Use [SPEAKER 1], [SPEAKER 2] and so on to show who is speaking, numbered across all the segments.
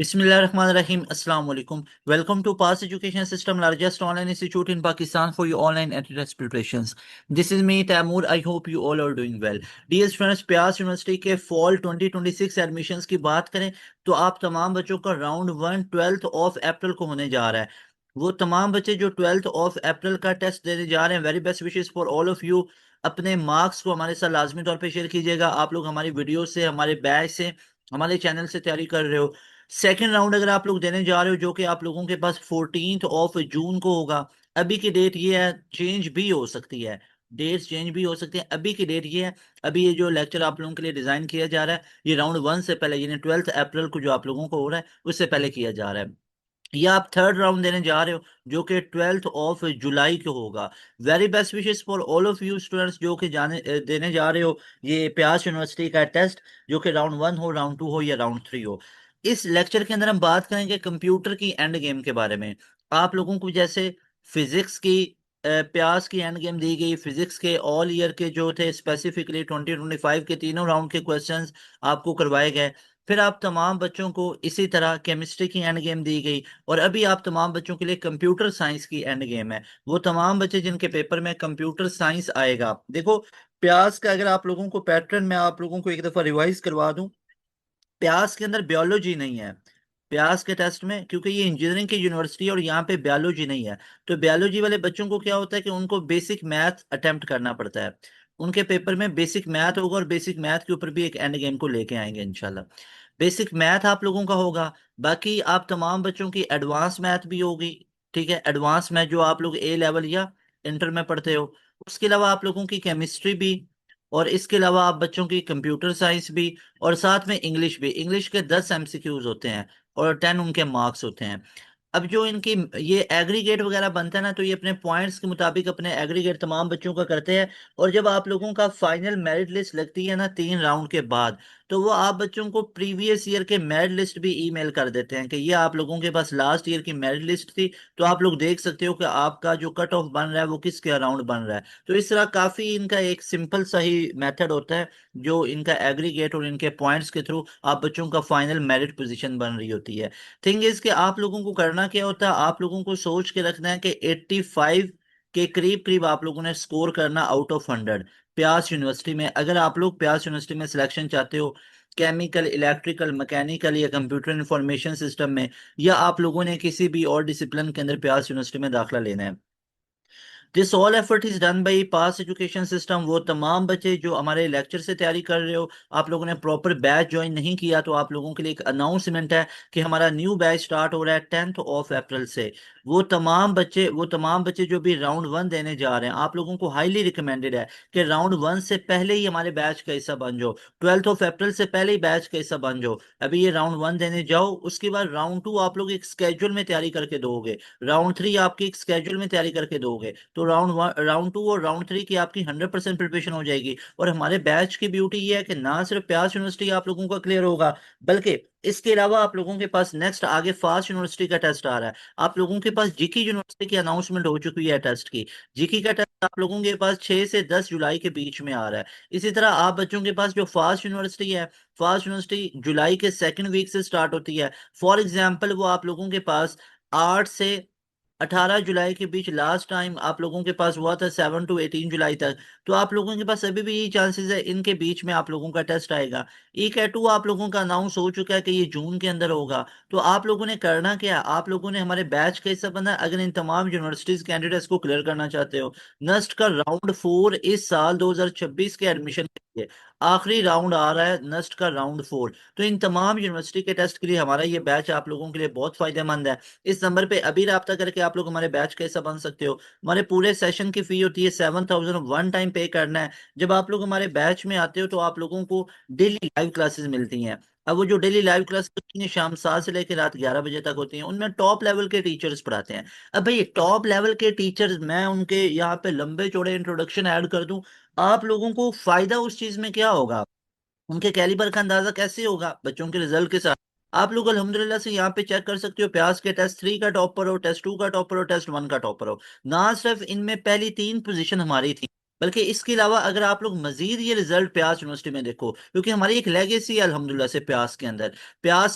[SPEAKER 1] Bismillahirrahmanirrahim. Assalamu alaikum. Welcome to Pass Education System, largest online institute in Pakistan for your online entrance preparations. This is me, Taimur. I hope you all are doing well. Dear students, प्यास university के fall 2026 admissions की बात करें तो आप तमाम बच्चों का round one 12th of April को होने जा रहा है। वो तमाम बच्चे जो 12th ऑफ अप्रैल का टेस्ट देने जा रहे हैं, very best wishes for all of you. अपने मार्क्स को हमारे साथ लाजमी तौर पे शेयर कीजिएगा। आप लोग हमारी वीडियो से, हमारे बैच से, हमारे चैनल से तैयारी कर रहे हो। सेकेंड राउंड अगर आप लोग देने जा रहे हो जो कि आप लोगों के पास 14th ऑफ जून को होगा। अभी की डेट ये है, चेंज भी हो सकती है, डेट्स चेंज भी हो सकती है। अभी की डेट ये है। अभी ये जो लेक्चर आप लोगों के लिए डिजाइन किया जा रहा है, ये राउंड वन से पहले यानी 12th अप्रैल को जो आप लोगों को हो रहा है उससे पहले किया जा रहा है। या आप थर्ड राउंड देने जा रहे हो जो कि 12th ऑफ जुलाई को होगा। Very best wishes for all of you students जो कि देने जा रहे हो ये प्यास यूनिवर्सिटी का टेस्ट, जो कि राउंड वन हो, राउंड टू हो या राउंड थ्री हो। इस लेक्चर के अंदर हम बात करेंगे कंप्यूटर की एंड गेम के बारे में। आप लोगों को जैसे फिजिक्स की प्यास की एंड गेम दी गई, फिजिक्स के ऑल ईयर के जो थे स्पेसिफिकली 2025 के तीनों राउंड के क्वेश्चंस आपको करवाए गए। फिर आप तमाम बच्चों को इसी तरह केमिस्ट्री की एंड गेम दी गई। और अभी आप तमाम बच्चों के लिए कंप्यूटर साइंस की एंड गेम है। वो तमाम बच्चे जिनके पेपर में कंप्यूटर साइंस आएगा, देखो प्यास का अगर आप लोगों को पैटर्न मैं आप लोगों को एक दफा रिवाइज करवा दूं। प्यास के अंदर बायोलॉजी नहीं है प्यास के टेस्ट में, क्योंकि ये इंजीनियरिंग की यूनिवर्सिटी है और यहाँ पे बायोलॉजी नहीं है। तो बायोलॉजी वाले बच्चों को क्या होता है कि उनको बेसिक मैथ अटेम्प्ट करना पड़ता है। उनके पेपर में बेसिक मैथ होगा और बेसिक मैथ के ऊपर भी एक एंड गेम को लेके आएंगे इंशाल्लाह। बेसिक मैथ आप लोगों का होगा। बाकी आप तमाम बच्चों की एडवांस मैथ भी होगी। ठीक है, एडवांस मैथ जो आप लोग ए लेवल या इंटर में पढ़ते हो। उसके अलावा आप लोगों की केमिस्ट्री भी, और इसके अलावा आप बच्चों की कंप्यूटर साइंस भी, और साथ में इंग्लिश भी। इंग्लिश के 10 एमसीक्यूज होते हैं और 10 उनके मार्क्स होते हैं। अब जो इनकी ये एग्रीगेट वगैरह बनता है ना, तो ये अपने पॉइंट्स के मुताबिक अपने एग्रीगेट तमाम बच्चों का करते हैं। और जब आप लोगों का फाइनल मेरिट लिस्ट लगती है ना 3 राउंड के बाद, तो वो आप बच्चों को प्रीवियस ईयर के मेरिट लिस्ट भी ईमेल कर देते हैं कि ये आप लोगों के पास लास्ट ईयर की मेरिट लिस्ट थी। तो आप लोग देख सकते हो कि आपका जो कट ऑफ बन रहा है वो किसके अराउंड बन रहा है। तो इस तरह काफी इनका एक सिंपल सा ही मेथड होता है जो इनका एग्रीगेट और इनके पॉइंट्स के थ्रू आप बच्चों का फाइनल मेरिट पोजीशन बन रही होती है। थिंग इज कि आप लोगों को करना क्या होता है, आप लोगों को सोच के रखना है कि 85 के करीब करीब आप लोगों ने स्कोर करना आउट ऑफ 100 प्यास यूनिवर्सिटी में। अगर आप लोग प्यास यूनिवर्सिटी में सिलेक्शन चाहते हो, केमिकल, इलेक्ट्रिकल, मैकेनिकल या कंप्यूटर इंफॉर्मेशन सिस्टम में, या आप लोगों ने किसी भी और डिसिप्लिन के अंदर प्यास यूनिवर्सिटी में दाखिला लेना है, this all effort is done by pass education system. वो तमाम बच्चे जो हमारे लेक्चर से तैयारी कर रहे हो, आप लोगों ने प्रॉपर बैच ज्वाइन नहीं किया, तो आप लोगों के लिए एक अनाउंसमेंट है कि हमारा न्यू बैच स्टार्ट हो रहा है 10th ऑफ अप्रैल से। वो तमाम बच्चे जो भी राउंड वन देने जा रहे हैं, आप लोगों को हाईली रिकमेंडेड है कि राउंड वन से पहले ही हमारे बैच का हिस्सा बन जाओ। 12th ऑफ अप्रैल से पहले ही बैच का हिस्सा बन जाओ। अभी ये राउंड वन देने जाओ, उसके बाद राउंड टू आप लोग एक स्केड्यूल में तैयारी करके दोगे, राउंड थ्री आपकी एक स्केड्यूल में तैयारी करके दोगे। तो राउंड वन, राउंड टू और राउंड थ्री की आपकी 100% प्रिपरेशन हो जाएगी। और हमारे बैच की ब्यूटी ये है कि ना सिर्फ प्यास यूनिवर्सिटी आप लोगों का क्लियर होगा, बल्कि इसके अलावा आप लोगों के पास नेक्स्ट आगे फास्ट यूनिवर्सिटी का टेस्ट आ रहा है। आप लोगों के पास जीकी यूनिवर्सिटी की अनाउंसमेंट हो चुकी है टेस्ट की। जीकी का टेस्ट आप लोगों के पास 6 से 10 जुलाई के बीच में आ रहा है। इसी तरह आप बच्चों के पास जो फास्ट यूनिवर्सिटी है, फास्ट यूनिवर्सिटी जुलाई के सेकंड वीक से स्टार्ट होती है। फॉर एग्जाम्पल वो आप लोगों के पास 8 से 18 जुलाई के बीच लास्ट टाइम आप लोगों के पास हुआ था, 7 to 18 जुलाई तक। तो आप लोगों के पास अभी भी यही चांसेस है इनके बीच में आप लोगों का टेस्ट आएगा। ई कैटू आप लोगों का अनाउंस हो चुका है कि ये जून के अंदर होगा। तो आप लोगों ने करना क्या है, आप लोगों ने हमारे बैच का हिस्सा बनना है अगर इन तमाम यूनिवर्सिटीज कैंडिडेट्स को क्लियर करना चाहते हो। नस्ट का राउंड फोर इस साल 2026 के एडमिशन के लिए आखिरी राउंड आ रहा है, नस्ट का राउंड फोर। तो इन तमाम यूनिवर्सिटी के टेस्ट के लिए हमारा ये बैच आप लोगों के लिए बहुत फायदेमंद है। इस नंबर पे अभी राब्ता करके आप लोग हमारे बैच का हिस्सा बन सकते हो। हमारे पूरे सेशन की फी होती है 7,000, वन टाइम पे करना है। जब आप लोग हमारे बैच में आते हो तो आप लोगों को डेली लाइव क्लासेस मिलती हैं। अब वो जो डेली लाइव क्लास होती हैं शाम 7 से लेकर रात 11 बजे तक होती हैं, उनमें टॉप लेवल के टीचर्स पढ़ाते हैं। अब भाई टॉप लेवल के टीचर्स, मैं उनके यहाँ पे लंबे चौड़े इंट्रोडक्शन ऐड कर दूं, आप लोगों को फायदा उस चीज में क्या होगा, उनके कैलिबर का अंदाजा कैसे होगा बच्चों के रिजल्ट के साथ। आप लोग अल्हम्दुलिल्लाह से यहाँ पे चेक कर सकते हो, प्यास के टेस्ट थ्री का टॉपर हो, टेस्ट टू का टॉपर हो, टेस्ट वन का टॉपर हो। ना सिर्फ इनमें पहली 3 पोजीशन हमारी थी, बल्कि इसके अलावा अगर आप लोग मजीद ये रिजल्ट प्यास यूनिवर्सिटी में देखो, क्योंकि हमारी एक लेगेसी है अल्हम्दुलिल्लाह से प्यास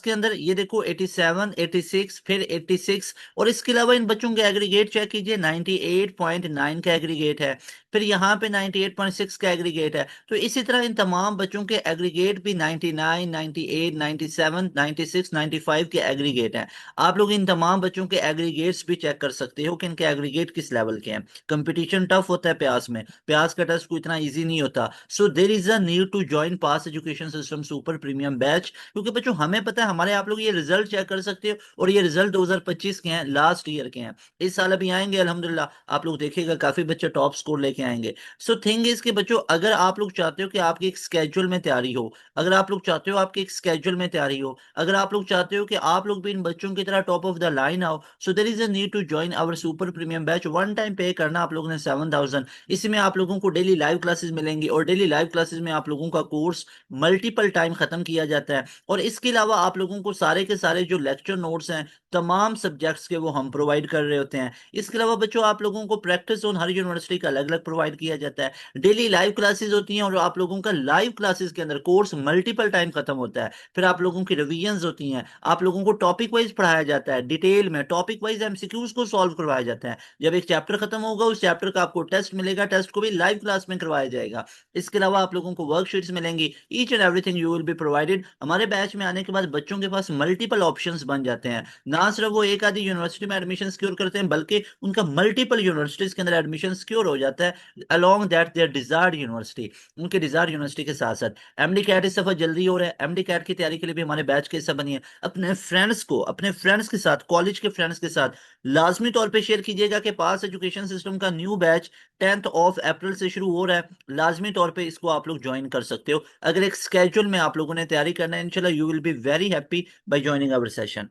[SPEAKER 1] के अंदर ये देखो 87, 86, फिर 86, और इसके अलावा इन बच्चों के एग्रीगेट चेक कीजिए, 98.9 का एग्रीगेट है, फिर यहाँ पे 98.6 का एग्रीगेट है। तो इसी तरह इन तमाम बच्चों के एग्रीगेट भी 99, 98, 97, 96, 95 के एग्रीगेट हैं। आप लोग इन तमाम बच्चों के एग्रीगेट्स भी चेक कर सकते हो कि इनके एग्रीगेट किस लेवल के हैं। कंपटीशन टफ होता है प्यास में, प्यास का टेस्ट कोई इतना इजी नहीं होता। So there is a need to join Paas education system super premium batch, क्योंकि बच्चों हमें पता है, हमारे आप लोग ये रिजल्ट चेक कर सकते हो, और ये रिजल्ट 2025 के हैं, लास्ट ईयर के हैं। इस साल अभी आएंगे अल्हम्दुलिल्लाह, आप लोग देखिएगा काफी बच्चे टॉप स्कोर लेके आएंगे। सो थिंग इज कि बच्चों अगर आप लोग चाहते हो कि आपकी एक स्केड्यूल में तैयारी हो, अगर आप लोग चाहते हो आपकी एक स्केड्यूल में तैयारी हो, अगर आप लोग चाहते हो कि आप लोग भी इन बच्चों की तरह टॉप ऑफ द लाइन आओ, so there is a need to join our super premium batch. One time pay करना आप लोगों ने 7,000। इसमें आप लोगों को डेली लाइव क्लासेस मिलेंगी, और डेली लाइव क्लासेस में आप लोगों का कोर्स मल्टीपल टाइम खत्म किया जाता है। और इसके अलावा आप लोगों को सारे के सारे जो लेक्चर नोट्स हैं तमाम सब्जेक्ट्स के, वो हम प्रोवाइड कर रहे होते हैं। इसके अलावा बच्चों आप लोगों को प्रैक्टिस जोन हर यूनिवर्सिटी का अलग अलग प्रोवाइड किया जाता है। डेली लाइव क्लासेस होती हैं, और आप लोगों का लाइव क्लासेस के अंदर कोर्स मल्टीपल टाइम खत्म होता है। फिर आप लोगों की रिवीजन होती हैं, आप लोगों को टॉपिक वाइज पढ़ाया जाता है, डिटेल में टॉपिक वाइज एमसीक्यूज को सॉल्व करवाया जाता है। जब एक चैप्टर खत्म होगा, उस चैप्टर का आपको टेस्ट मिलेगा, टेस्ट को भी लाइव क्लास में करवाया जाएगा। इसके अलावा आप लोगों को वर्कशीट्स मिलेंगी, each and everything you will be provided. हमारे बैच में आने के बाद बच्चों के पास मल्टीपल ऑप्शंस बन जाते हैं। ना सिर्फ वो एक आधी यूनिवर्सिटी में एडमिशन सिक्योर करते हैं, बल्कि उनका मल्टीपल यूनिवर्सिटीज के अंदर एडमिशन सिक्योर हो जाता है along that their desired university, उनके डिजायर्ड यूनिवर्सिटी के साथ साथ। एमडी कैट इस सफर जल्दी हो रहा है, एमडी कैट की तैयारी के लिए भी हमारे बैच के हिस्सा बनिए। अपने फ्रेंड्स के साथ, कॉलेज के फ्रेंड्स के साथ लाजमी तौर पे शेयर कीजिएगा कि पास एजुकेशन सिस्टम का न्यू बैच 10 अप्रैल से शुरू हो रहा है। लाजमी तौर पे इसको आप लोग ज्वाइन कर सकते हो। अगर एक स्केड्यूल में आप लोगों ने तैयारी करना है, इंशाल्लाह you will be very happy by joining our session.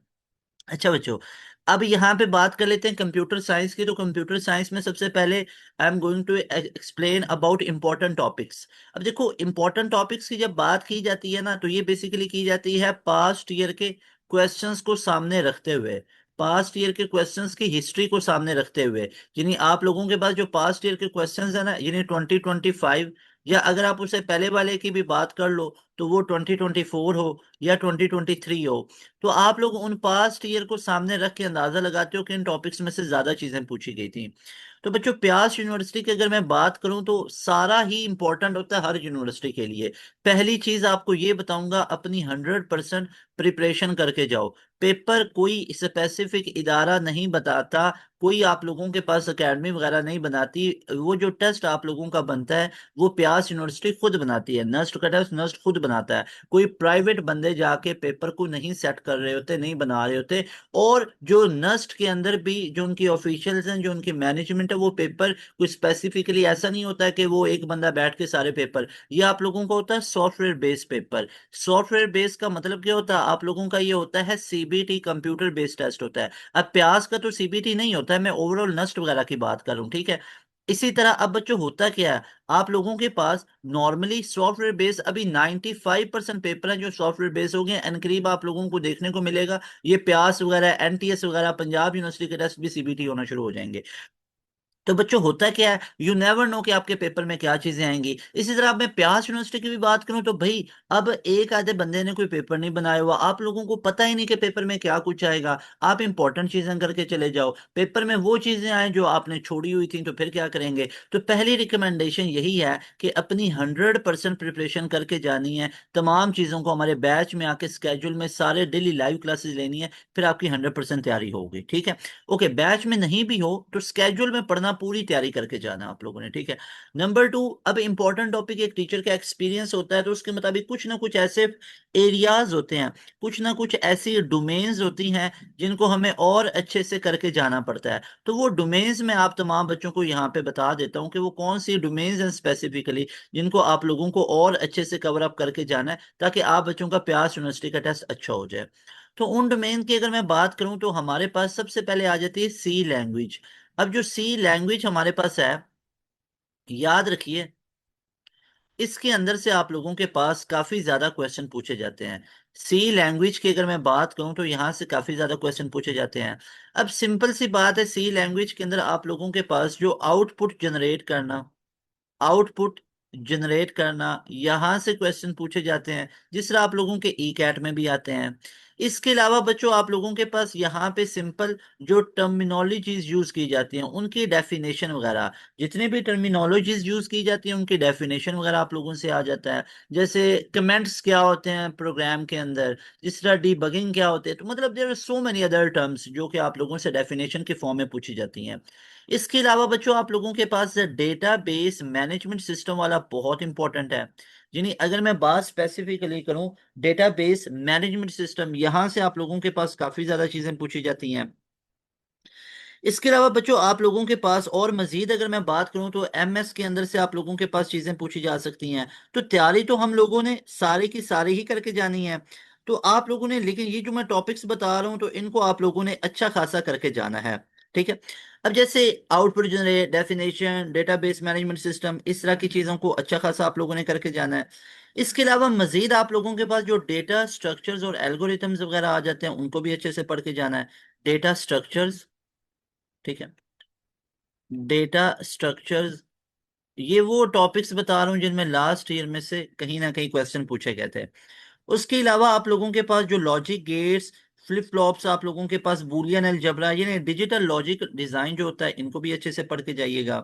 [SPEAKER 1] अच्छा बच्चों, अब यहाँ पे बात कर लेते हैं कंप्यूटर साइंस की। तो कंप्यूटर साइंस में सबसे पहले I am going to explain about important topics. अब देखो, इंपॉर्टेंट टॉपिक्स की जब बात की जाती है ना, तो ये बेसिकली की जाती है पास्ट ईयर के क्वेश्चंस को सामने रखते हुए, पास्ट ईयर के क्वेश्चंस की हिस्ट्री को सामने रखते हुए। यानी आप लोगों के पास जो पास्ट ईयर के क्वेश्चंस है ना, यानी 2025, या अगर आप उससे पहले वाले की भी बात कर लो, तो वो 2024 हो या 2023 हो, तो आप लोग उन पास्ट ईयर को सामने रख के अंदाजा लगाते हो कि इन टॉपिक्स में से ज्यादा चीजें पूछी गई थी। तो बच्चों, प्यास यूनिवर्सिटी की अगर मैं बात करूं, तो सारा ही इंपॉर्टेंट होता है हर यूनिवर्सिटी के लिए। पहली चीज आपको ये बताऊंगा, अपनी 100% प्रिपरेशन करके जाओ। पेपर कोई स्पेसिफिक इदारा नहीं बताता, कोई आप लोगों के पास एकेडमी वगैरह नहीं बनाती। वो जो टेस्ट आप लोगों का बनता है, वो प्यास यूनिवर्सिटी खुद बनाती है। नस्ट का टेस्ट नस्ट खुद बनाता है, कोई प्राइवेट बंदे जाके पेपर को नहीं सेट कर रहे होते, नहीं बना रहे होते। और जो नस्ट के अंदर भी जो उनकी ऑफिशियल्स हैं, जो उनकी मैनेजमेंट है, वो पेपर कोई स्पेसिफिकली ऐसा नहीं होता है कि वो एक बंदा बैठ के सारे पेपर, ये आप लोगों का होता है software based paper. Software based का मतलब क्या होता है, आप लोगों का ये होता है सीबीटी, कंप्यूटर बेस्ड टेस्ट होता है। अब प्यास का तो सीबीटी नहीं होता है, मैं ओवरऑल नस्ट वगैरह की बात कर रहा हूँ, ठीक है। इसी तरह अब बच्चों होता क्या है, आप लोगों के पास नॉर्मली सॉफ्टवेयर बेस अभी 95% पेपर हैं जो सॉफ्टवेयर बेस हो गए। एनकरीब आप लोगों को देखने को मिलेगा ये प्यास वगैरह, एनटीएस वगैरह, पंजाब यूनिवर्सिटी के टेस्ट भी सीबीटी होना शुरू हो जाएंगे। तो बच्चों होता क्या है, यू नेवर नो कि आपके पेपर में क्या चीजें आएंगी। इसी तरह अब मैं प्यास यूनिवर्सिटी की भी बात करूं, तो भाई अब एक आधे बंदे ने कोई पेपर नहीं बनाया हुआ, आप लोगों को पता ही नहीं कि पेपर में क्या कुछ आएगा। आप इंपॉर्टेंट चीजें करके चले जाओ, पेपर में वो चीजें आए जो आपने छोड़ी हुई थी, तो फिर क्या करेंगे। तो पहली रिकमेंडेशन यही है कि अपनी 100% प्रिपरेशन करके जानी है। तमाम चीजों को हमारे बैच में आके स्केड्यूल में सारे डेली लाइव क्लासेस लेनी है, फिर आपकी 100% तैयारी होगी, ठीक है। ओके, बैच में नहीं भी हो तो स्केड्यूल में पढ़ना, पूरी तैयारी करके जाना आप लोगों ने, ठीक है। नंबर टू, अब इंपॉर्टेंट टॉपिक एक टीचर का एक्सपीरियंस होता है, तो उसके मुताबिक कुछ ना कुछ ऐसे एरियाज होते हैं, कुछ ना कुछ ऐसी डोमेन्स होती हैं जिनको हमें और अच्छे से करके जाना पड़ता है। तो वो डोमेन्स में आप तमाम बच्चों को यहाँ पे बता देता हूँ कि वो कौन सी डोमेन्स हैं स्पेसिफिकली, जिनको आप लोगों को और अच्छे से कवर अप करके जाना है, ताकि आप बच्चों का प्यास यूनिवर्सिटी का टेस्ट अच्छा हो जाए। तो उन डोमेन की अगर मैं बात करूं, तो हमारे पास सबसे पहले आ जाती है सी लैंग्वेज। अब जो सी लैंग्वेज हमारे पास है, याद रखिए, इसके अंदर से आप लोगों के पास काफी ज्यादा क्वेश्चन पूछे जाते हैं। सी लैंग्वेज की अगर मैं बात करूं, तो यहां से काफी ज्यादा क्वेश्चन पूछे जाते हैं। अब सिंपल सी बात है, सी लैंग्वेज के अंदर आप लोगों के पास जो आउटपुट जनरेट करना, आउटपुट जनरेट करना, यहाँ से क्वेश्चन पूछे जाते हैं, जिस तरह आप लोगों के ई कैट में भी आते हैं। इसके अलावा बच्चों आप लोगों के पास यहाँ पे सिंपल जो टर्मिनोलॉजीज यूज की जाती हैं उनकी डेफिनेशन वगैरह, जितने भी टर्मिनोलॉजीज यूज की जाती हैं उनकी डेफिनेशन वगैरह आप लोगों से आ जाता है। जैसे कमेंट्स क्या होते हैं प्रोग्राम के अंदर, जिस तरह डीबगिंग क्या होते हैं, तो मतलब there are so many other terms जो कि आप लोगों से डेफिनेशन के फॉर्म में पूछी जाती हैं। इसके अलावा बच्चों आप लोगों के पास डेटाबेस मैनेजमेंट सिस्टम वाला बहुत इंपॉर्टेंट है। यानी अगर मैं बात स्पेसिफिकली करूं, डेटाबेस मैनेजमेंट सिस्टम, यहां से आप लोगों के पास काफी ज्यादा चीजें पूछी जाती हैं। इसके अलावा बच्चों आप लोगों के पास और मजीद अगर मैं बात करूं तो एमएस के अंदर से आप लोगों के पास चीजें पूछी जा सकती हैं। तो तैयारी तो हम लोगों ने सारी की सारी ही करके जानी है। तो आप लोगों ने, लेकिन ये जो मैं टॉपिक्स बता रहा हूं तो इनको आप लोगों ने अच्छा खासा करके जाना है। ठीक है। अब जैसे output generate, definition, database management system, इस तरह की चीजों को अच्छा खासा आप लोगों ने करके जाना है। इसके अलावा मजीद आप लोगों के पास जो डेटा स्ट्रक्चर्स और एल्गोरिथम्स वगैरह आ जाते हैं उनको भी अच्छे से पढ़ के जाना है। डेटा स्ट्रक्चर्स, ठीक है, डेटा स्ट्रक्चर्स, ये वो टॉपिक्स बता रहा हूँ जिनमें लास्ट ईयर में से कहीं ना कहीं क्वेश्चन पूछे गए थे। उसके अलावा आप लोगों के पास जो लॉजिक गेट्स, फ्लिप फ्लॉप्स, आप लोगों के पास बूलियन अलजेब्रा, यानी डिजिटल लॉजिक डिजाइन जो होता है, इनको भी अच्छे से पढ़ के जाइएगा।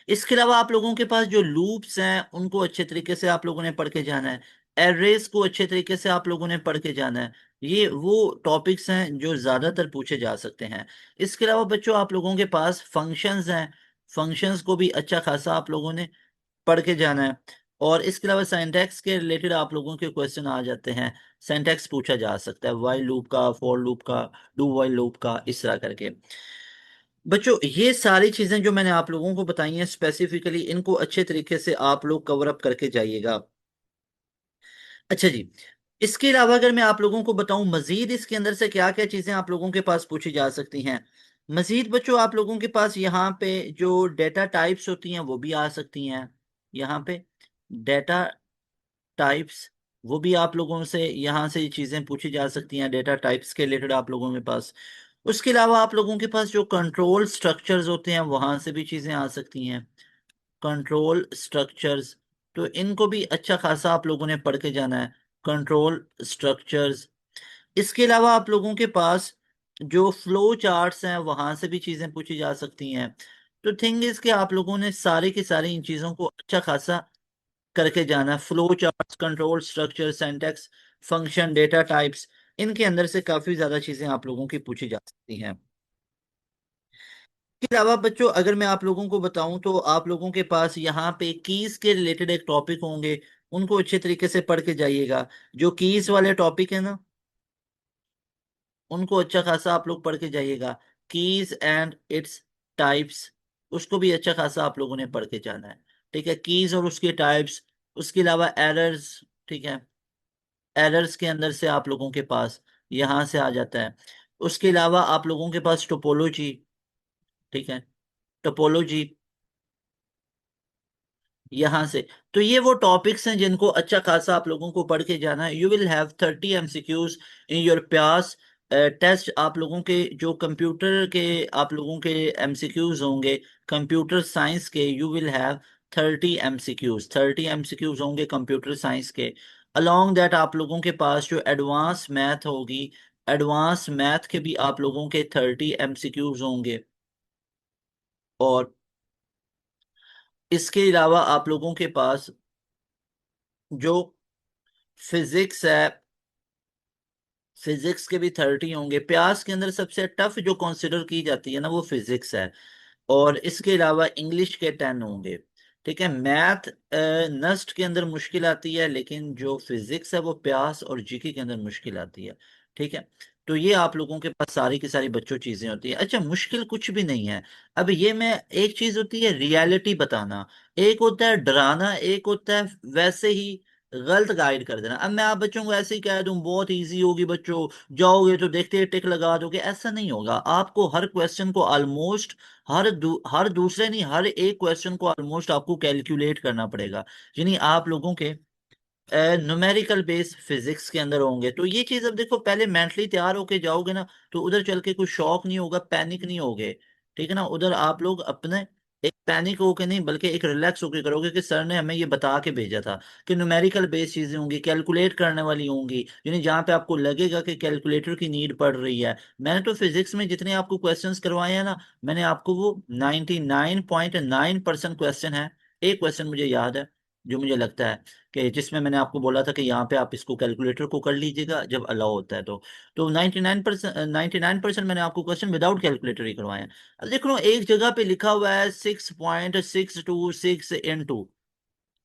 [SPEAKER 1] इसके अलावा आप लोगों के पास जो लूप्स हैं उनको अच्छे तरीके से आप लोगों ने पढ़ के जाना है। एरेस को अच्छे तरीके से आप लोगों ने पढ़ के जाना है। ये वो टॉपिक्स हैं जो ज्यादातर पूछे जा सकते हैं। इसके अलावा बच्चों आप लोगों के पास फंक्शंस हैं, फंक्शंस को भी अच्छा खासा आप लोगों ने पढ़ के जाना है। और इसके अलावा सिंटैक्स के रिलेटेड आप लोगों के क्वेश्चन आ जाते हैं। सिंटैक्स पूछा जा सकता है व्हाइल लूप का, फॉर लूप का, डू व्हाइल लूप का, इस तरह करके। बच्चों ये सारी चीजें जो मैंने आप लोगों को बताई हैं स्पेसिफिकली, इनको अच्छे तरीके से आप लोग कवर अप करके जाइएगा। अच्छा जी। इसके अलावा अगर मैं आप लोगों को बताऊं मजीद इसके अंदर से क्या क्या चीजें आप लोगों के पास पूछी जा सकती हैं। मजीद बच्चों आप लोगों के पास यहाँ पे जो डेटा टाइप्स होती हैं वो भी आ सकती हैं। यहाँ पे डेटा टाइप्स, वो भी आप लोगों से यहाँ से ये चीजें पूछी जा सकती हैं डेटा टाइप्स के रिलेटेड आप लोगों के पास। उसके अलावा आप लोगों के पास जो कंट्रोल स्ट्रक्चर्स होते हैं वहां से भी चीजें आ सकती हैं। कंट्रोल स्ट्रक्चर्स, तो इनको भी अच्छा खासा आप लोगों ने पढ़ के जाना है। Control structures. इसके अलावा आप लोगों के पास जो फ्लो चार्ट्स हैं वहां से भी चीजें पूछी जा सकती हैं। तो थिंग इज कि आप लोगों ने सारी की सारी इन चीजों को अच्छा खासा करके जाना है। Flow charts, control structure, syntax, function, data types, इनके अंदर से काफी ज्यादा चीजें आप लोगों की पूछी जा सकती हैं। इसके अलावा बच्चों अगर मैं आप लोगों को बताऊं तो आप लोगों के पास यहाँ पे कीज के रिलेटेड एक टॉपिक होंगे, उनको अच्छे तरीके से पढ़ के जाइएगा। जो कीज वाले टॉपिक है ना, उनको अच्छा खासा आप लोग पढ़ के जाइएगा। कीज एंड इट्स टाइप्स, उसको भी अच्छा खासा आप लोगों ने पढ़ के जाना है। ठीक है, कीज और उसके टाइप्स। उसके अलावा एरर्स, ठीक है, एरर्स के अंदर से आप लोगों के पास यहाँ से आ जाता है। उसके अलावा आप लोगों के पास टोपोलॉजी, ठीक है, टोपोलॉजी यहाँ से। तो ये वो टॉपिक्स हैं जिनको अच्छा खासा आप लोगों को पढ़ के जाना है। You will have 30 MCQs in your प्यास टेस्ट। आप लोगों के जो कंप्यूटर के आप लोगों के एमसीक्यूज होंगे, कंप्यूटर साइंस के, you will have 30 MCQs, 30 MCQs होंगे कंप्यूटर साइंस के। अलॉन्ग दैट आप लोगों के पास जो एडवांस मैथ होगी, एडवांस मैथ के भी आप लोगों के 30 MCQs होंगे। और इसके अलावा आप लोगों के पास जो फिजिक्स है, फिजिक्स के भी 30 होंगे। प्यास के अंदर सबसे टफ जो कंसिडर की जाती है ना वो फिजिक्स है। और इसके अलावा इंग्लिश के 10 होंगे। ठीक है, मैथ नस्ट के अंदर मुश्किल आती है, लेकिन जो फिजिक्स है वो प्यास और जीके के अंदर मुश्किल आती है। ठीक है। तो ये आप लोगों के पास सारी की सारी बच्चों चीजें होती है। अच्छा, मुश्किल कुछ भी नहीं है। अब ये मैं, एक चीज होती है रियलिटी बताना, एक होता है डराना, एक होता है वैसे ही गलत गाइड कर देना। अब मैं आप बच्चों को ऐसे ही कह दूं बहुत इजी होगी बच्चों, जाओगे तो देखते ही टिक लगा दोगे, ऐसा नहीं होगा। आपको हर क्वेश्चन को ऑलमोस्ट, हर दूसरे नहीं, हर एक क्वेश्चन को ऑलमोस्ट आपको कैलकुलेट करना पड़ेगा। यानी आप लोगों के न्यूमेरिकल बेस फिजिक्स के अंदर होंगे। तो ये चीज अब देखो, पहले मेंटली तैयार होके जाओगे ना तो उधर चल के कोई शौक नहीं होगा, पैनिक नहीं होगे। ठीक है ना, उधर आप लोग अपने एक पैनिक होके नहीं बल्कि एक रिलैक्स होके करोगे कि सर ने हमें ये बता के भेजा था कि न्यूमेरिकल बेस्ड चीजें होंगी, कैलकुलेट करने वाली होंगी, यानी जहाँ पे आपको लगेगा कि कैलकुलेटर की नीड पड़ रही है। मैंने तो फिजिक्स में जितने आपको क्वेश्चंस करवाए हैं ना, मैंने आपको वो 99.9% क्वेश्चन है। एक क्वेश्चन मुझे याद है जो मुझे लगता है कि जिसमें मैंने आपको बोला था कि यहाँ पे आप इसको कैलकुलेटर को कर लीजिएगा जब अलाउ होता है तो 99% मैंने आपको क्वेश्चन विदाउट कैलकुलेटर ही करवाए हैं। अब देख लो एक जगह पे लिखा हुआ है 6.626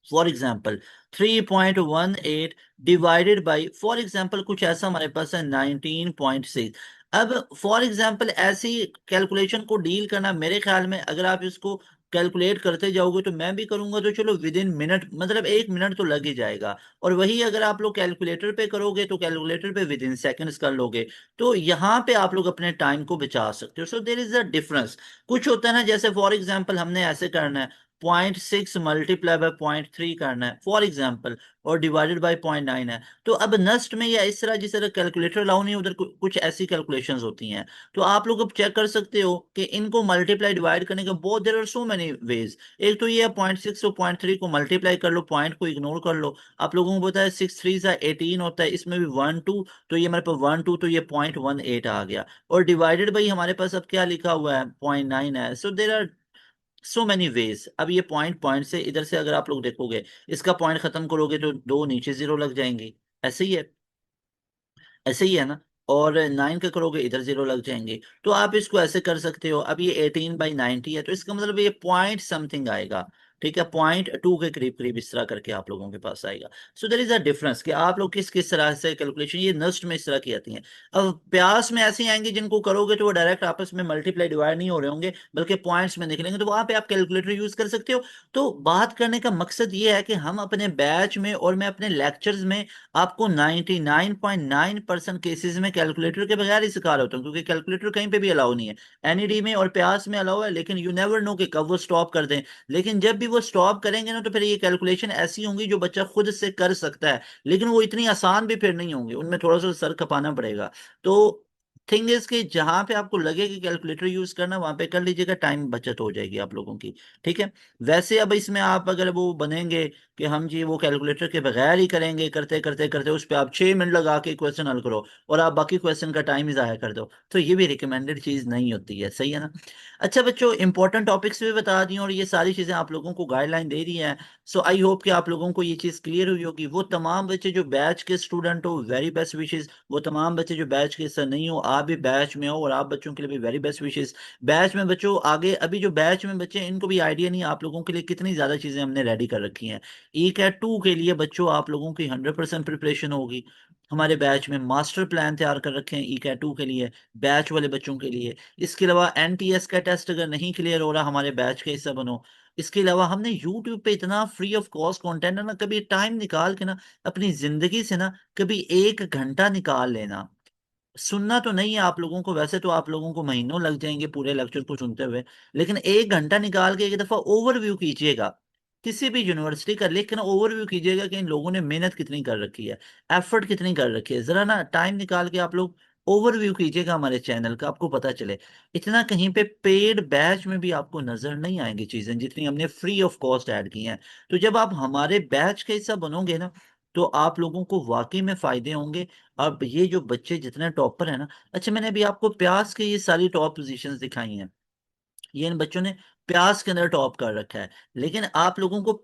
[SPEAKER 1] for example 3.18 divided by for example कुछ ऐसा हमारे पास है 19.6। अब फॉर एग्जाम्पल ऐसी कैलकुलेशन को डील करना मेरे ख्याल में अगर आप इसको कैलकुलेट करते जाओगे तो मैं भी करूंगा तो चलो विद इन मिनट मतलब 1 मिनट तो लग ही जाएगा। और वही अगर आप लोग कैलकुलेटर पे करोगे तो कैलकुलेटर पे विद इन सेकेंड्स कर लोगे। तो यहाँ पे आप लोग अपने टाइम को बचा सकते हो। सो देर इज अ डिफरेंस। कुछ होता है ना जैसे फॉर एग्जाम्पल हमने ऐसे करना है 0.6 मल्टीप्लाई बाय 0.3 करना है फॉर एग्जाम्पल और डिवाइडेड बाय 0.9 है। तो अब नस्ट में या इस तरह जिस तरह कैलकुलेटर अलाउ नहीं है, उधर कुछ ऐसी कैलकुलेशंस होती हैं। तो आप लोग अब चेक कर सकते हो कि इनको मल्टीप्लाई डिवाइड करने के बहुत there are so many ways. एक तो ये है 0.6 और 0.3 को मल्टीप्लाई कर लो, पॉइंट को इग्नोर कर लो। आप लोगों को पता है 6 3 18 होता है, इसमें भी 1 2, तो ये हमारे पास 1 2 तो ये 0.18 आ गया। और डिवाइडेड बाई हमारे पास अब क्या लिखा हुआ है 0.9 है। So there are so many ways. अब ये पॉइंट पॉइंट से इधर से अगर आप लोग देखोगे इसका पॉइंट खत्म करोगे तो दो नीचे जीरो लग जाएंगी। ऐसे ही है, ऐसे ही है ना। और 9 का करोगे इधर जीरो लग जाएंगे। तो आप इसको ऐसे कर सकते हो। अब ये 18/90 है तो इसका मतलब ये पॉइंट समथिंग आएगा। ठीक है, 0.2 के करीब करीब इस तरह करके आप लोगों के पास आएगा। सो देर इज अ डिफरेंस कि आप लोग किस किस तरह से कैलकुलेशन ये नस्ट में इस तरह की आती हैं। अब प्यास में ऐसी आएंगी जिनको करोगे तो वो डायरेक्ट आपस में मल्टीप्लाई डिवाइड नहीं हो रहे होंगे बल्कि पॉइंट्स में निकलेंगे, तो वहां पे आप कैलकुलेटर यूज कर सकते हो। तो बात करने का मकसद ये है कि हम अपने बैच में और मैं अपने लेक्चर्स में आपको 99.9% केसेस में कैलकुलेटर के बगैर ही सिखा रहा होता हूँ, क्योंकि कैलकुलेटर कहीं पे भी अलाउ नहीं है। एनईडी में और प्यास में अलाउ है, लेकिन यू नेवर नो कि कब वो स्टॉप कर दें। लेकिन जब भी वो स्टॉप करेंगे ना तो फिर ये कैलकुलेशन ऐसी होंगी जो बच्चा खुद से कर सकता है, लेकिन वो इतनी आसान भी फिर नहीं होंगी, उनमें थोड़ा सा सर खपाना पड़ेगा। तो थिंग इज कि जहां पे आपको लगे कि कैलकुलेटर यूज करना वहां पे कर लीजिएगा, टाइम बचत हो जाएगी आप लोगों की। ठीक है। वैसे अब इसमें आप अगर वो बनेंगे कि हम जी वो कैलकुलेटर के बगैर ही करेंगे, करते करते करते उस पर आप 6 मिनट लगा के क्वेश्चन हल करो और आप बाकी क्वेश्चन का टाइम ही जाया कर दो, तो ये भी रिकमेंडेड चीज नहीं होती है। सही है ना। अच्छा बच्चों, इंपॉर्टेंट टॉपिक्स भी बता दी और ये सारी चीजें आप लोगों को गाइडलाइन दे दी हैं। सो आई होप कि आप लोगों को ये चीज क्लियर हुई होगी। वो तमाम बच्चे जो बैच के स्टूडेंट हो वेरी बेस्ट विशेस, वो तमाम बच्चे जो बैच के हिस्सा नहीं हो आप भी बैच में हो और आप बच्चों के लिए भी वेरी बेस्ट विशेस। बैच में बच्चों आगे अभी जो बैच में बच्चे हैं, इनको भी आइडिया नहीं है आप लोगों के लिए कितनी ज्यादा चीजें हमने रेडी कर रखी हैं। ई कैट 2 के लिए बच्चों आप लोगों की 100% प्रिपरेशन होगी। हमारे बैच में मास्टर प्लान तैयार कर रखे हैं ई कैट 2 के लिए, बैच वाले बच्चों के लिए। इसके अलावा एनटीएस का टेस्ट अगर नहीं क्लियर हो रहा हमारे बैच के हिस्सा बनो। इसके अलावा हमने यूट्यूब पे इतना फ्री ऑफ कॉस्ट कंटेंट है ना, कभी टाइम निकाल के ना अपनी जिंदगी से ना कभी 1 घंटा निकाल लेना। सुनना तो नहीं है आप लोगों को, वैसे तो आप लोगों को महीनों लग जाएंगे पूरे लेक्चर को सुनते हुए, लेकिन 1 घंटा निकाल के एक दफा ओवरव्यू कीजिएगा किसी भी यूनिवर्सिटी का, लेकिन ओवरव्यू कीजिएगा कि इन लोगों ने मेहनत कितनी कर रखी है, एफर्ट कितनी कर रखी है। जरा ना टाइम निकाल के आप लोग ओवरव्यू कीजिएगा हमारे चैनल का, आपको पता चले। इतना कहीं पे पेड बैच में भी आपको नजर नहीं आएंगी चीजें जितनी हमने फ्री ऑफ कॉस्ट ऐड की हैं। तो जब आप हमारे बैच का हिस्सा बनोगे ना तो आप लोगों को वाकई में फायदे होंगे। अब ये जो बच्चे जितने टॉपर है ना, अच्छा मैंने अभी आपको प्यास के ये सारी टॉप पोजीशंस दिखाई हैं, ये इन बच्चों ने प्यास के अंदर टॉप कर रखा है। लेकिन आप लोगों को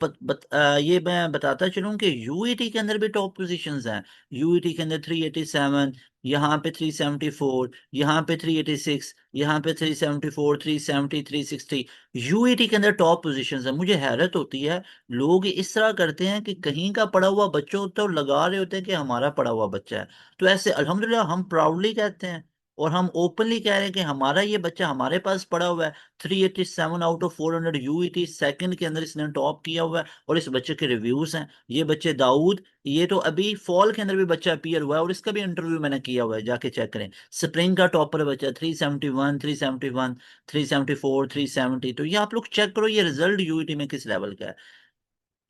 [SPEAKER 1] ये मैं बताता चलूं कि यूईटी के अंदर भी टॉप पोजीशंस हैं। यूईटी के अंदर 387, यहाँ पे 374, यहाँ पे 386, यहाँ पे 374, 370, 360। यूईटी के अंदर टॉप पोजीशंस है। मुझे हैरत होती है, लोग इस तरह करते हैं कि कहीं का पढ़ा हुआ बच्चा होता है और लगा रहे होते हैं कि हमारा पढ़ा हुआ बच्चा है। तो ऐसे अल्हम्दुलिल्लाह हम प्राउडली कहते हैं और हम ओपनली कह रहे हैं कि हमारा ये बच्चा हमारे पास पढ़ा हुआ है। 387 आउट ऑफ 400 यूईटी सेकंड के अंदर इसने टॉप किया हुआ है और इस बच्चे के रिव्यूज हैं। ये बच्चे दाऊद, ये तो अभी फॉल के अंदर भी बच्चा अपीयर हुआ है और इसका भी इंटरव्यू मैंने किया हुआ है, जाके चेक करें। स्प्रिंग का टॉपर बच्चा 371, 371, 374, 370। तो ये आप लोग चेक करो ये रिजल्ट यूईटी में किस लेवल का है।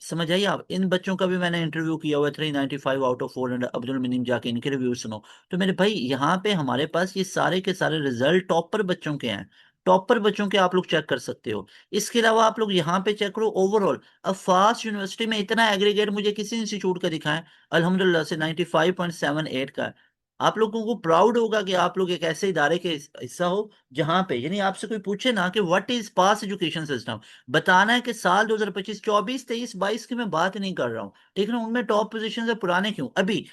[SPEAKER 1] समझ आइए आप, इन बच्चों का भी मैंने इंटरव्यू किया हुआ है। 395 आउट ऑफ 400 अब्दुल मिनीम, जाके इनके रिव्यू सुनो। तो मेरे भाई यहाँ पे हमारे पास ये सारे के सारे रिजल्ट टॉपर बच्चों के हैं। टॉपर बच्चों के आप लोग चेक कर सकते हो। इसके अलावा आप लोग यहाँ पे चेक करो ओवरऑल। अब फास्ट यूनिवर्सिटी में इतना एग्रीगेट मुझे किसी इंस्टीट्यूट का दिखाएं, अल्हम्दुलिल्लाह से 95.78 का है। आप लोगों को प्राउड होगा कि आप लोग एक ऐसे इदारे के हिस्सा हो जहां पे, यानी आपसे कोई पूछे ना कि what is pass education system, बताना है कि साल 2025, 24, 23, 22 की मैं बात नहीं कर रहा हूँ, ठीक है ना, उनमें टॉप पोजीशन से पुराने क्यों, अभी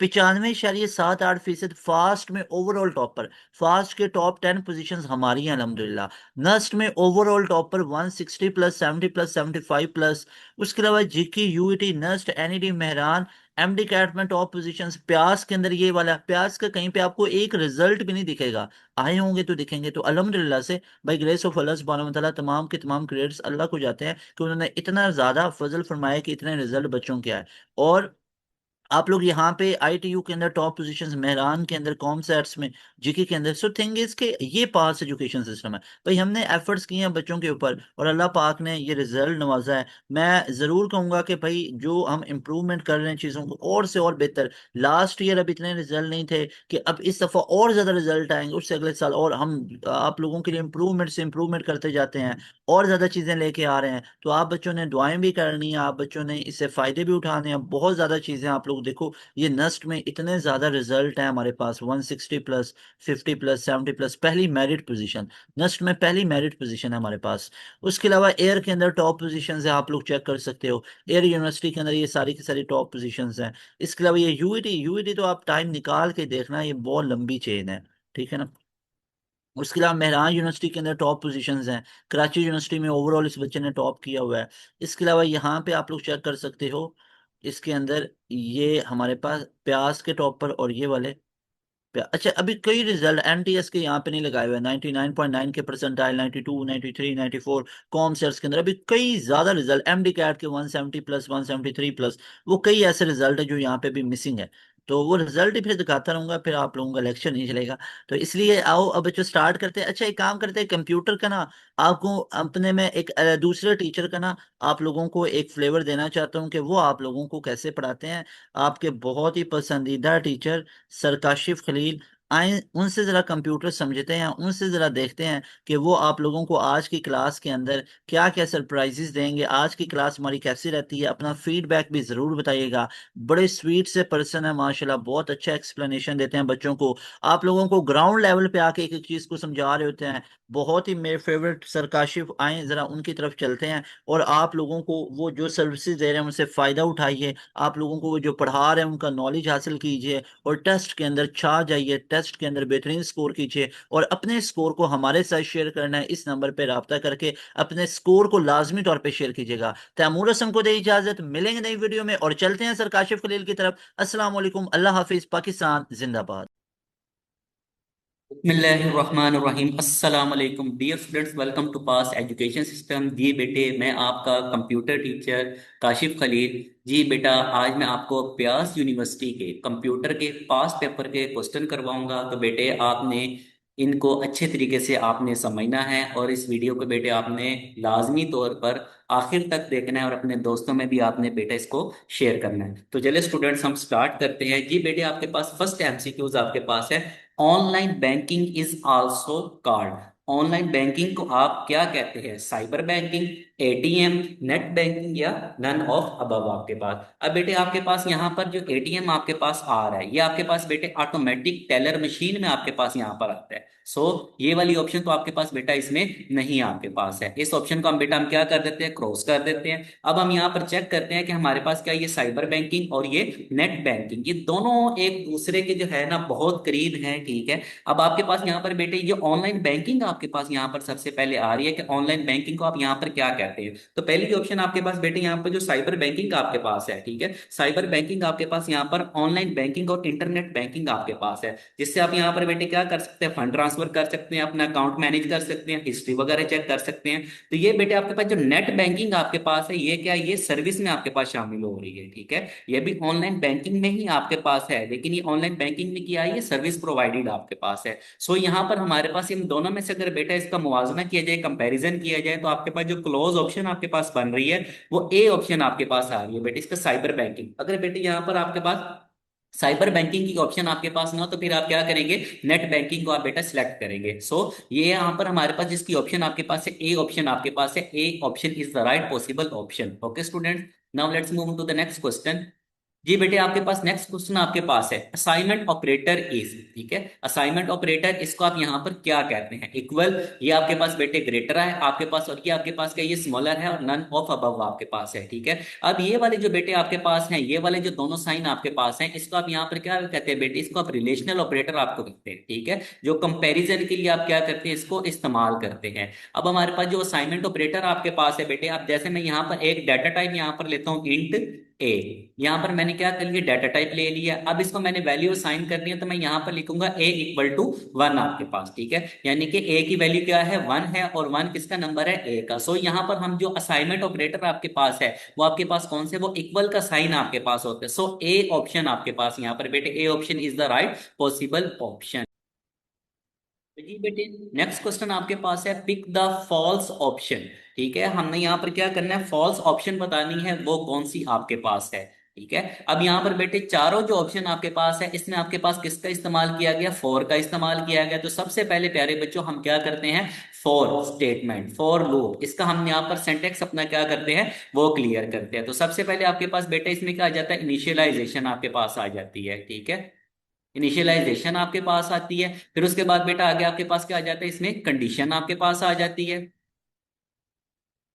[SPEAKER 1] 95.78% फास्ट में ओवरऑल टॉपर। फास्ट के टॉप 10 पोजीशंस हमारी हैं अल्हम्दुलिल्लाह। नस्ट में overall topper 160 plus, 70 plus, 75 plus. उसके अलावा GK, UET, NUST, NED, Mehran, MD CAT में टॉप पोजीशंस। प्यास के अंदर ये वाला, प्यास का कहीं पे आपको एक रिजल्ट भी नहीं दिखेगा, आए होंगे तो दिखेंगे तो अल्हम्दुलिल्लाह से बाई ग्रेस ऑफ अल्लाह सुब्हानहू व तआला तमाम के तमाम क्रेडिट्स अल्लाह को जाते हैं कि उन्होंने इतना ज्यादा फजल फरमाया कि इतने रिजल्ट बच्चों के आए। और आप लोग यहाँ पे आईटीयू के अंदर टॉप पोजीशंस, मेहरान के अंदर, कॉमसेट्स में, जीके के अंदर। सो थिंग इज के ये पास एजुकेशन सिस्टम है भाई, हमने एफर्ट्स किए हैं बच्चों के ऊपर और अल्लाह पाक ने ये रिजल्ट नवाजा है। मैं जरूर कहूंगा कि भाई जो हम इम्प्रूवमेंट कर रहे हैं चीज़ों को और से और बेहतर। लास्ट ईयर अब इतने रिजल्ट नहीं थे कि अब इस दफ़ा और ज़्यादा रिजल्ट आएंगे, उससे अगले साल और हम आप लोगों के लिए इम्प्रूवमेंट से इम्प्रूवमेंट करते जाते हैं और ज़्यादा चीज़ें लेके आ रहे हैं। तो आप बच्चों ने दुआएं भी करनी है, आप बच्चों ने इससे फ़ायदे भी उठाने हैं, बहुत ज़्यादा चीज़ें आप लोग देखो। ये नस्ट में इतने ज्यादा रिजल्ट हैं हमारे पास, 160 प्लस, 50 प्लस, 70 प्लस, पहली मेरिट पोजीशन। नस्ट में पहली मेरिट पोजीशन है हमारे पास। उसके अलावा एयर के अंदर टॉप पोजीशन है, आप लोग चेक कर सकते हो। एयर यूनिवर्सिटी के अंदर ये सारी की सारी टॉप पोजीशन हैं। इसके अलावा ये यूईटी, यूईटी तो आप टाइम निकाल के देखना, ये बहुत लंबी चेन है, ठीक है ना। उसके अलावा मेहरान यूनिवर्सिटी के अंदर टॉप पोजीशंस हैं। कराची यूनिवर्सिटी में ओवरऑल इस बच्चे ने टॉप किया हुआ है। इसके अलावा यहाँ पे आप लोग चेक कर सकते हो, इसके अंदर ये हमारे पास प्यास के टॉपर और ये वाले अच्छा, अभी कई रिजल्ट एनटीएस के यहाँ पे नहीं लगाए हुए, 99.9 के परसेंटाइल, 92, 93, 94 कॉम सेट्स के अंदर अभी कई ज्यादा रिजल्ट, एमडी कैट के 170 प्लस, 173 प्लस, वो कई ऐसे रिजल्ट है जो यहाँ पे भी मिसिंग है। तो वो रिजल्ट ही फिर दिखाता रहूंगा, फिर आप लोगों का लेक्चर नहीं चलेगा। तो इसलिए आओ अब बच्चों स्टार्ट करते हैं। अच्छा, एक काम करते हैं, कंप्यूटर का ना आपको अपने में एक दूसरे टीचर का ना आप लोगों को एक फ्लेवर देना चाहता हूँ कि वो आप लोगों को कैसे पढ़ाते हैं। आपके बहुत ही पसंदीदा टीचर सर काशिफ खलील, आए उनसे जरा कंप्यूटर समझते हैं, उनसे जरा देखते हैं कि वो आप लोगों को आज की क्लास के अंदर क्या क्या सरप्राइजेस देंगे, आज की क्लास हमारी कैसी रहती है, अपना फीडबैक भी जरूर बताइएगा। बड़े स्वीट से पर्सन है माशाल्लाह, बहुत अच्छा एक्सप्लेनेशन देते हैं बच्चों को, आप लोगों को ग्राउंड लेवल पे आके एक एक चीज को समझा रहे होते हैं। बहुत ही मेरे फेवरेट सर काशिफ, आए जरा उनकी तरफ चलते हैं और आप लोगों को वो जो सर्विसेज दे रहे हैं उनसे फायदा उठाइए, आप लोगों को वो जो पढ़ा रहे हैं उनका नॉलेज हासिल कीजिए और टेस्ट के अंदर छा जाइए, टेस्ट के अंदर बेहतरीन स्कोर कीजिए और अपने स्कोर को हमारे साथ शेयर करना है, इस नंबर पे राब्ता करके अपने स्कोर को लाजमी तौर पे शेयर कीजिएगा। तैमूर हसन को दे इजाजत, मिलेंगे नई वीडियो में और चलते हैं सर काशिफ खलील की तरफ। अस्सलाम वालेकुम, अल्लाह हाफिज, पाकिस्तान जिंदाबाद।
[SPEAKER 2] बिस्मिल्लाहिर्रहमानिर्रहीम अस्सलाम वालेकुम dear students, welcome to Paas education system. जी बेटे, मैं आपका कंप्यूटर टीचर काशिफ खलील। जी बेटा, आज मैं आपको प्यास यूनिवर्सिटी के कंप्यूटर के पास पेपर के क्वेश्चन करवाऊंगा। तो बेटे आपने इनको अच्छे तरीके से आपने समझना है और इस वीडियो को बेटे आपने लाजमी तौर पर आखिर तक देखना है और अपने दोस्तों में भी आपने बेटा इसको शेयर करना है। तो चलिए स्टूडेंट्स, हम स्टार्ट करते हैं। जी बेटे, आपके पास फर्स्ट एमसीक्यूज आपके पास है, online banking is also called. Online banking को आप क्या कहते हैं? Cyber banking, ATM, net banking या नन ऑफ अबव आपके पास। अब बेटे आपके पास यहाँ पर जो एटीएम आपके पास आ रहा है, ये आपके पास बेटे ऑटोमेटिक टेलर मशीन में आपके पास यहाँ पर आता है। सो ये वाली ऑप्शन तो आपके पास बेटा इसमें नहीं आपके पास है। इस ऑप्शन को हम बेटा हम क्या कर देते हैं? क्रॉस कर देते हैं। अब हम यहाँ पर चेक करते हैं कि हमारे पास क्या ये साइबर बैंकिंग और ये नेट बैंकिंग, ये दोनों एक दूसरे के जो है ना बहुत करीब हैं, ठीक है। अब आपके पास यहाँ पर बेटे ये ऑनलाइन बैंकिंग आपके पास यहाँ पर सबसे पहले आ रही है कि ऑनलाइन बैंकिंग को आप यहाँ पर क्या कहते हैं। तो पहली ऑप्शन आपके पास बेटे यहाँ पर जो साइबर बैंकिंग आपके पास है, ठीक है, साइबर बैंकिंग आपके पास यहाँ पर ऑनलाइन बैंकिंग और इंटरनेट बैंकिंग आपके पास है, जिससे आप यहाँ पर बेटे क्या कर सकते हैं? फंड ट्रांसफर कर सकते हैं, अपना अकाउंट मैनेज कर सकते हैं, हिस्ट्री वगैरह चेक कर सकते हैं। तो ये बेटे आपके पास जो नेट बैंकिंग आपके पास है, ये क्या, ये सर्विस में आपके पास शामिल हो रही है, ठीक है। ये भी ऑनलाइन बैंकिंग में ही आपके पास है, लेकिन ये ऑनलाइन बैंकिंग में क्या है? ये सर्विस प्रोवाइडेड आपके पास है। सो यहाँ पर हमारे पास इन दोनों में से अगर बेटा इसका मुवाजना किया जाए, कंपैरिजन किया जाए, तो आपके पास जो क्लोज ऑप्शन आपके पास बन रही है वो ए ऑप्शन आपके पास आ रही है बेटे, इसका साइबर बैंकिंग। अगर बेटे यहाँ पर आपके पास साइबर बैंकिंग की ऑप्शन आपके पास ना हो तो फिर आप क्या करेंगे, नेट बैंकिंग को आप बेटा सिलेक्ट करेंगे। ये यहाँ पर हमारे पास जिसकी ऑप्शन आपके पास है, ए ऑप्शन आपके पास है, A option is the right possible option. Okay student, now let's move to the next question. जी बेटे आपके पास नेक्स्ट क्वेश्चन आपके पास है, असाइनमेंट ऑपरेटर इज, ठीक है, असाइनमेंट ऑपरेटर इसको आप यहाँ पर क्या कहते हैं, इक्वल, ये आपके पास बेटे ग्रेटर है आपके पास, और ये आपके पास क्या, ये स्मॉलर है, और नन ऑफ अबव आपके पास है, ठीक है। अब ये वाले जो बेटे आपके पास हैं, ये वाले जो दोनों साइन आपके पास हैं, इसको आप यहाँ पर क्या कहते हैं बेटे, इसको आप रिलेशनल ऑपरेटर आपको कहते हैं, ठीक है, जो कंपैरिजन के लिए आप क्या करते हैं, इसको इस्तेमाल करते हैं। अब हमारे पास जो असाइनमेंट ऑपरेटर आपके पास है बेटे, आप जैसे मैं यहाँ पर एक डाटा टाइप यहाँ पर लेता हूँ इंट ए, यहां पर मैंने क्या कर लिया, डाटा टाइप ले लिया। अब इसको मैंने वैल्यू असाइन करनी है तो मैं यहां पर लिखूंगा ए इक्वल टू 1 आपके पास, ठीक है, यानी कि ए की वैल्यू क्या है, 1 है, और 1 किसका नंबर है, ए का। यहां पर हम जो असाइनमेंट ऑपरेटर आपके पास है वो आपके पास कौन से, वो इक्वल का साइन आपके पास होता है। ए ऑप्शन आपके पास यहाँ पर बेटे, ए option is the right possible option. तो जी बेटे नेक्स्ट क्वेश्चन आपके पास है, पिक द फॉल्स ऑप्शन, ठीक है, हमने यहाँ पर क्या करना है, फॉल्स ऑप्शन बतानी है, वो कौन सी आपके पास है, ठीक है। अब यहाँ पर बेटे चारों जो ऑप्शन आपके पास है, इसमें आपके पास किसका इस्तेमाल किया गया, फॉर का इस्तेमाल किया गया। तो सबसे पहले प्यारे बच्चों हम क्या करते हैं, फॉर स्टेटमेंट, फॉर लूप, इसका हम यहाँ पर सेंटेक्स अपना क्या करते हैं, वो क्लियर करते हैं। तो सबसे पहले आपके पास बेटा इसमें क्या आ जाता है, इनिशियलाइजेशन आपके पास आ जाती है, ठीक है, इनिशियलाइजेशन आपके पास आती है। फिर उसके बाद बेटा आगे आपके पास क्या आ जाता है, इसमें कंडीशन आपके पास आ जाती है।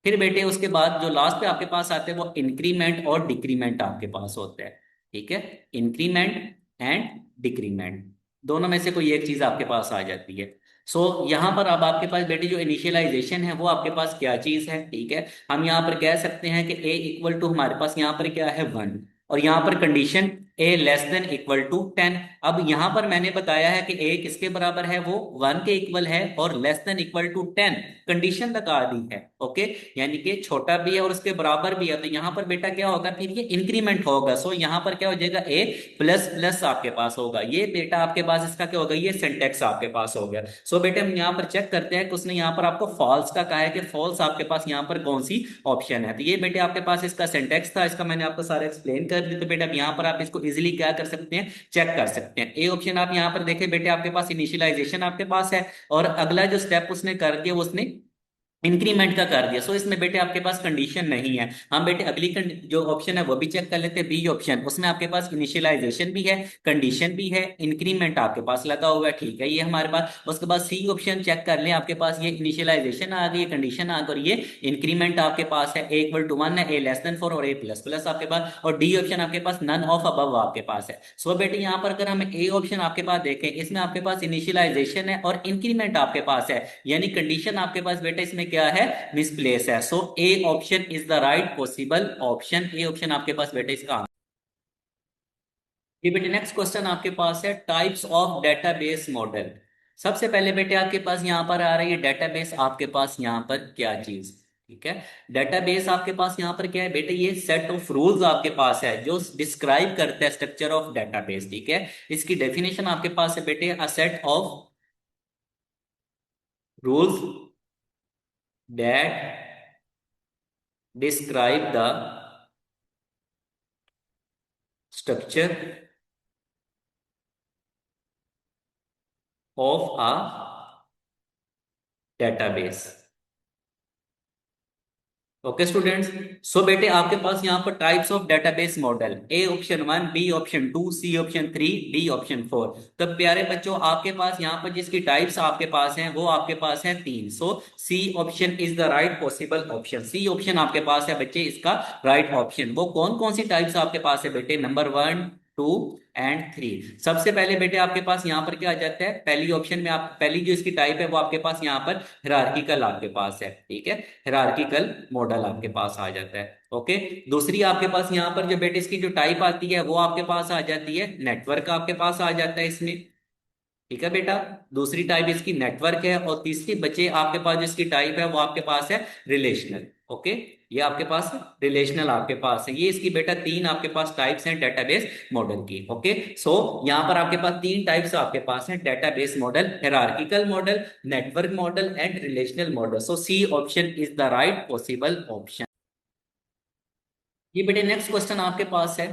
[SPEAKER 2] फिर बेटे उसके बाद जो लास्ट पे आपके पास आते हैं वो इंक्रीमेंट और डिक्रीमेंट आपके पास होते हैं, ठीक है, इंक्रीमेंट एंड डिक्रीमेंट, दोनों में से कोई एक चीज आपके पास आ जाती है। यहाँ पर अब आपके पास बेटे जो इनिशियलाइजेशन है वो आपके पास क्या चीज है, ठीक है, हम यहाँ पर कह सकते हैं कि ए इक्वल टू हमारे पास यहाँ पर क्या है 1, और यहाँ पर condition a less than equal to 10। अब यहाँ पर मैंने बताया है कि ए किसके बराबर है, वो 1 के इक्वल है, और less than equal to 10 condition लगा दी है, ओके, यानी कि छोटा भी है और उसके बराबर भी है। तो यहाँ पर बेटा क्या होगा, फिर ये इंक्रीमेंट होगा। यहाँ पर क्या हो जाएगा, ए प्लस प्लस आपके पास होगा, ये बेटा आपके पास इसका क्या होगा, ये सिंटेक्स आपके पास हो गया। बेटे हम यहाँ पर चेक करते हैं कि उसने यहाँ पर आपको फॉल्स का कहा है कि फॉल्स आपके पास यहाँ पर कौन सी ऑप्शन है। तो ये बेटे आपके पास इसका सिंटेक्स था, इसका मैंने आपको सारा एक्सप्लेन कर दिया। तो बेटा अब यहाँ पर आप इसको इजिली क्या कर सकते हैं, चेक कर सकते हैं। ए ऑप्शन आप यहाँ पर देखें बेटे, आपके पास इनिशियलाइजेशन आपके पास है, और अगला जो स्टेप उसने कर दिया उसने इंक्रीमेंट का कर दिया। इसमें बेटे आपके पास कंडीशन नहीं है। हम बेटे अगली जो ऑप्शन है वो भी चेक कर लेते हैं, बी ऑप्शन, उसमें आपके पास इनिशियलाइजेशन भी है, कंडीशन भी है, इंक्रीमेंट आपके पास लगा हुआ है, ठीक है, ये हमारे पास। उसके बाद सी ऑप्शन चेक कर लें, आपके पास ये इनिशियलाइजेशन आ गई, कंडीशन आ गई, और ये इंक्रीमेंट आपके पास है, ए इक्वल टू 1 है, ए लेस देन 4 और ए प्लस प्लस आपके पास, और डी ऑप्शन आपके पास नन ऑफ अबव आपके पास है। बेटे यहाँ पर अगर हम ए ऑप्शन आपके पास देखें, इसमें आपके पास इनिशियलाइजेशन है और इंक्रीमेंट आपके पास है, यानी कंडीशन आपके पास बेटा इसमें क्या है, मिसप्लेस है। A option is the right possible option, A option आपके पास बेटा इसका। ये बेटे नेक्स्ट क्वेश्चन आपके पास है, टाइप्स ऑफ डेटाबेस मॉडल। सबसे पहले बेटे आपके पास यहां पर आ रही है डेटाबेस, आपके पास यहां पर क्या चीज, ठीक है, डेटाबेस आपके पास यहां पर क्या है बेटे, ये सेट ऑफ रूल्स आपके पास है जो डिस्क्राइब करते हैं स्ट्रक्चर ऑफ डेटाबेस, ठीक है। इसकी डेफिनेशन आपके पास है बेटे, a set of rules that describe the structure of a database. Okay students, बेटे आपके पास यहाँ पर types of database model, A option 1, B option 2, C option 3, D option 4। तो प्यारे बच्चों आपके पास यहाँ पर जिसकी टाइप्स आपके पास हैं वो आपके पास है 3। C option is the right possible option, C option आपके पास है बच्चे इसका राइट ऑप्शन। वो कौन कौन सी टाइप्स आपके पास है बेटे, नंबर 1, 2 एंड 3। सबसे पहले बेटे आपके पास यहाँ पर क्या आ जाता है, पहली ऑप्शन में आप पहली जो इसकी टाइप है वो आपके पास यहाँ पर हिरार्किकल आपके पास है, ठीक है, हिरार्किकल मॉडल आपके पास आ जाता है, ओके। दूसरी आपके पास यहाँ पर जो बेटे इसकी जो टाइप आती है वो आपके पास आ जाती है नेटवर्क आपके पास आ जाता है इसमें, ठीक है बेटा, दूसरी टाइप इसकी नेटवर्क है। और तीसरी बच्चे आपके पास जिसकी टाइप है वो आपके पास है रिलेशनल, ओके, ये आपके पास रिलेशनल आपके पास है। ये इसकी बेटा 3 आपके पास टाइप्स हैं डेटाबेस मॉडल की, ओके। यहाँ पर आपके पास 3 टाइप्स आपके पास हैं database model, hierarchical model, network model and relational model. C option is the right possible option. ये बेटे नेक्स्ट क्वेश्चन आपके पास है,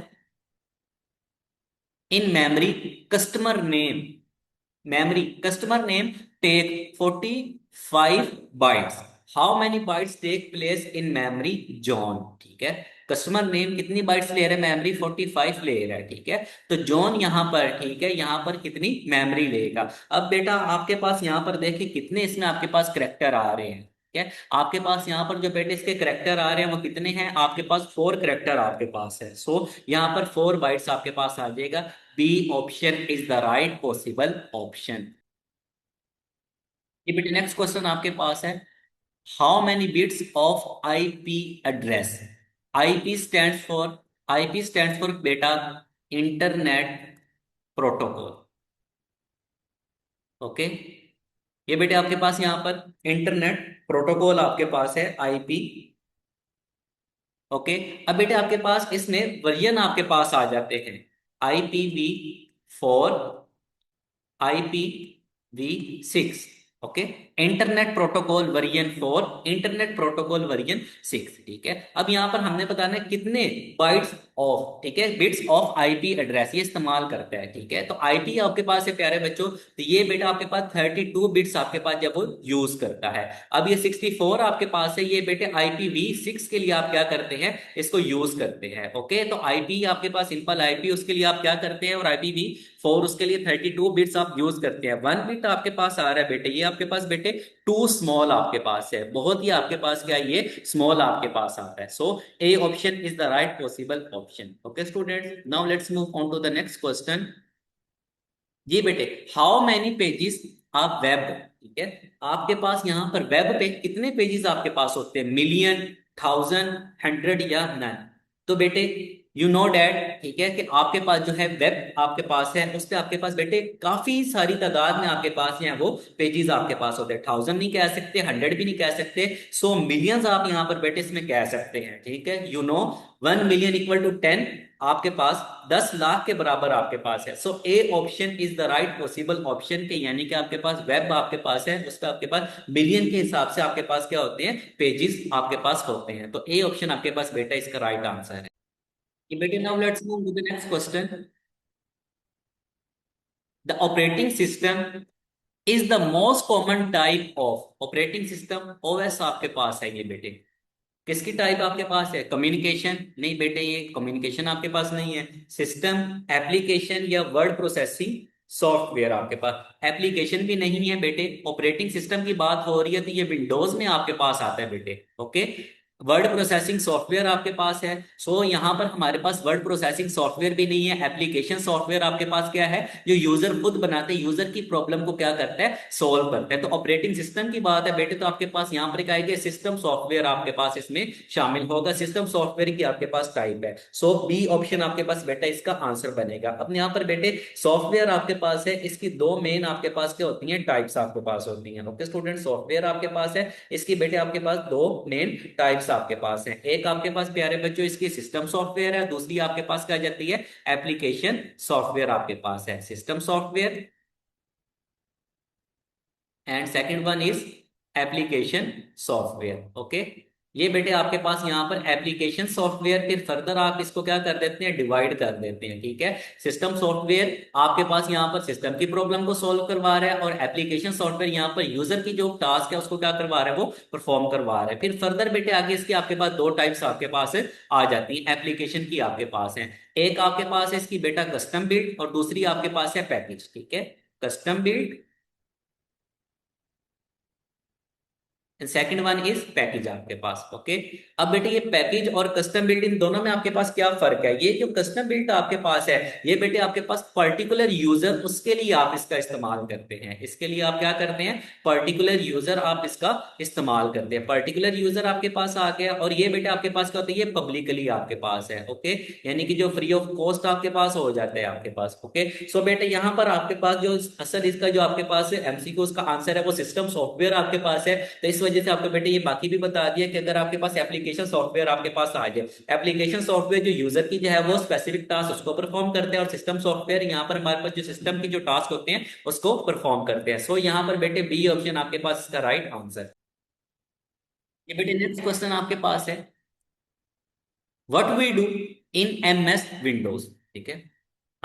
[SPEAKER 2] In memory, customer name take 45 bytes. How many bytes take place in memory? John. ठीक है, customer name कितनी bytes ले रहा है? मेमोरी 45 ले रहा है। ठीक है, तो जॉन यहाँ पर, ठीक है, यहाँ पर कितनी मेमोरी लेगा? अब बेटा आपके पास यहाँ पर देखिए कितने इसमें आपके पास करेक्टर आ रहे हैं। ठीक है, आपके पास यहाँ पर जो बेटे इसके करेक्टर आ रहे हैं वो कितने हैं? आपके पास 4 करेक्टर आपके पास है। सो यहाँ पर 4 बाइट्स आपके पास आ जाएगा। B option is the right possible option. ये बेटे नेक्स्ट क्वेश्चन आपके पास है, how many bits of IP address? IP stands for, IP stands for बेटा इंटरनेट प्रोटोकॉल। ओके, ये बेटे आपके पास यहाँ पर इंटरनेट प्रोटोकॉल आपके पास है आईपी। ओके, अब बेटे आपके पास इसमें वर्जन आपके पास आ जाते हैं, IPv4, IPv6। Okay, internet protocol version 4, internet protocol version 6। ठीक है, अब यहां पर हमने बताना है कितने बाइट्स ऑफ, ठीक है, बिट्स ऑफ आईपी एड्रेस ये इस्तेमाल करता है। ठीक है, तो आईपी आपके पास है प्यारे बच्चों, तो ये बेटा आपके पास 32 बिट्स आपके पास जब वो यूज करता है। अब ये 64 आपके पास है, ये बेटे IPv6 के लिए आप क्या करते हैं? इसको यूज करते हैं। ओके, तो आईपी आपके पास सिंपल आईपी, उसके लिए आप क्या करते हैं, और IPv4 उसके लिए 32 बिट्स आप यूज करते हैं। 1 बिट आपके पास आ रहा है बेटे, ये आपके पास बेटे टू स्मॉल आपके पास है, बहुत ही आपके पास क्या है, ये स्मॉल आपके पास आता है। So A option is the right possible option. Okay students, now let's move on to the next question. जी बेटे, हाउ मैनी पेजेस आप वेब, ठीक है, आपके पास यहाँ पर वेब पे कितने पेजेस आपके पास होते हैं? मिलियन, 1000, 100 या नन? तो बेटे यू नो डैट, ठीक है, कि आपके पास जो है वेब आपके पास है, उस पे आपके पास बेटे काफी सारी तादाद में आपके पास जो है वो पेजेस आपके पास होते हैं। 1000 नहीं कह सकते, 100 भी नहीं कह सकते, सो मिलियंस आप यहाँ पर बेटे इसमें कह सकते हैं। ठीक है, you know 1 million equal to 10, आपके पास 10 लाख के बराबर आपके पास है। So A option is the right possible option के, यानी कि आपके पास वेब आपके पास है, उसका आपके पास मिलियन के हिसाब से आपके पास क्या होते हैं? पेजेस आपके पास होते हैं। तो ए ऑप्शन आपके पास बेटा इसका राइट आंसर है। ये बेटे now let's move to the next question. The operating system is the most common type of operating system. OS आपके पास है ये बेटे, किसकी टाइप आपके पास है? कम्युनिकेशन? नहीं बेटे, ये कम्युनिकेशन आपके पास नहीं है। सिस्टम, एप्लीकेशन या वर्ड प्रोसेसिंग सॉफ्टवेयर आपके पास? एप्लीकेशन भी नहीं है बेटे। ऑपरेटिंग सिस्टम की बात हो रही है तो ये विंडोज में आपके पास आता है बेटे। ओके, वर्ड प्रोसेसिंग सॉफ्टवेयर आपके पास है। सो यहाँ पर हमारे पास वर्ड प्रोसेसिंग सॉफ्टवेयर भी नहीं है। एप्लीकेशन सॉफ्टवेयर आपके पास क्या है? जो यूजर खुद बनाते हैं, यूजर की प्रॉब्लम को क्या करता है? सोल्व करता है। तो ऑपरेटिंग सिस्टम की बात है बेटे, तो आपके पास यहाँ पर क्या है? सिस्टम सॉफ्टवेयर आपके पास इसमें शामिल होगा। सिस्टम सॉफ्टवेयर की आपके पास टाइप है। सो बी ऑप्शन आपके पास बेटा इसका आंसर बनेगा। अब यहाँ पर बेटे सॉफ्टवेयर आपके पास है, इसकी दो मेन आपके पास क्या होती हैं? टाइप्स आपके पास होती हैं। ओके स्टूडेंट, सॉफ्टवेयर आपके पास है, इसकी बेटे आपके पास दो मेन टाइप्स आपके पास है। एक आपके पास प्यारे बच्चों इसकी सिस्टम सॉफ्टवेयर है, दूसरी आपके पास क्या जाती है? एप्लीकेशन सॉफ्टवेयर आपके पास है। System software and second one is application software. Okay, ये बेटे आपके पास यहाँ पर एप्लीकेशन सॉफ्टवेयर, फिर फर्दर आप इसको क्या कर देते हैं? डिवाइड कर देते हैं। ठीक है, सिस्टम सॉफ्टवेयर आपके पास यहाँ पर सिस्टम की प्रॉब्लम को सॉल्व करवा रहा है, और एप्लीकेशन सॉफ्टवेयर यहाँ पर यूजर की जो टास्क है उसको क्या करवा रहा है? वो परफॉर्म करवा रहा है। फिर फर्दर बेटे आगे इसके आपके पास दो टाइप्स आपके पास आ जाती है एप्लीकेशन की आपके पास है। एक आपके पास है इसकी बेटा कस्टम बिल्ड, और दूसरी आपके पास है पैकेज। ठीक है, custom build, second one is package आपके पास। ओके, अब बेटे ये पैकेज और कस्टम बिल्ड, इन दोनों में आपके पास क्या फर्क है? ये जो कस्टम बिल्ड आपके पास है, ये बेटे आपके पास पर्टिकुलर यूजर, उसके लिए आप इसका इस्तेमाल करते हैं। इसके लिए आप क्या करते हैं? पर्टिकुलर यूजर आप इसका इस्तेमाल करते हैं। पर्टिकुलर यूजर आपके पास आ गया, और ये बेटे आपके पास क्या होता है? ये पब्लिकली आपके पास है। ओके, यानी कि जो फ्री ऑफ कॉस्ट आपके पास हो जाता है आपके पास। ओके, सो बेटे यहाँ पर आपके पास जो असल इसका जो आपके पास MCQ उसका आंसर है वो सिस्टम सॉफ्टवेयर आपके पास है। तो इस वजह से आपको बेटे ये बाकी भी बता दिया कि अगर आपके पास एप्लीकेशन सॉफ्टवेयर आपके पास आ जाए, एप्लीकेशन सॉफ्टवेयर जो यूजर की जो है वो स्पेसिफिक टास्क उसको परफॉर्म करते हैं, और सिस्टम सॉफ्टवेयर यहाँ पर हमारे पास जो सिस्टम की जो टास्क होते हैं उसको परफॉर्म करते हैं। सो यहाँ पर बेटे बी ऑप्शन आपके पास इसका राइट आंसर। ये बेटे नेक्स्ट क्वेश्चन आपके पास है, what we do in MS Windows. ठीक है,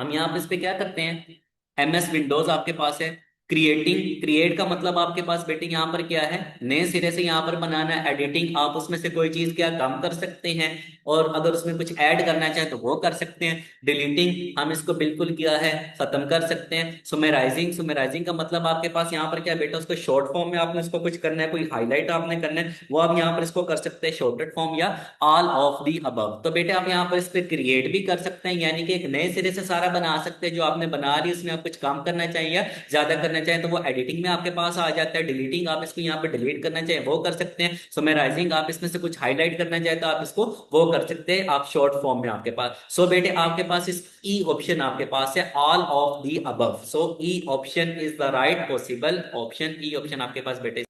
[SPEAKER 2] हम यहाँ पे इस पे क्या करते हैं, MS विंडोज आपके पास है। क्रिएट का मतलब आपके पास बेटे यहाँ पर क्या है, नए सिरे से यहाँ पर बनाना है। एडिटिंग, आप उसमें से कोई चीज क्या काम कर सकते हैं, और अगर उसमें कुछ ऐड करना चाहें तो वो कर सकते हैं। डिलीटिंग, हम इसको बिल्कुल किया है खत्म कर सकते हैं। सुमेराइजिंग का मतलब आपके पास यहाँ पर क्या है बेटा, उसको शॉर्ट फॉर्म में आपने उसको कुछ करना है, कोई हाईलाइट आपने करना है, वो आप यहाँ पर इसको कर सकते हैं शॉर्टेड फॉर्म या ऑल ऑफ दी अबव। तो बेटे आप यहाँ पर इस पे क्रिएट भी कर सकते हैं, यानी कि एक नए सिरे से सारा बना सकते हैं। जो आपने बना ली उसमें आप कुछ काम करना चाहिए या ज्यादा करना चाहें तो वो एडिटिंग में आपके पास आ जाता है। डिलीटिंग, आप इसको यहाँ पे डिलीट करना चाहें वो कर सकते हैं। समराइजिंग, आप इसमें से कुछ हाईलाइट करना चाहें तो आप इसको वो कर सकते हैं, आप शॉर्ट फॉर्म में आपके पास। सो बेटे आपके पास इस ई ऑप्शन आपके पास है, all of the above. So E option is the right possible option, E option आपके पास बेटे।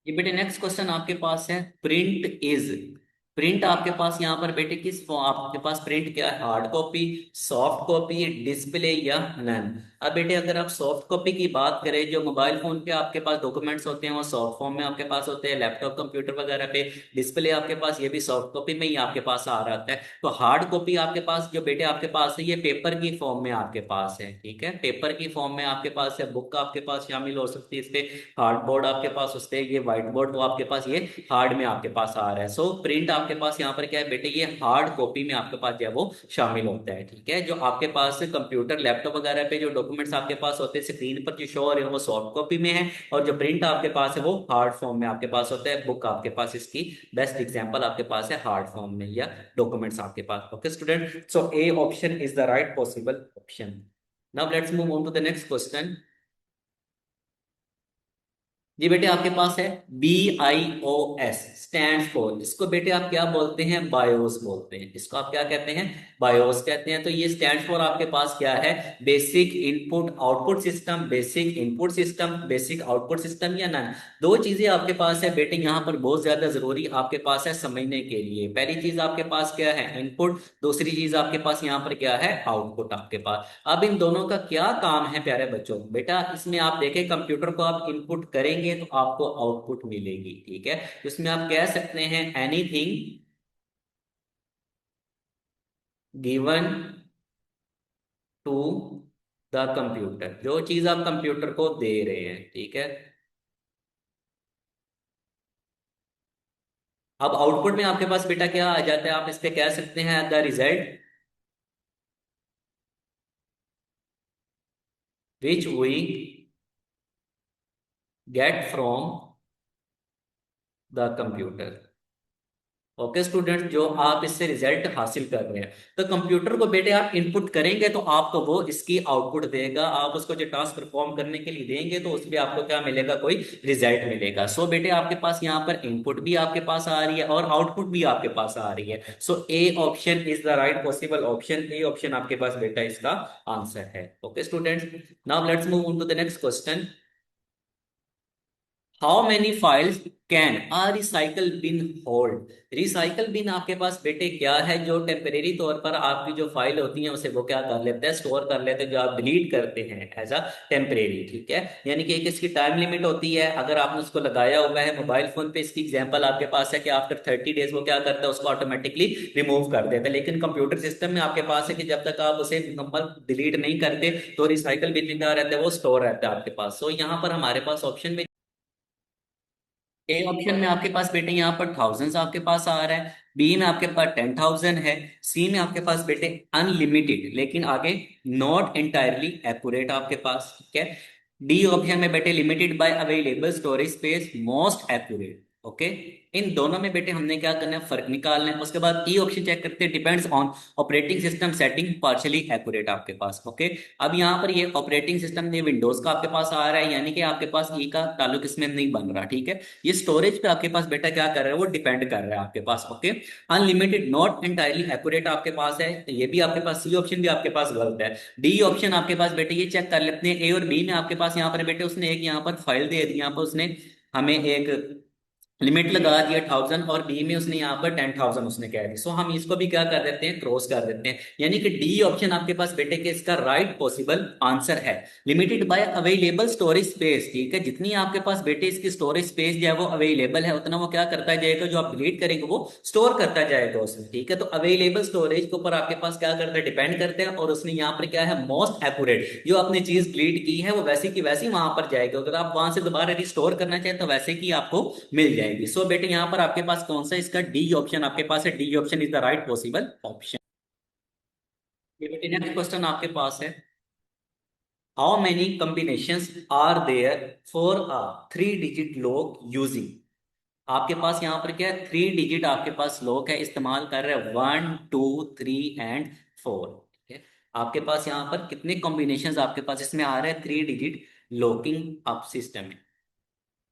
[SPEAKER 2] ये बेटे नेक्स्ट क्वेश्चन आपके पास है, प्रिंट इज। प्रिंट आपके पास यहाँ पर बेटे किस आपके पास प्रिंट क्या है, hard copy, soft copy, display या नन। अब बेटे अगर आप सॉफ्ट कॉपी की बात करें, जो मोबाइल फोन पे आपके पास डॉक्यूमेंट्स होते हैं वो सॉफ्ट फॉर्म में आपके पास होते हैं, लैपटॉप कंप्यूटर वगैरह पे डिस्प्ले आपके पास ये भी सॉफ्ट कॉपी में ही आपके पास आ रहा है। तो हार्ड कॉपी आपके पास जो बेटे आपके पास है ये पेपर की फॉर्म में आपके पास है, ठीक है, पेपर की फॉर्म में आपके पास है। बुक आपके पास शामिल हो सकती है इस पे, हार्ड बोर्ड आपके पास, उससे ये व्हाइट बोर्ड वो आपके पास ये हार्ड में आपके पास आ रहा है। सो प्रिंट आपके पास यहाँ पर क्या है बेटे, ये हार्ड कॉपी में आपके पास जो है वो शामिल होता है, ठीक है। जो आपके पास कंप्यूटर लैपटॉप वगैरह पे जो डॉक्यूमेंट्स आपके पास होते हैं स्क्रीन पर जो शो हो रहे हैं वो सॉफ्ट कॉपी में है, और जो प्रिंट आपके पास है वो हार्ड फॉर्म में आपके पास होता है। बुक आपके पास इसकी बेस्ट एग्जाम्पल आपके पास है हार्ड फॉर्म में, या डॉक्यूमेंट्स आपके पास। Okay student, so A option is the right possible option. Now let's move on to the next question. जी बेटे आपके पास है BIOS, स्टैंड फॉर, इसको बेटे आप क्या बोलते हैं, बायोस बोलते हैं, इसको आप क्या कहते हैं, बायोस कहते हैं। तो ये स्टैंड फॉर आपके पास क्या है, basic input output system, basic input system, basic output system या नन। दो चीजें आपके पास है बेटे यहाँ पर बहुत ज्यादा जरूरी आपके पास है समझने के लिए। पहली चीज आपके पास क्या है, इनपुट, दूसरी चीज आपके पास यहाँ पर क्या है, आउटपुट आपके पास। अब इन दोनों का क्या काम है प्यारे बच्चों, बेटा इसमें आप देखें कंप्यूटर को आप इनपुट करेंगे तो आपको आउटपुट मिलेगी, ठीक है। इसमें आप कह सकते हैं anything given to the computer, जो चीज आप कंप्यूटर को दे रहे हैं, ठीक है। अब आउटपुट में आपके पास बेटा क्या आ जाता है, आप इस पे कह सकते हैं the result which we get from the computer. Okay student, जो आप इससे रिजल्ट हासिल कर रहे हैं, तो कंप्यूटर को बेटे आप इनपुट करेंगे तो आपको वो इसकी आउटपुट देगा। आप उसको जो टास्क परफॉर्म करने के लिए देंगे तो उसमें आपको क्या मिलेगा, कोई रिजल्ट मिलेगा। सो बेटे आपके पास यहाँ पर इनपुट भी आपके पास आ रही है और आउटपुट भी आपके पास आ रही है। So A option is the right possible option, A option आपके पास बेटा इसका आंसर है। Okay students, now let's move on to the next question. How many files can a recycle bin hold. Recycle bin आपके पास बेटे क्या है, जो टेम्परेरी तौर पर आपकी जो फाइल होती है उसे वो क्या कर लेते हैं, स्टोर कर लेते हैं, जो आप डिलीट करते हैं एज अ टेम्परेरी, ठीक है। यानी कि एक इसकी टाइम लिमिट होती है, अगर आपने उसको लगाया हुआ है मोबाइल फोन पे, इसकी एग्जांपल आपके पास है कि आफ्टर 30 डेज वो क्या करता है, उसको ऑटोमेटिकली रिमूव कर देता है। लेकिन कंप्यूटर सिस्टम में आपके पास है कि जब तक आप उसे मुकम्मल डिलीट नहीं करते तो रिसाइकल बिन में क्या रहता है, वो स्टोर रहता है आपके पास। सो यहाँ पर हमारे पास ऑप्शन में, ए ऑप्शन में आपके पास बेटे यहाँ पर थाउजेंड्स आपके पास आ रहा है, बी में आपके पास 10,000 है, सी में आपके पास बेटे अनलिमिटेड, लेकिन आगे नॉट एंटायरली एक्यूरेट आपके पास, ठीक है। डी ऑप्शन में बेटे limited by available storage space, most accurate. Okay, इन दोनों में बेटे हमने क्या करना है, फर्क निकालना है। उसके बाद ई ऑप्शन चेक करते हैं, depends on operating system setting, partially accurate आपके पास। ओके, अब यहाँ पर ये ऑपरेटिंग सिस्टम ये विंडोज का आपके पास आ रहा है, यानी कि आपके पास ई का ताल्लुक इसमें नहीं बन रहा, ठीक है। ये स्टोरेज पे आपके पास बेटा क्या कर रहा है, वो डिपेंड कर रहा है आपके पास। Okay, unlimited not entirely accurate आपके पास है, तो ये भी आपके पास, सी ऑप्शन भी आपके पास गलत है। डी ऑप्शन आपके पास बेटे ये चेक कर लेते हैं, ए और बी में आपके पास यहाँ पर बेटे उसने एक यहाँ पर फाइल दे दी, यहाँ पर उसने हमें एक लिमिट लगा दिया 1000 और बी में उसने यहाँ पर 10,000 उसने कह दी। सो हम इसको भी क्या कर देते हैं, क्रॉस कर देते हैं, यानी कि डी ऑप्शन आपके पास बेटे के इसका राइट पॉसिबल आंसर है। Limited by available storage space, ठीक है, जितनी आपके पास बेटे इसकी स्टोरेज स्पेस जो है वो अवेलेबल है उतना वो क्या करता जाएगा, जो आप डिलीट करेंगे वो स्टोर करता जाएगा उसमें, ठीक है। तो अवेलेबल स्टोरेज के ऊपर आपके पास क्या करता है, डिपेंड करते हैं, और उसने यहाँ पर क्या है, मोस्ट एक्यूरेट जो आपने चीज डिलीट की है वो वैसी की वैसी वहां पर जाएगी, अगर आप वहां से दोबारा रिस्टोर करना चाहें तो वैसे की आपको मिल जाएगी। सो बेटे यहाँ पर आपके पास कौन सा, इसका डी ऑप्शन आपके पास है, D option is the right possible option. ये बेटे नेक्स्ट क्वेश्चन आपके पास है, how many combinations are there for a 3 digit log using. आपके पास यहाँ पर क्या है, 3 डिजिट आपके पास लॉक है, इस्तेमाल कर रहे हैं 1 2 3 एंड 4, ठीक है। आपके पास यहाँ पर कितने कॉम्बिनेशंस आपके पास इसमें आ रहे हैं 3 डिजिट लॉकिंग अप सिस्टम में,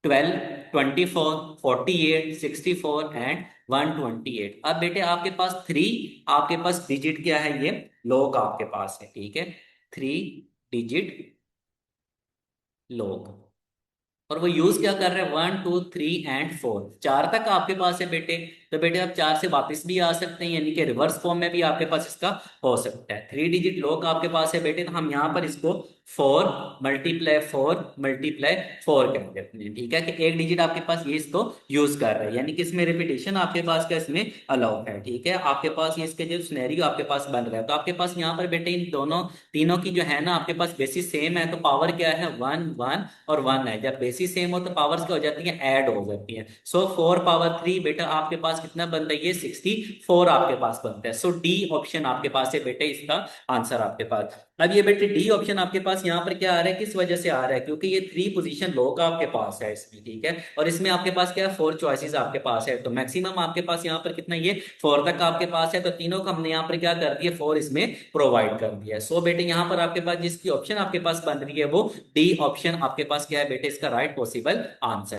[SPEAKER 2] 12 24 48 64 एंड 128। अब बेटे आपके पास थ्री, आपके पास डिजिट क्या है, ये लॉग आपके पास है, ठीक है, 3 डिजिट लॉग, और वो यूज क्या कर रहे हैं 1 2 3 एंड 4, चार तक आपके पास है बेटे। तो बेटे आप चार से वापस भी आ सकते हैं, यानी कि रिवर्स फॉर्म में भी आपके पास इसका हो सकता है। 3 डिजिट लॉक आपके पास है बेटे, तो हम यहाँ पर इसको 4 × 4 × 4 कर देते हैं, ठीक है, कि एक डिजिट आपके पास ये इसको यूज कर रहा है, यानी कि इसमें रिपीटेशन आपके पास क्या इसमें अलाउ है, ठीक है। आपके पास ये इसके जो सिनेरियो आपके पास बन रहा है, तो आपके पास यहाँ पर बेटे इन दोनों तीनों की जो है ना आपके पास बेसिस सेम है, तो पावर क्या है 1 1 और 1 है। जब बेसिस सेम हो तो पावर्स क्या हो जाती है, ऐड हो जाती है। सो 4 × 3 बेटा आपके पास कितना बनता है, ये 64 आपके पास बनता है। सो डी ऑप्शन आपके पास है बेटे इसका आंसर आपके पास। अब ये बेटे डी ऑप्शन आपके पास यहाँ पर क्या आ रहा है, किस वजह से आ रहा है, क्योंकि ये 3 पोजीशन लो का आपके पास है इसमें, ठीक है, और इसमें आपके पास क्या है 4 चॉइसेस आपके पास है, तो मैक्सिमम आपके पास यहाँ पर कितना, ये 4 तक आपके पास है, तो तीनों का हमने यहाँ पर क्या कर दिया, 4 इसमें प्रोवाइड कर दिया है। सो बेटे यहाँ पर आपके पास जिसकी ऑप्शन आपके पास बन रही है वो डी ऑप्शन आपके पास क्या है बेटे, इसका राइट पॉसिबल आंसर।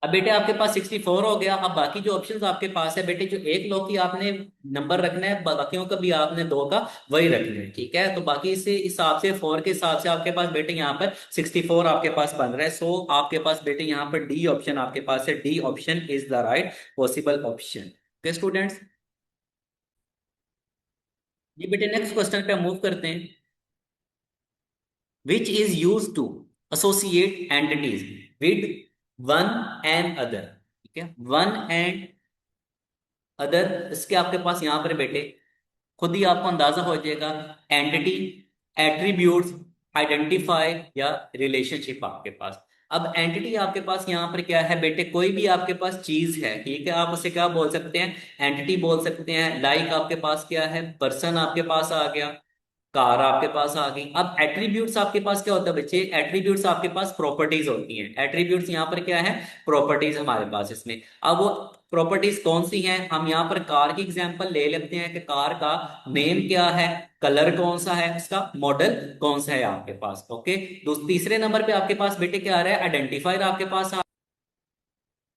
[SPEAKER 2] अब बेटे आपके पास 64 हो गया। अब बाकी जो ऑप्शंस आपके पास है बेटे, जो एक लो की आपने नंबर रखना है, बाकियों का भी आपने दो का वही रखना है, ठीक है। तो बाकी इस हिसाब से 4 के हिसाब से आपके पास बेटे यहाँ पर 64 आपके पास बन रहा है। सो आपके पास बेटे यहाँ पर डी ऑप्शन आपके पास है, D option is the right possible option. Okay students, ये बेटे नेक्स्ट क्वेश्चन पे मूव करते हैं। Which is used to associate entities with one and other, ठीक है, वन एंड अदर, इसके आपके पास यहाँ पर बेटे खुद ही आपको अंदाजा हो जाएगा, एंटिटी, एट्रीब्यूट्स, आइडेंटिफाई या रिलेशनशिप आपके पास। अब एंटिटी आपके पास यहाँ पर क्या है बेटे, कोई भी आपके पास चीज है, ठीक है, आप उसे क्या बोल सकते हैं, एंटिटी बोल सकते हैं। लाइक आपके पास क्या है, पर्सन आपके पास आ गया, कार आपके पास आ गई। अब एट्रीब्यूट्स आपके पास क्या होता है बच्चे, एट्रीब्यूट्स आपके पास प्रॉपर्टीज होती हैं। एट्रीब्यूट्स यहाँ पर क्या है, प्रॉपर्टीज हमारे पास इसमें। अब वो प्रॉपर्टीज कौन सी हैं, हम यहाँ पर कार की एग्जांपल ले लेते हैं कि कार का नेम क्या है, कलर कौन सा है, इसका मॉडल कौन सा है आपके पास। ओके, तीसरे नंबर पे आपके पास बेटे क्या आ रहा है, आइडेंटिफायर आपके पास।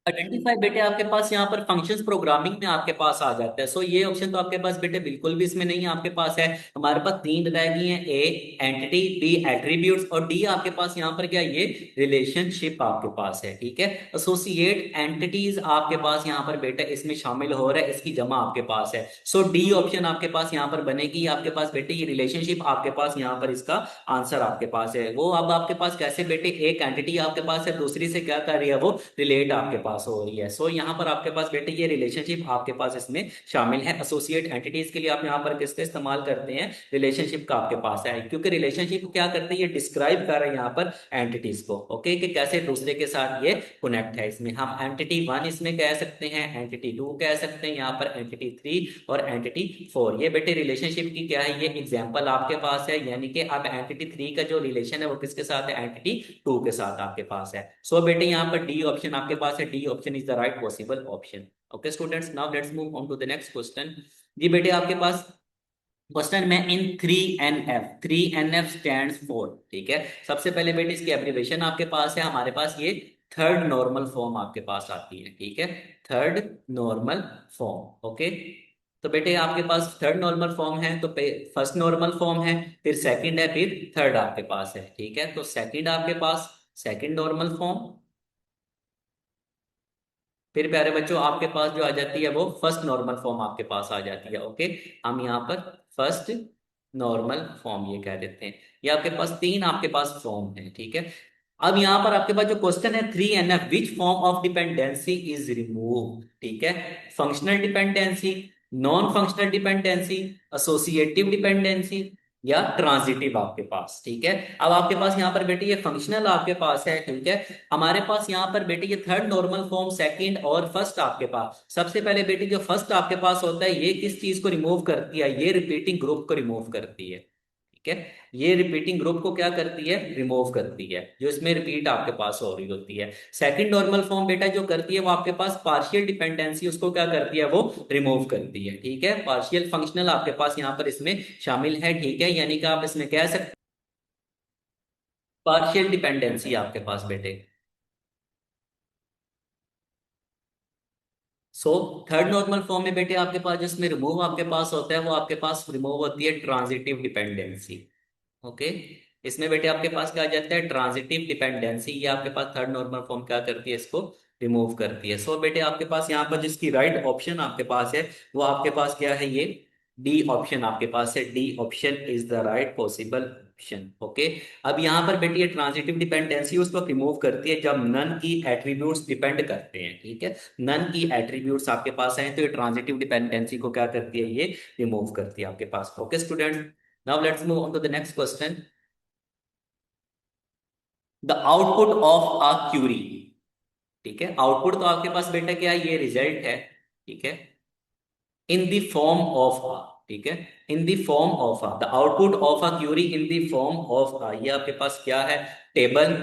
[SPEAKER 2] आइडेंटिफाई बेटे आपके पास यहाँ पर फंक्शंस प्रोग्रामिंग में आपके पास आ जाता है। सो ये ऑप्शन तो आपके पास बेटे बिल्कुल भी इसमें नहीं है, आपके पास है, हमारे पास तीन रह गई हैं, ए एंटिटी, बी एट्रीब्यूट्स, और डी आपके पास यहाँ पर क्या, ये रिलेशनशिप आपके पास है, ठीक है। एसोसिएट एंटिटीज आपके पास यहाँ पर बेटा इसमें शामिल हो रहा है, इसकी जमा आपके पास है। सो डी ऑप्शन आपके पास यहाँ पर बनेगी आपके पास बेटे, ये रिलेशनशिप आपके पास यहाँ पर इसका आंसर आपके पास है। वो अब आपके पास कैसे बेटे, एक एंटिटी आपके पास है, दूसरी से क्या कर रही है, वो रिलेट आपके पास हो रही है। सो यहाँ पर आपके पास बेटे ये रिलेशनशिप आपके पास इसमें शामिल है। एसोसिएट एंटिटीज के लिए आप यहाँ पर किसका इस्तेमाल करते हैं, रिलेशनशिप का आपके पास है, क्योंकि रिलेशनशिप क्या करते हैं, ये डिस्क्राइब कर रहे हैं यहाँ पर एंटिटीज को, ओके, कि कैसे दूसरे के साथ ये कनेक्ट है। इसमें हम एंटिटी 1 इसमें कह सकते हैं, एंटिटी 2 कह सकते हैं, यहाँ पर एंटिटी 3 और एंटिटी 4। ये बेटे रिलेशनशिप की क्या है, ये एग्जाम्पल आपके पास है, यानी कि अब एंटिटी 3 का जो रिलेशन है वो किसके साथ है, एंटिटी 2 के साथ आपके पास है। सो बेटे यहाँ पर डी ऑप्शन आपके पास है, D option is the right possible option. Okay students, now let's move on to the next question. जी बेटे आपके पास क्वेश्चन में इन 3NF, 3NF स्टैंड्स फॉर, ठीक है। सबसे पहले बेटे इसकी एब्रीवेशन आपके पास है, हमारे पास ये थर्ड नॉर्मल फॉर्म आपके पास आती है, ठीक है, थर्ड नॉर्मल फॉर्म। ओके, तो बेटे आपके पास थर्ड नॉर्मल फॉर्म है, तो फर्स्ट नॉर्मल फॉर्म है, फिर सेकंड है, फिर थर्ड आपके पास है, ठीक है। तो सेकंड आपके पास सेकंड नॉर्मल फॉर्म, फिर प्यारे बच्चों आपके पास जो आ जाती है वो फर्स्ट नॉर्मल फॉर्म आपके पास आ जाती है। ओके, हम यहाँ पर फर्स्ट नॉर्मल फॉर्म ये कह देते हैं। ये आपके पास तीन आपके पास फॉर्म है, ठीक है। अब यहाँ पर आपके पास जो क्वेश्चन है 3 NF which form of dependency is remove, ठीक है। Functional dependency, non functional dependency, associative dependency या ट्रांजिटिव आपके पास, ठीक है। अब आपके पास यहाँ पर बेटे ये फंक्शनल आपके पास है, ठीक है। हमारे पास यहाँ पर बेटे ये थर्ड नॉर्मल फॉर्म, सेकंड और फर्स्ट आपके पास। सबसे पहले बेटे जो फर्स्ट आपके पास होता है ये किस चीज को रिमूव करती है, ये रिपीटिंग ग्रुप को रिमूव करती है, ठीक है। ये रिपीटिंग ग्रुप को क्या करती है, रिमूव करती है, जो इसमें रिपीट आपके पास हो रही होती है। सेकंड नॉर्मल फॉर्म बेटा जो करती है वो आपके पास पार्शियल डिपेंडेंसी, उसको क्या करती है, वो रिमूव करती है, ठीक है। पार्शियल फंक्शनल आपके पास यहाँ पर इसमें शामिल है, ठीक है। यानी कि आप इसमें कह सकते पार्शियल डिपेंडेंसी आपके पास बेटे। सो थर्ड नॉर्मल फॉर्म में बेटे आपके पास जिसमें रिमूव आपके पास होता है वो आपके पास रिमूव होती है ट्रांजिटिव डिपेंडेंसी। ओके, इसमें बेटे आपके पास क्या आ जाता है, ट्रांजिटिव डिपेंडेंसी। ये आपके पास थर्ड नॉर्मल फॉर्म क्या करती है, इसको रिमूव करती है। सो बेटे आपके पास यहाँ पर जिसकी राइट ऑप्शन आपके पास है वो आपके पास क्या है, ये डी ऑप्शन आपके पास है। D option is the right possible option. Okay, अब यहाँ पर बेटे ये ट्रांजिटिव डिपेंडेंसी उसको रिमूव करती है जब नन की एट्रीब्यूट्स डिपेंड करते हैं, ठीक है। नन की एट्रीब्यूट्स आपके पास हैं तो ये ट्रांजिटिव डिपेंडेंसी को क्या करती है, ये रिमूव करती है आपके पास। Okay student, now let's move on to the next question. The output of a query, ठीक है। आउटपुट तो आपके पास बेटा क्या है, ये रिजल्ट है, ठीक है। In the form of a, ठीक है, in the form of a, the output of a query in the form of a, ये आपके पास क्या है, टेबल,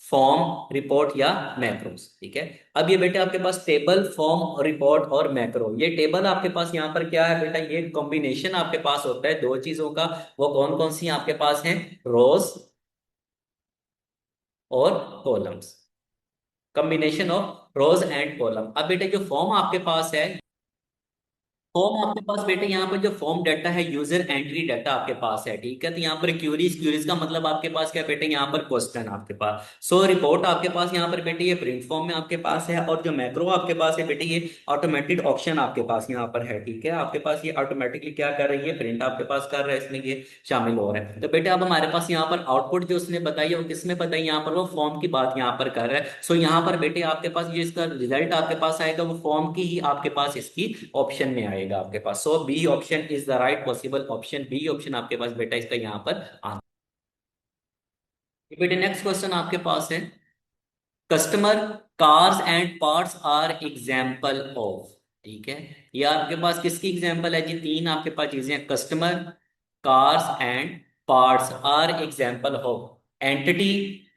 [SPEAKER 2] फॉर्म, रिपोर्ट या मैक्रोस, ठीक है। अब ये बेटा आपके पास टेबल, फॉर्म, रिपोर्ट और मैक्रो, ये टेबल आपके पास यहाँ पर क्या है बेटा, ये कॉम्बिनेशन आपके पास होता है दो चीजों का। वो कौन कौन सी आपके पास है, रोज और columns, combination of rose and column. अब बेटे जो फॉर्म आपके पास है, फॉर्म आपके पास बेटे यहाँ पर जो फॉर्म डाटा है यूजर एंट्री डाटा आपके पास है, ठीक है। तो यहाँ पर क्यूरीज, क्यूरीज का मतलब आपके पास क्या बेटे, यहाँ पर क्वेश्चन आपके पास। सो रिपोर्ट आपके पास यहाँ पर बेटे ये प्रिंट फॉर्म में आपके पास है, और जो मैक्रो आपके पास है बेटे ये ऑटोमेटेड ऑप्शन आपके पास यहाँ पर है, ठीक है। आपके पास ये ऑटोमेटिकली क्या कर रही है, प्रिंट आपके पास कर रहा है, इसमें ये शामिल हो रहा है। तो बेटे अब हमारे पास यहाँ पर आउटपुट जो उसने बताई है वो किसमें बताई, यहाँ पर वो फॉर्म की बात यहाँ पर कर रहा है। सो यहाँ पर बेटे आपके पास ये इसका रिजल्ट आपके पास आएगा वो फॉर्म की ही आपके पास इसकी ऑप्शन में आएगा आपके पास। So B option is the right possible option. B option आपके पास बेटा इसका यहाँ पर आना। बेटे नेक्स्ट क्वेश्चन आपके पास है, customer, cars and parts are example of, ठीक है। ये आपके पास किसकी एग्जाम्पल है जी, तीन आपके पास चीजें हैं, customer, cars and parts are example of entity,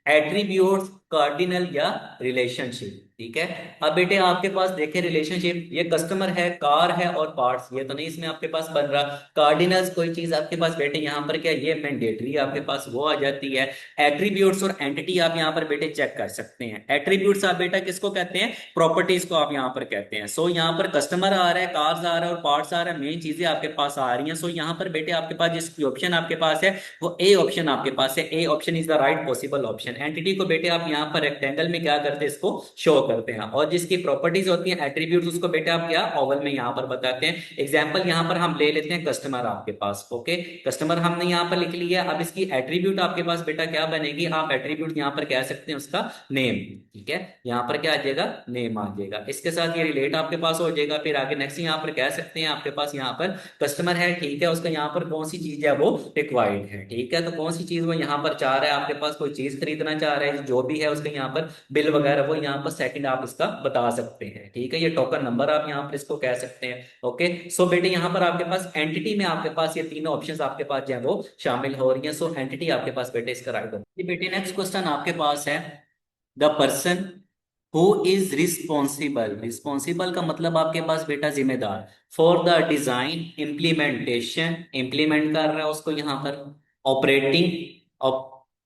[SPEAKER 2] attributes, cardinal या रिलेशनशिप, ठीक है। अब बेटे आपके पास देखे रिलेशनशिप, ये कस्टमर है, कार है और पार्ट्स, ये तो नहीं इसमें आपके पास बन रहा। कार्डिनल्स कोई चीज आपके पास बेटे यहाँ पर क्या, ये मैंडेटरी आपके पास वो आ जाती है। एट्रीब्यूट्स और एंटिटी आप यहाँ पर बेटे चेक कर सकते हैं। एट्रीब्यूट्स आप बेटा किसको कहते हैं, प्रॉपर्टीज को आप यहाँ पर कहते हैं। सो यहाँ पर कस्टमर आ रहा है, कार्स आ रहा है और पार्ट्स आ रहा है, मेन चीजें आपके पास आ रही हैं। सो यहाँ पर बेटे आपके पास जिस ऑप्शन आपके पास है वो ए ऑप्शन आपके पास है। A option is the right possible option. Entity को बेटे आप यहाँ पर रेक्टेंगल में क्या करते हैं, इसको शो करते हैं, और जिसकी प्रॉपर्टीज होती है एट्रीब्यूट्स उसको बेटे आप क्या ओवल में यहाँ पर बताते हैं। एग्जाम्पल यहाँ पर हम ले लेते हैं कस्टमर आपके पास। ओके, कस्टमर हमने यहाँ पर लिख लिया। अब इसकी एट्रीब्यूट आपके पास बेटा क्या बनेगी, आप एट्रीब्यूट यहाँ पर कह सकते हैं उसका नेम, ठीक है। यहाँ पर क्या आ जाएगा, नेम आ जाएगा, इसके साथ ये रिलेट आपके पास हो जाएगा। फिर आगे नेक्स्ट यहाँ पर कह सकते हैं आपके पास यहाँ पर कस्टमर है, ठीक है, उसका यहाँ पर कौन सी चीज है वो रिक्वायर्ड है, ठीक है। तो कौन सी चीज वो यहाँ पर चाह रहा है, आपके पास कोई चीज खरीदना चाह रहा है, जो भी है उसका यहाँ पर बिल वगैरह वो यहाँ पर सेकंड आप इसका बता सकते हैं, ठीक है। ये टोकन नंबर आप यहाँ पर इसको कह सकते हैं। ओके, सो बेटे यहाँ पर आपके पास एंटिटी में आपके पास ये तीनों ऑप्शंस आपके पास जो है वो शामिल हो रही हैं। सो एंटिटी आपके पास बेटे इसका राइट होगा। बेटे नेक्स्ट क्वेश्चन आपके पास है, the person who is responsible, responsible का मतलब आपके पास बेटा जिम्मेदार, for the design, implementation, implement कर रहा है उसको यहाँ पर, operating,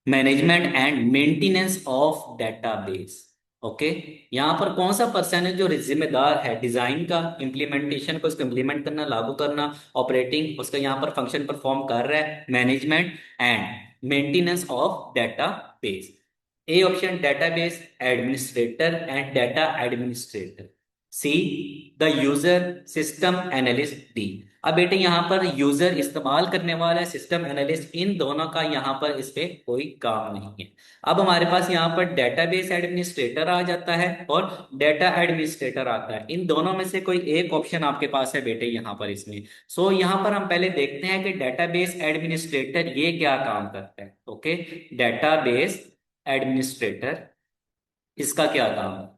[SPEAKER 2] management and maintenance of database. Okay, यहाँ पर कौन सा पर्सन है जो जिम्मेदार है, डिजाइन का, इम्प्लीमेंटेशन को उसको इम्प्लीमेंट करना, लागू करना, ऑपरेटिंग उसका यहाँ पर फंक्शन परफॉर्म कर रहा है, management and maintenance of database. A option database administrator and data administrator. See the user, system analyst D. अब बेटे यहाँ पर यूजर इस्तेमाल करने वाला है, सिस्टम एनालिस्ट, इन दोनों का यहाँ पर इस पे कोई काम नहीं है। अब हमारे पास यहाँ पर डेटाबेस एडमिनिस्ट्रेटर आ जाता है और डेटा एडमिनिस्ट्रेटर आता है। इन दोनों में से कोई एक ऑप्शन आपके पास है बेटे यहाँ पर इसमें। सो यहाँ पर हम पहले देखते हैं कि डेटाबेस एडमिनिस्ट्रेटर ये क्या काम करता है। ओके, डेटाबेस एडमिनिस्ट्रेटर, इसका क्या काम है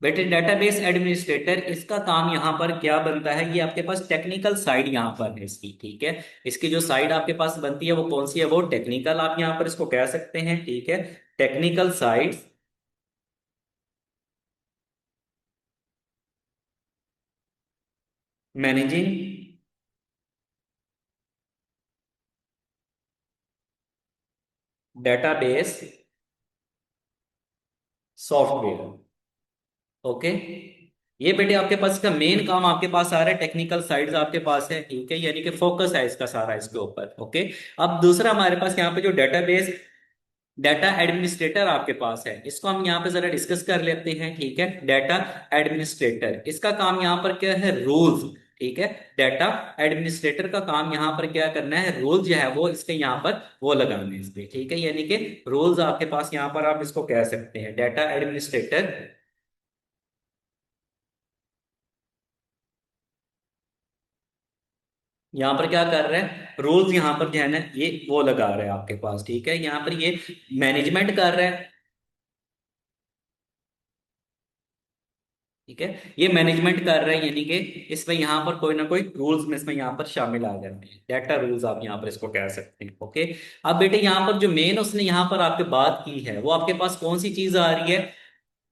[SPEAKER 2] बेटे? डेटाबेस एडमिनिस्ट्रेटर, इसका काम यहाँ पर क्या बनता है, ये आपके पास टेक्निकल साइड यहाँ पर है इसकी, ठीक है। इसकी जो साइड आपके पास बनती है वो कौन सी है, वो टेक्निकल, आप यहाँ पर इसको कह सकते हैं, ठीक है। Technical side managing database software. Okay, ये बेटे आपके पास इसका मेन काम आपके पास आ रहा है, टेक्निकल साइड्स आपके पास है, ठीक है, यानी कि फोकस है इसका सारा इसके ऊपर। ओके, अब दूसरा हमारे पास यहाँ पे जो डेटाबेस डाटा एडमिनिस्ट्रेटर आपके पास है, इसको हम यहाँ पे जरा डिस्कस कर लेते हैं, ठीक है। डाटा एडमिनिस्ट्रेटर, इसका काम यहाँ पर क्या है, रूल्स, ठीक है। डाटा एडमिनिस्ट्रेटर का काम यहाँ पर क्या करना है, रूल्स जो है वो इसके यहाँ पर वो लगाने हैं इस पे, ठीक है, यानी कि रूल्स आपके पास यहाँ पर आप इसको कह सकते हैं। डाटा एडमिनिस्ट्रेटर यहाँ पर क्या कर रहा है, रूल्स यहाँ पर जो है ना ये वो लगा रहा है आपके पास, ठीक है। यहाँ पर ये मैनेजमेंट कर रहा है, ठीक है, ये मैनेजमेंट कर रहा है, यानी कि इसमें यहाँ पर कोई ना कोई रूल्स में इसमें यहाँ पर शामिल आ जाते हैं, डाटा रूल्स आप यहाँ पर इसको कह सकते हैं। ओके, अब बेटे यहाँ पर जो मेन उसने यहाँ पर आपके बात की है वो आपके पास कौन सी चीज आ रही है,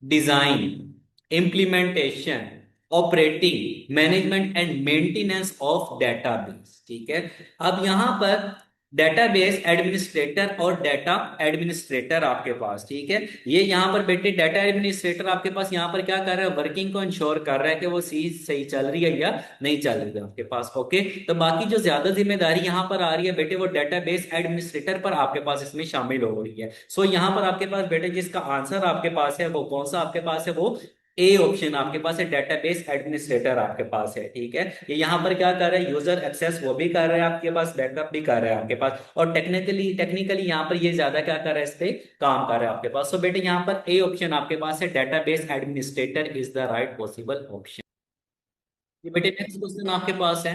[SPEAKER 2] design, implementation, operating, management and maintenance of database, ठीक है। अब यहां पर डेटाबेस एडमिनिस्ट्रेटर और डाटा एडमिनिस्ट्रेटर आपके पास, ठीक है, ये यहां पर बेटे डाटा एडमिनिस्ट्रेटर आपके पास यहाँ पर क्या कर रहा है, वर्किंग को इंश्योर कर रहा है कि वो चीज सही चल रही है या नहीं चल रही है आपके पास। ओके, तो बाकी जो ज्यादा जिम्मेदारी यहाँ पर आ रही है बेटे वो डेटाबेस एडमिनिस्ट्रेटर पर आपके पास इसमें शामिल हो रही है। सो यहाँ पर आपके पास बेटे जिसका आंसर आपके पास है वो कौन सा आपके पास है, वो ए ऑप्शन आपके पास है, डेटाबेस एडमिनिस्ट्रेटर आपके पास है, ठीक है। ये यहाँ पर क्या कर रहा है, यूजर एक्सेस वो भी कर रहा है आपके पास, बैकअप भी कर रहा है आपके पास, और टेक्निकली टेक्निकली यहाँ पर ये ज्यादा क्या कर रहा है, इस पे काम कर रहा है आपके पास। सो बेटे यहाँ पर ए ऑप्शन आपके पास है, database administrator is the right possible option. ये बेटे नेक्स्ट क्वेश्चन आपके पास है,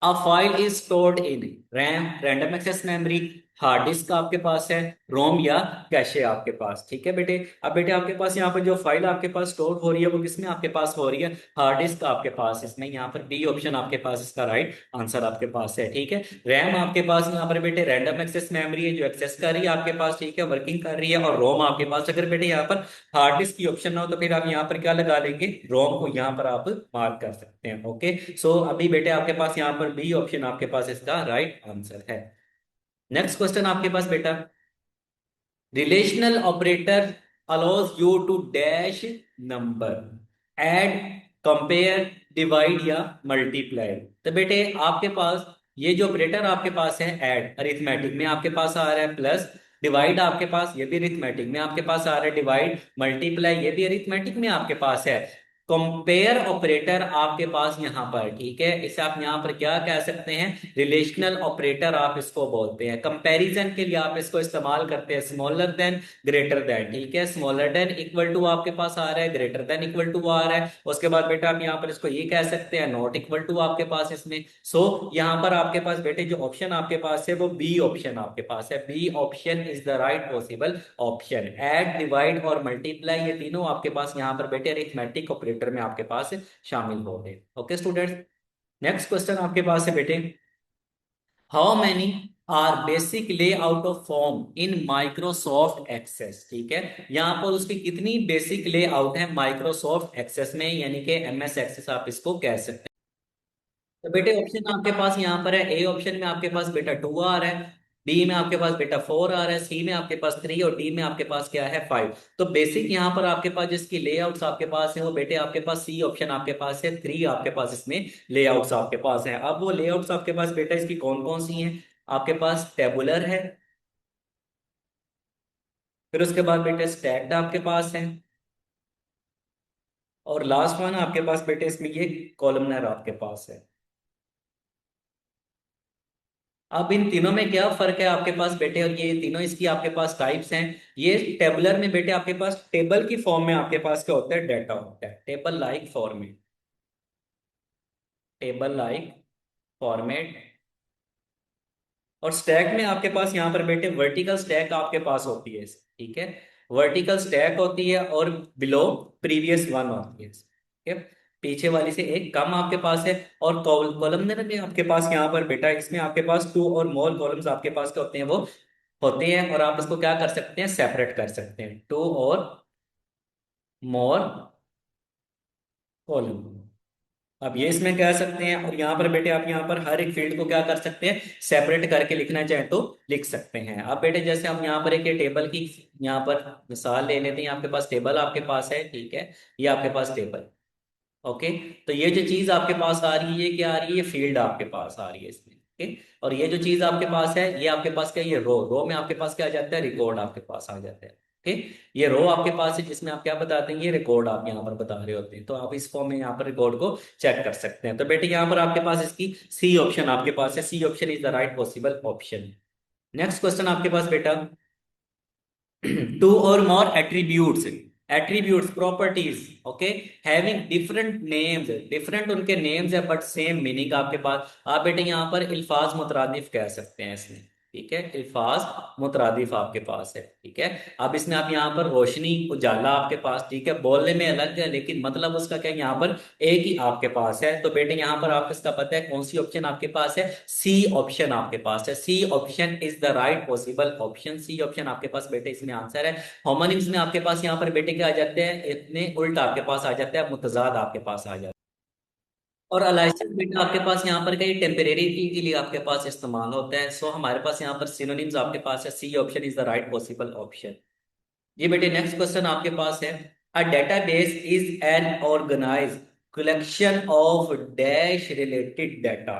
[SPEAKER 2] a file is stored in RAM, random access memory, hard disk आपके पास है, रोम या कैशे आपके पास, ठीक है बेटे। अब बेटे आपके पास यहाँ पर जो फाइल आपके पास स्टोर हो रही है वो किसमें आपके पास हो रही है, हार्ड डिस्क आपके पास, इसमें यहाँ पर डी ऑप्शन आपके पास इसका राइट आंसर आपके पास है, ठीक है। रैम आपके पास यहाँ पर बेटे रैंडम एक्सेस मेमोरी है जो एक्सेस कर रही है आपके पास, ठीक है, वर्किंग कर रही है, और रोम आपके पास, अगर बेटे यहाँ पर हार्ड डिस्क की ऑप्शन ना हो तो फिर आप यहाँ पर क्या लगा लेंगे, रोम को यहाँ पर आप मार्क कर सकते हैं। ओके, सो अभी बेटे आपके पास यहाँ पर बी ऑप्शन आपके पास इसका राइट आंसर है। नेक्स्ट क्वेश्चन आपके पास बेटा, relational operator allows you to dash number, add, compare, divide या मल्टीप्लाई। तो बेटे आपके पास ये जो ऑपरेटर आपके पास है, ऐड अरिथमेटिक में आपके पास आ रहा है, प्लस डिवाइड आपके पास ये भी अरिथमेटिक में आपके पास आ रहा है, डिवाइड मल्टीप्लाई ये भी अरिथमेटिक में आपके पास है, कंपेयर ऑपरेटर आपके पास यहाँ पर, ठीक है, इसे आप यहाँ पर क्या कह सकते हैं, रिलेशनल ऑपरेटर आप इसको बोलते हैं। कंपैरिजन के लिए आप इसको इस्तेमाल करते हैं, स्मॉलर देन, ग्रेटर देन, ठीक है, स्मॉलर देन इक्वल टू आपके पास आ रहा है, ग्रेटर देन इक्वल टू आ रहा है, उसके बाद बेटा आप यहाँ पर इसको ये कह सकते हैं, नॉट इक्वल टू आपके पास इसमें। सो यहाँ पर आपके पास बेटे जो ऑप्शन आपके पास है वो बी ऑप्शन आपके पास है, B option is the right possible option. Add, divide और मल्टीप्लाई ये तीनों आपके पास यहाँ पर बेटे अरिथमेटिक ऑपरेटर में आपके पास शामिल हो गए। ओके स्टूडेंट्स, नेक्स्ट क्वेश्चन आपके पास है बेटे, how many are basic layout of form in Microsoft Access, ठीक है, यहाँ पर उसकी कितनी बेसिक लेआउट है माइक्रोसॉफ्ट एक्सेस में, यानी कि एमएस एक्सेस आप इसको कह सकते हैं। तो बेटे ऑप्शन आपके पास यहाँ पर है, ए ऑप्शन में आपके पास बेटा 2 आ रहा है, बी में आपके पास बेटा 4 आ रहा है, सी में आपके पास 3 और डी में आपके पास क्या है 5। तो बेसिक यहाँ पर आपके पास जिसकी लेआउट्स आपके पास है वो बेटे आपके पास सी ऑप्शन आपके पास है, 3 आपके पास इसमें लेआउट्स आपके पास है। अब वो लेआउट्स आपके पास बेटा इसकी कौन कौन सी हैं, आपके पास टेबुलर है, फिर उसके बाद बेटा स्टैक्ड आपके पास है, और लास्ट वन आपके पास बेटे इसमें ये कॉलमनर आपके पास है। अब इन तीनों में क्या फर्क है आपके पास बेटे, और ये तीनों इसकी आपके पास टाइप्स हैं। ये टेबलर में बेटे आपके पास टेबल की फॉर्म में आपके पास क्या होता है, डाटा होता है, table like format, table like format. और स्टैक में आपके पास यहाँ पर बेटे वर्टिकल स्टैक आपके पास होती है, ठीक है, वर्टिकल स्टैक होती है, और बिलो प्रीवियस वन होती है, ठीक है, पीछे वाली से एक कम आपके पास है। और कॉलमनर में आपके पास यहाँ पर बेटा इसमें आपके पास टू और मोर कॉलम्स आपके पास क्या होते हैं, वो होते हैं, और आप इसको क्या कर सकते हैं, सेपरेट कर सकते हैं, टू और मोर कॉलम। अब ये इसमें कह सकते हैं, और यहाँ पर बेटे आप यहाँ पर हर एक फील्ड को क्या कर सकते हैं, सेपरेट करके लिखना चाहे तो लिख सकते हैं। अब बेटे जैसे हम यहाँ पर एक टेबल की यहाँ पर मिसाल ले लेते हैं, आपके पास टेबल आपके पास है, ठीक है, ये आपके पास टेबल, ओके। तो ये जो चीज आपके पास आ रही है, ये क्या आ रही है, ये फील्ड आपके पास आ रही है इसमें, ओके। और ये जो चीज आपके पास है, ये आपके पास क्या है, ये रो, रो में आपके पास क्या आ जाता है, रिकॉर्ड आपके पास आ जाता है, ओके। ये रो आपके पास है जिसमें आप क्या बताते हैं, ये रिकॉर्ड आप यहाँ पर बता रहे होते हैं, तो आप इस फॉर्म में यहाँ पर रिकॉर्ड को चेक कर सकते हैं। तो बेटे यहाँ पर आपके पास इसकी सी ऑप्शन आपके पास है, C option is the right possible option. Next question आपके पास बेटा, two or more attributes properties, okay, having different names, different उनके names है but same meaning आपके पास। आप बेटे यहाँ पर अल्फाज मुतरादिफ कह सकते हैं इसमें, ठीक है, अल्फाज मुतरादिफ आपके पास है, ठीक है। अब इसमें आप यहाँ पर रोशनी उजाला आपके पास, ठीक है, बोलने में अलग है लेकिन मतलब उसका क्या है, यहाँ पर एक ही आपके पास है। तो बेटे यहाँ पर आपको इसका पता है कौन सी ऑप्शन आपके पास है, सी ऑप्शन आपके पास है, C option is the right possible option, C option आपके पास बेटे इसमें आंसर है। होमोनिम्स में आपके पास यहाँ पर बेटे क्या आ जाते हैं, इतने उल्टा आपके पास आ जाते हैं, मुतजाद आपके पास आ जाते हैं। और अलाइसिस बेटा आपके पास यहाँ पर कहीं टेम्परेरी के लिए आपके पास इस्तेमाल होता है। सो हमारे पास यहाँ पर सिनोनिम्स आपके पास है, C option is the right possible option. ये बेटे नेक्स्ट क्वेश्चन आपके पास है, a database is an organized collection of dash related data.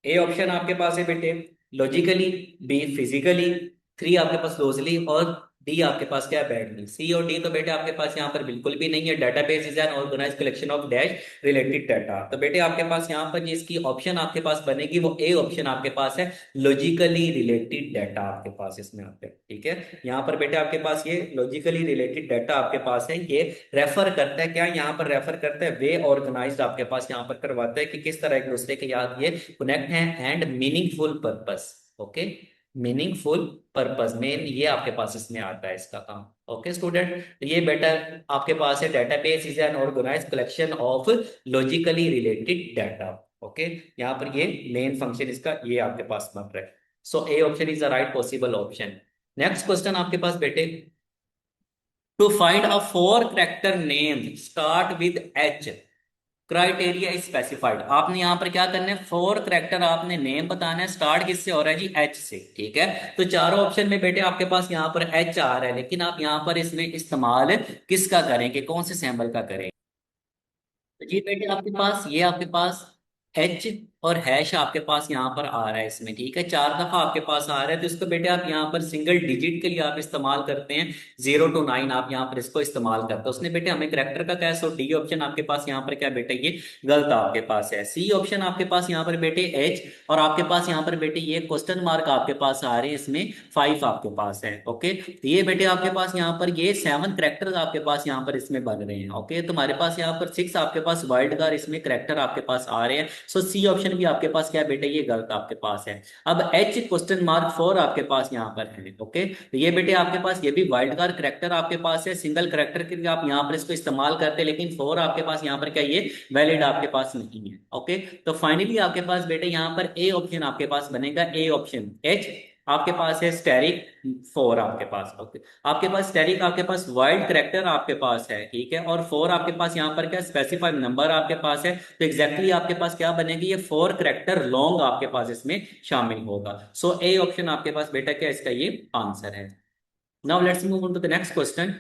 [SPEAKER 2] A option आपके पास है बेटे लॉजिकली, बी फिजिकली, थ्री आपके पास लॉजिकली, और डी आपके पास क्या है, बैडली। सी और डी तो बेटे आपके पास यहाँ पर बिल्कुल भी नहीं है। Database is an organize collection of dash related data, तो बेटे आपके पास यहाँ पर इसकी ऑप्शन आपके पास बनेगी वो ए ऑप्शन आपके पास है, लॉजिकली रिलेटेड डाटा आपके पास इसमें आते हैं, ठीक है। यहाँ पर बेटे आपके पास ये लॉजिकली रिलेटेड डाटा आपके पास है, ये रेफर करता है क्या, यहाँ पर रेफर करता है वे ऑर्गेनाइज्ड आपके पास यहाँ पर करवाता है कि किस तरह एक दूसरे के याद ये कनेक्ट है, and meaningful purpose, okay, meaningful purpose main ये आपके पास इसमें आता है इसका काम, ओके स्टूडेंट। ये बेटा आपके पास है database is an organized collection of logically related data, okay. यहाँ पर ये मेन फंक्शन इसका ये आपके पास बन रहा है। So A option is the right possible option. Next question आपके पास बेटे, to find a four character name start with H, criteria specified. आपने यहाँ पर क्या करना है, फोर करेक्टर आपने नेम बताना है, स्टार्ट किससे हो रहा है जी, एच से, ठीक है। तो चारों ऑप्शन में बेटे आपके पास यहाँ पर एच आ रहा है, लेकिन आप यहाँ पर इसमें इस्तेमाल किसका करेंगे, कौन से सैंपल का करेंगे। तो जी बेटे आपके पास ये आपके पास एच और हैश आपके पास यहाँ पर आ रहा है इसमें, ठीक है, चार दफा आपके पास आ रहा है। तो इसको बेटे आप यहाँ पर सिंगल डिजिट के लिए आप इस्तेमाल करते हैं, 0 to 9 आप यहाँ पर इसको इस्तेमाल करते हैं। उसने बेटे हमें करेक्टर का क्या है, सो डी ऑप्शन आपके पास यहाँ पर क्या बेटे ये गलत आपके पास है। सी ऑप्शन आपके पास यहाँ पर बेटे एच, और आपके पास यहाँ पर बेटे ये क्वेश्चन मार्क आपके पास आ रहे हैं इसमें 5 आपके पास है, ओके। तो ये बेटे आपके पास यहाँ पर ये 7 करेक्टर आपके पास यहाँ पर इसमें बन रहे हैं, ओके। तुम्हारे पास यहाँ पर 6 आपके पास वर्ल्ड का इसमें करेक्टर आपके पास आ रहे हैं। सो सी ऑप्शन भी आपके पास क्या है बेटे, ये गलत आपके पास है। अब एच क्वेश्चन मार्क 4 आपके पास यहाँ पर है, ओके। तो ये बेटे आपके पास ये भी वाइल्ड कार्ड करेक्टर आपके पास है, सिंगल करेक्टर के लिए आप यहाँ पर इसको इस्तेमाल करते हैं, लेकिन 4 आपके पास यहाँ पर क्या ये वैलिड आपके पास नहीं है, ओके। तो फाइनली आपके पास बेटे यहाँ पर ए ऑप्शन आपके पास बनेगा, ए ऑप्शन एच आपके पास है, स्टेरिक 4 आपके पास, ओके। आपके पास स्टेरिक आपके पास वाइल्ड करेक्टर आपके पास है, ठीक है, और 4 आपके पास यहाँ पर क्या स्पेसिफाइड नंबर आपके पास है। तो एग्जैक्टली आपके पास क्या बनेगी, ये 4 करेक्टर लॉन्ग आपके पास इसमें शामिल होगा। सो ए ऑप्शन आपके पास बेटा क्या इसका ये आंसर है। Now let's move on to the next question.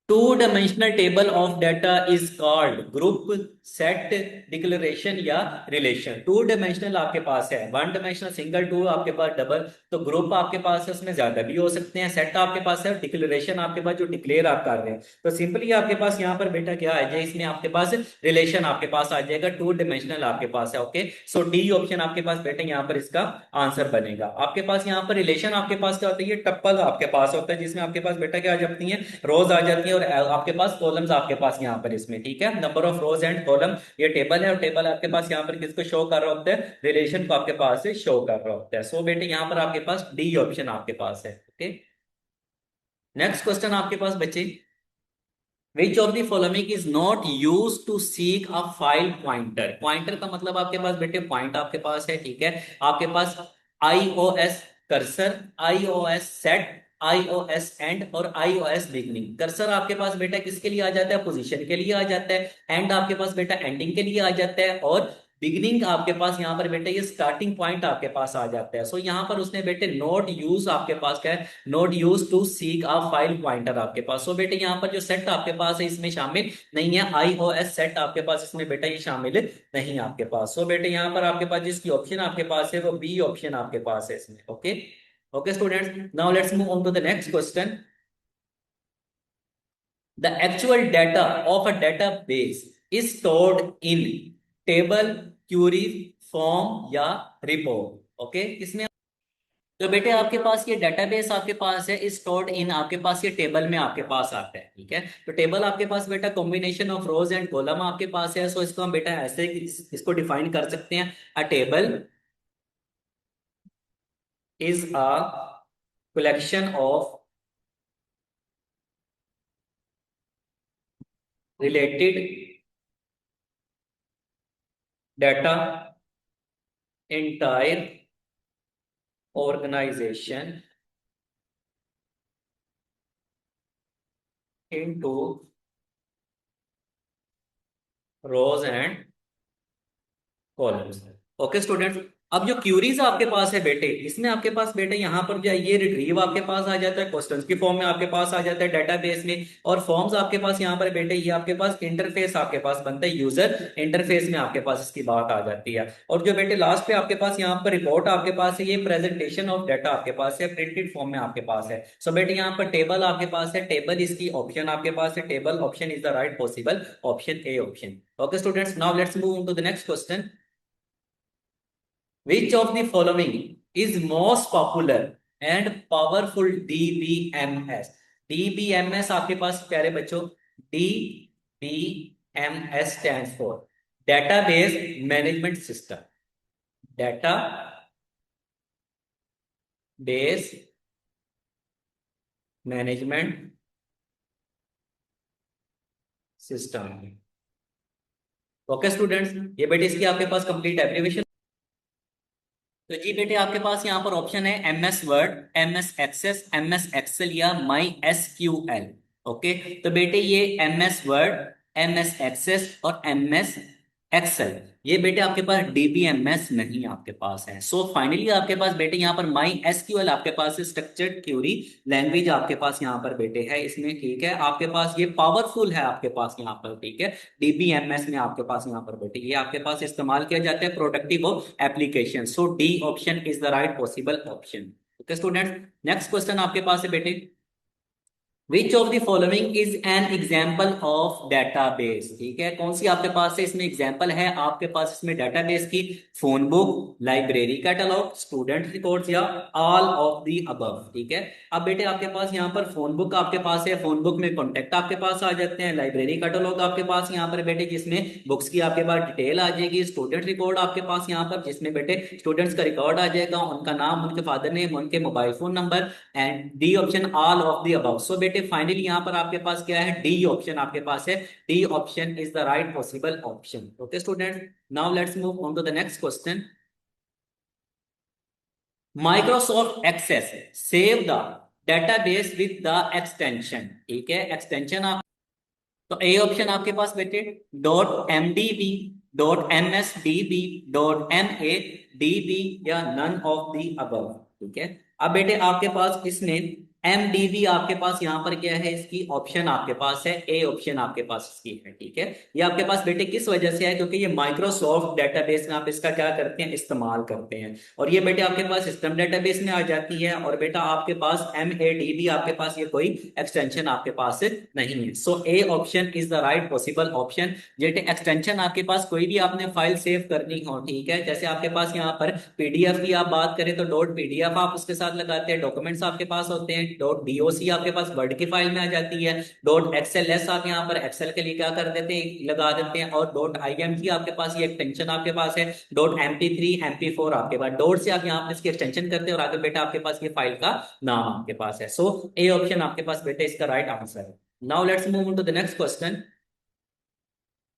[SPEAKER 2] Two dimensional table of data is called group, set, declaration या रिलेशन। टू डायमेंशनल आपके पास है, वन डायमेंशनल सिंगल, टू आपके पास डबल, तो ग्रुप आपके पास है उसमें ज्यादा भी हो सकते हैं, सेट आपके पास है, डिक्लेरेशन आपके पास जो डिक्लेयर आप कर रहे हैं। तो सिंपली आपके पास यहाँ पर बेटा क्या आ जाए, इसमें आपके पास रिलेशन आपके पास आ जाएगा, टू डायमेंशनल आपके पास है। ओके, सो डी ऑप्शन आपके पास बेटा यहाँ पर इसका आंसर बनेगा। आपके पास यहाँ पर रिलेशन आपके पास क्या होता है, ये टप्पल आपके पास होता है, जिसमें आपके पास बेटा क्या आ जाती है, रोज आ जाती है, और आपके पास कॉलम्स आपके पास यहाँ पर इसमें, ठीक है, number of rose and column, ये टेबल है, और टेबल आपके पास यहाँ पर किसको शो कर रहा होता है, रिलेशन को आपके पास से शो कर रहा होता है। सो बेटे यहाँ पर आपके पास डी ऑप्शन आपके पास है। ओके, नेक्स्ट क्वेश्चन आपके पास बच्चे, which of the following is not use to seek a file pointer. Pointer का मतलब आपके पास बेटे पॉइंट आपके पास है, ठीक है, आपके पास IOS cursor, IOS set, IOS end और आईओएस बिगनिंग। कर्सर आपके पास बेटा किसके लिए आ जाता है, पोजीशन के लिए आ जाता है, एंड आपके पास बेटा एंडिंग के लिए आ जाता है, और बिगिनिंग आपके पास यहाँ पर बेटे ये स्टार्टिंग पॉइंट आपके पास आ जाता है। सो यहाँ पर उसने बेटे नोट यूज आपके पास क्या है, not use to seek a file pointer आपके पास। सो बेटे यहाँ पर जो सेट आपके पास है इसमें शामिल नहीं है, आईओएस सेट आपके पास इसमें बेटा ये शामिल नहीं आपके पास। सो बेटे यहाँ पर आपके पास जिसकी ऑप्शन आपके पास है वो बी ऑप्शन आपके पास है इसमें। Okay, okay students, now let's move on to the next question. The actual data of a database is stored in table, query, form या report। ओके, इसमें तो बेटे आपके पास ये डेटाबेस आपके पास है स्टोर्ड इन, आपके पास ये टेबल में आपके पास आता है, ठीक है। तो टेबल आपके पास बेटा combination of rose and column आपके पास है। सो इसको हम बेटा ऐसे इसको डिफाइन कर सकते हैं, अ table is a collection of related data entire organization into rows and columns. Okay students, अब जो क्यूरीज आपके पास है बेटे, इसमें आपके पास बेटे यहाँ पर जो है ये रिट्रीव आपके पास आ जाता है, क्वेश्चंस की फॉर्म में आपके पास आ जाता है डेटाबेस में, और फॉर्म्स आपके पास यहाँ पर बेटे ये आपके पास इंटरफेस आपके पास बनता है, यूजर इंटरफेस में आपके पास इसकी बात आ जाती है। और जो बेटे लास्ट पे आपके पास यहाँ पर रिपोर्ट आपके पास है, ये प्रेजेंटेशन ऑफ डाटा आपके पास है, प्रिंटेड फॉर्म में आपके पास है। सो बेटे यहाँ पर टेबल आपके पास है, टेबल इसकी ऑप्शन आपके पास है, table option is the right possible option, A option. Okay students, now let's move on to the next question. Which of the following is most popular and powerful DBMS? DBMS आपके पास प्यारे बच्चों, DBMS stands for Database Management System. Database Management System. Okay students, ये बेटे इसकी आपके पास complete abbreviation. तो जी बेटे आपके पास यहाँ पर ऑप्शन है M S Word, M S Access, M S Excel या MySQL. Okay, तो बेटे ये M S Word, M S Access और एम एस एक्सेल, ये बेटे आपके पास डीबीएमएस नहीं आपके पास है। सो फाइनली आपके पास बेटे यहाँ पर माई एसक्यूएल आपके पास स्ट्रक्चर्ड क्यूरी लैंग्वेज आपके पास यहाँ पर बेटे है इसमें, ठीक है, आपके पास ये पावरफुल है आपके पास यहाँ पर, ठीक है, डीबीएमएस में आपके पास यहाँ पर बेटे ये आपके पास इस्तेमाल किया जाता है productive of application. So D option is the right possible option. Okay student, next question आपके पास है बेटे, विच of the following is an example of database. ठीक है, कौन सी आपके पास है इसमें एग्जाम्पल है आपके पास इसमें डेटाबेस की, phone book, library catalogue, student records या ऑल ऑफ द अबव। ठीक है, अब बेटे आपके पास यहाँ पर फोन बुक आपके पास है, फोन बुक में कॉन्टेक्ट आपके पास आ जाते हैं, लाइब्रेरी कैटलॉग आपके पास यहाँ पर बेटे जिसमें बुक्स की आपके पास डिटेल आ जाएगी, स्टूडेंट रिकॉर्ड आपके पास यहाँ पर जिसमें बेटे स्टूडेंट्स का रिकॉर्ड आ जाएगा, उनका नाम, उनके फादर नेम, उनके mobile phone number, and D option all of the above. So बेटे फाइनली यहां पर आपके पास क्या है, डी ऑप्शन आपके पास है, D option is the right possible option. Okay students, now let's move on to the next question. Microsoft Access save the database with the extension. ठीक है, एक्सटेंशन आप, तो ए ऑप्शन आपके पास बेटे dot M D B, dot M S D B, dot M A D B या none of the above. ठीक है, अब बेटे आपके पास इसमें MDV आपके पास यहाँ पर क्या है, इसकी ऑप्शन आपके पास है ए ऑप्शन आपके पास इसकी है। ठीक है, ये आपके पास बेटे किस वजह से है, क्योंकि ये माइक्रोसॉफ्ट डेटाबेस में आप इसका क्या करते हैं, इस्तेमाल करते हैं, और ये बेटे आपके पास सिस्टम डेटाबेस में आ जाती है। और बेटा आपके पास MADB आपके पास ये कोई एक्सटेंशन आपके पास नहीं है। So A option is the right possible option. जेटे एक्सटेंशन आपके पास कोई भी आपने फाइल सेव करनी हो, ठीक है, जैसे आपके पास यहाँ पर PDF की आप बात करें तो .PDF आप उसके साथ लगाते हैं, डॉक्यूमेंट्स आपके पास होते हैं, .doc आपके पास वर्ड की फाइल में आ जाती है, .xls आप यहाँ पर एक्सेल के लिए क्या कर देते हैं, लगा देते हैं, और .img आपके पास ये एक्सटेंशन आपके पास है, .mp3 MP4 आपके पास, डॉट से आप यहाँ पर इसकी एक्सटेंशन करते हैं और आगे बेटा आपके पास ये फाइल का नाम आपके पास है। सो ए ऑप्शन आपके पास बेटा इसका राइट आंसर है। Now let's move on to the next question.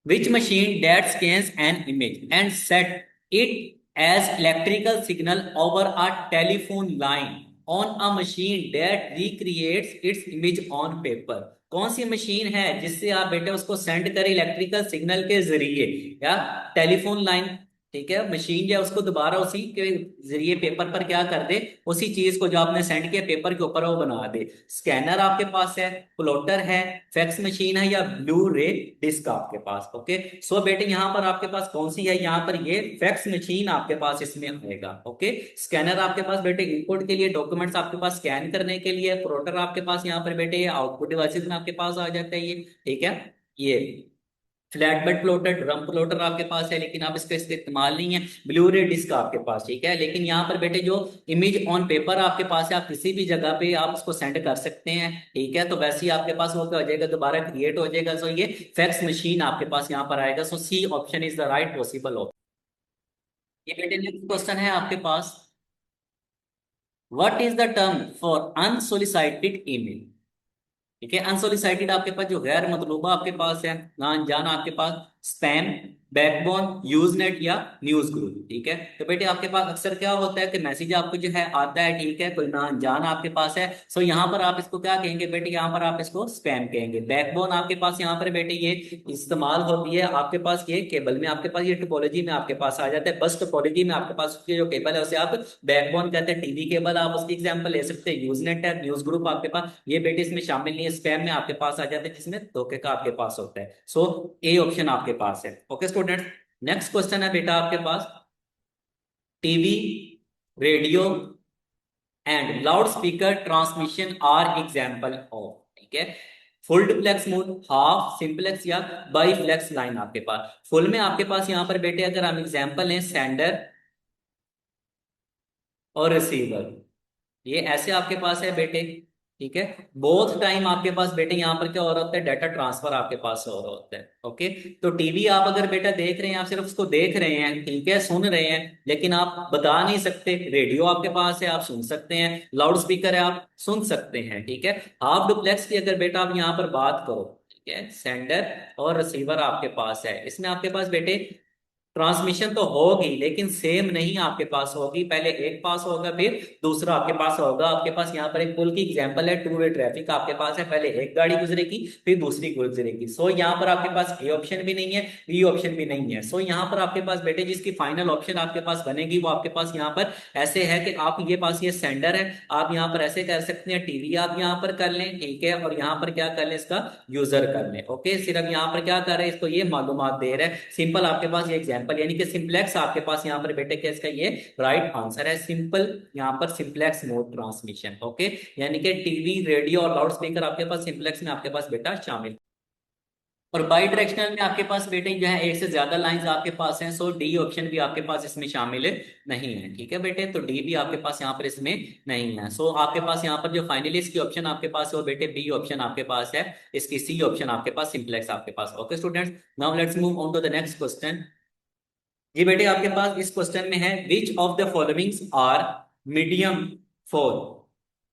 [SPEAKER 2] Which machine that scans an image and set it as electrical signal over a telephone line on a machine that recreates its image on paper? कौन सी machine है जिससे आप बेटे उसको send करें electrical signal के जरिए या टेलीफोन लाइन, ठीक है, मशीन जो है उसको दोबारा उसी के जरिए पेपर पर क्या कर दे, उसी चीज को जो आपने सेंड किया पेपर के ऊपर वो बना दे। स्कैनर आपके पास है, प्लॉटर है, फैक्स मशीन है, या ब्लू रे डिस्क आपके पास। ओके, सो बेटे यहाँ पर आपके पास कौन सी है, यहाँ पर ये फैक्स मशीन आपके पास इसमें आएगा। ओके, स्कैनर आपके पास बेटे इनपुट के लिए, डॉक्यूमेंट्स आपके पास स्कैन करने के लिए, प्लॉटर आपके पास यहाँ पर बेटे आउटपुट डिवाइसेस में आपके पास आ जाता है ये। ठीक है, ये flat bed plotter, drum plotter आपके पास है, लेकिन आप इसका इस्तेमाल नहीं है। ब्लू रे डिस्क आपके पास, ठीक है, लेकिन यहाँ पर बेटे जो इमेज ऑन पेपर आपके पास है, आप किसी भी जगह पे आप उसको सेंड कर सकते हैं। ठीक है, तो वैसे ही आपके पास वो क्या हो जाएगा, दोबारा क्रिएट हो जाएगा। सो ये फैक्स मशीन आपके पास यहाँ पर आएगा। So C option is the right possible option. ये बेटे नेक्स्ट क्वेश्चन है आपके पास, what is the term for unsolicited email? ठीक है, अनसोलिसाइटेड आपके पास जो गैर मतलूबा आपके पास है, ना अनजाना आपके पास, स्पैम, बैकबोन, यूजनेट या न्यूज ग्रुप। ठीक है, तो बेटे आपके पास अक्सर क्या होता है कि मैसेज आपको जो है आता है, ठीक है, कोई ना अनजाना आपके पास है। सो यहाँ पर आप इसको क्या कहेंगे बेटे, यहाँ पर आप इसको स्पैम कहेंगे। बैकबोन आपके पास यहाँ पर बेटे ये इस्तेमाल होती है आपके पास ये केबल में, आपके पास ये टोपोलॉजी में आपके पास आ जाता है, बस टोपोलॉजी में आपके पास उसकी जो केबल है उसे आप बैकबोन कहते हैं। टीवी केबल आप उसकी एग्जाम्पल ले सकते हैं, यूजनेट है, न्यूज ग्रुप आपके पास, ये बेटे इसमें शामिल नहीं है, स्पैम में आपके पास आ जाते हैं, जिसमें धोखे का आपके पास होता है। सो ए ऑप्शन आपके पास है। ओके स्टूडेंट, नेक्स्ट क्वेश्चन है बेटा आपके पास, TV, radio and loud speaker transmission are example of. ठीक है, full duplex mode, half, simplex या बाईफ्लेक्स लाइन आपके पास। फुल में आपके पास यहाँ पर बेटे अगर हम एग्जाम्पल हैं सेंडर और रिसीवर, ये ऐसे आपके पास है बेटे। ठीक है, बोथ टाइम आपके पास बेटे यहाँ पर क्या हो रहा होता है, डाटा ट्रांसफर आपके पास हो रहा होता है। ओके, तो टीवी आप अगर बेटा देख रहे हैं, आप सिर्फ उसको देख रहे हैं, ठीक है, सुन रहे हैं, लेकिन आप बता नहीं सकते। रेडियो आपके पास है, आप सुन सकते हैं, लाउड स्पीकर है, आप सुन सकते हैं। ठीक है, हाफ डुप्लेक्स की अगर बेटा आप यहाँ पर बात करो, ठीक है, सेंडर और रिसीवर आपके पास है, इसमें आपके पास बेटे ट्रांसमिशन तो होगी लेकिन सेम नहीं आपके पास होगी, पहले एक पास होगा फिर दूसरा आपके पास होगा। आपके पास यहाँ पर एक पुल की एग्जांपल है, टू वे ट्रैफिक आपके पास है, पहले एक गाड़ी गुजरेगी फिर दूसरी गुजरेगी। सो यहाँ पर आपके पास ए ऑप्शन भी नहीं है, बी ऑप्शन भी नहीं है। सो यहाँ पर आपके पास बेटे जिसकी फाइनल ऑप्शन आपके पास बनेगी वो आपके पास यहाँ पर ऐसे है कि आप ये पास ये सेंडर है, आप यहाँ पर ऐसे कर सकते हैं, टीवी आप यहाँ पर कर लें, ठीक है, और यहाँ पर क्या कर लें, इसका यूजर कर लें। ओके, सिर्फ यहाँ पर क्या कर रहे हैं, इसको ये मालूमात दे रहे हैं, सिंपल आपके पास ये एग्जाम्पल, यानी कि सिंपलेक्स आपके पास यहाँ पर बेटे क्या इसका ये राइट आंसर है, सिंपल यहाँ पर सिंपलेक्स मोड ट्रांसमिशन। ओके, यानी कि टीवी, रेडियो और लाउड स्पीकर आपके पास सिंपलेक्स में आपके पास बेटा शामिल। और बाई डायरेक्शनल में आपके पास बेटे जो है एक से ज्यादा लाइंस आपके पास हैं, सो डी ऑप्शन भी आपके पास इसमें शामिल नहीं है। ठीक है बेटे, तो डी भी आपके पास यहाँ पर इसमें नहीं है। सो आपके पास यहाँ पर जो फाइनली इसकी ऑप्शन आपके पास है वो बेटे बी ऑप्शन आपके पास है, इसकी सी ऑप्शन आपके पास सिंपलेक्स आपके पास। Okay students, now let's move on to the next question. जी बेटे आपके पास इस क्वेश्चन में है, which of the followings are medium for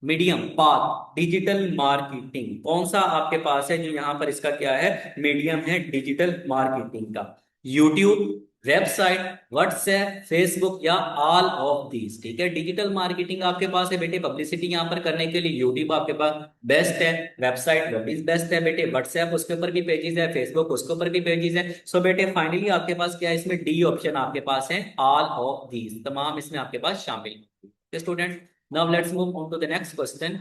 [SPEAKER 2] medium path digital marketing? कौन सा आपके पास है जो यहाँ पर इसका क्या है, मीडियम है डिजिटल मार्केटिंग का? यूट्यूब, वेबसाइट, व्हाट्सएप, फेसबुक या ऑल ऑफ दीज। ठीक है, डिजिटल मार्केटिंग आपके पास है बेटे, पब्लिसिटी यहाँ पर करने के लिए यूट्यूब आपके पास बेस्ट है, वेबसाइट वो भी बेस्ट है बेटे, व्हाट्सएप उसके ऊपर भी पेजेस है, फेसबुक उसके ऊपर भी पेजेस है। सो बेटे फाइनली आपके पास क्या है, इसमें डी ऑप्शन आपके पास है, ऑल ऑफ दीज, तमाम इसमें आपके पास शामिल है। Student, now let's move on to the next question.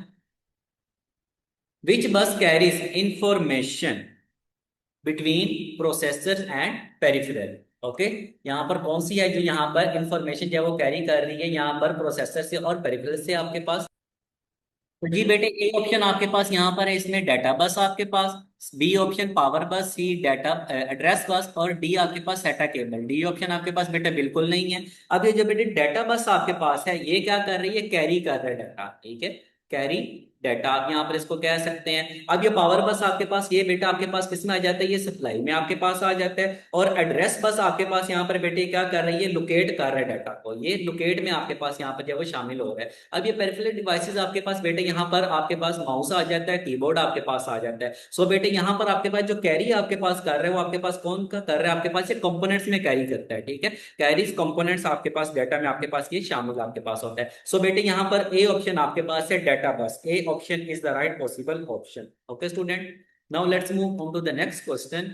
[SPEAKER 2] Which bus carries information between processor and peripheral. Okay, यहाँ पर कौन सी है जो यहाँ पर इंफॉर्मेशन जो है वो कैरी कर रही है यहाँ पर प्रोसेसर से और पेरिफेरल से आपके पास। तो जी बेटे, ए ऑप्शन आपके पास यहाँ पर है, इसमें डाटा बस आपके पास, बी ऑप्शन पावर बस, सी डाटा एड्रेस बस, और डी आपके पास सेटा केबल। डी ऑप्शन आपके पास बेटा बिल्कुल नहीं है। अब ये जो बेटे डाटा बस आपके पास है, ये क्या कर रही है, कैरी कर रहा है डाटा, ठीक है, कैरी डाटा आप यहाँ पर इसको कह सकते हैं। अब ये पावर बस आपके पास, ये बेटा आपके पास किस में आ जाता है, ये सप्लाई में आपके पास आ जाता है। और एड्रेस बस आपके पास यहाँ पर बेटे क्या कर रही है, लोकेट कर रहा है डाटा को, ये लोकेट में आपके पास यहाँ पर जो है वो शामिल हो रहा है। अब ये पेरिफेरल डिवाइसेस आपके पास बेटे, यहाँ पर आपके पास माउस आ जाता है, कीबोर्ड आपके पास आ जाता है। सो बेटे यहाँ पर आपके पास जो कैरी आपके पास कर रहे हैं वो आपके पास कौन का कर रहा है, आपके पास ये कंपोनेंट्स में कैरी करता है, ठीक है। कैरीज कंपोनेंट्स आपके पास डाटा में आपके पास ये शामिल आपके पास होता है। सो बेटे यहाँ पर ए ऑप्शन आपके पास है data bus, A option is the right possible option. Okay student, now let's move on to the next question.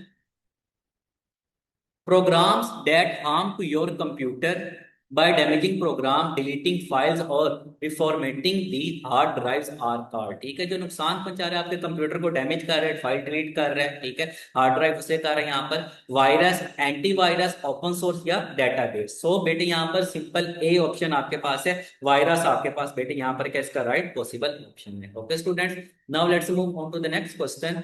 [SPEAKER 2] Programs that harm to your computer by damaging program, deleting files or reformatting the hard drives are called। ठीक है, जो नुकसान पहुंचा रहा है आपके computer को, damage कर रहा है, फाइल डिलीट कर रहा है, ठीक है, हार्ड ड्राइव उसे कर रहा है यहाँ पर वायरस, एंटीवायरस, ओपन सोर्स या डेटाबेस। सो बेटे यहाँ पर सिंपल ए ऑप्शन आपके पास है, वायरस आपके पास बेटे यहाँ पर क्या इसका राइट पॉसिबल ऑप्शन है। Okay students, now let's move on to the next question.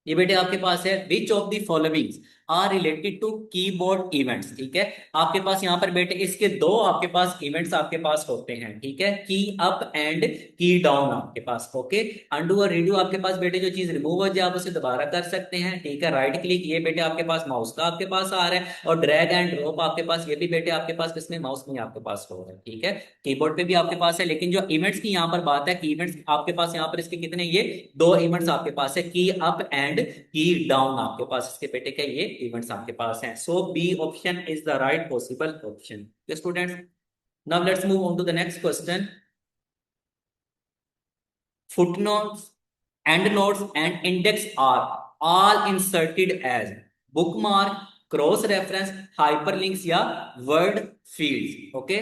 [SPEAKER 2] ये बेटे आपके पास है, which of the followings are related to keyboard events. ठीक है, आपके पास यहाँ पर बेटे इसके दो आपके पास इवेंट्स आपके पास होते हैं, ठीक है, की अप एंड की डाउन आपके पास। ओके, अंडू और रीडू आपके पास बेटे जो चीज रिमूव हो जाए आप उसे दोबारा कर सकते हैं, ठीक है। राइट क्लिक ये बेटे आपके पास माउस का आपके पास आ रहा है, और ड्रैग एंड ड्रॉप आपके पास, ये भी बेटे आपके पास किसमें, माउस में आपके पास हो रहा है, ठीक है, कीबोर्ड पे भी आपके पास है। लेकिन जो इवेंट्स की यहाँ पर बात है, की इवेंट्स आपके पास यहाँ पर इसके कितने, ये दो इवेंट्स आपके पास है, की अप एंड की डाउन आपके पास इसके बेटे के ये इवेंट्स आपके पास हैं। So B option is the right possible option. Students, now let's move on to the next question. Footnotes, endnotes and index are all inserted as bookmark, cross reference, hyperlinks या word fields। Okay,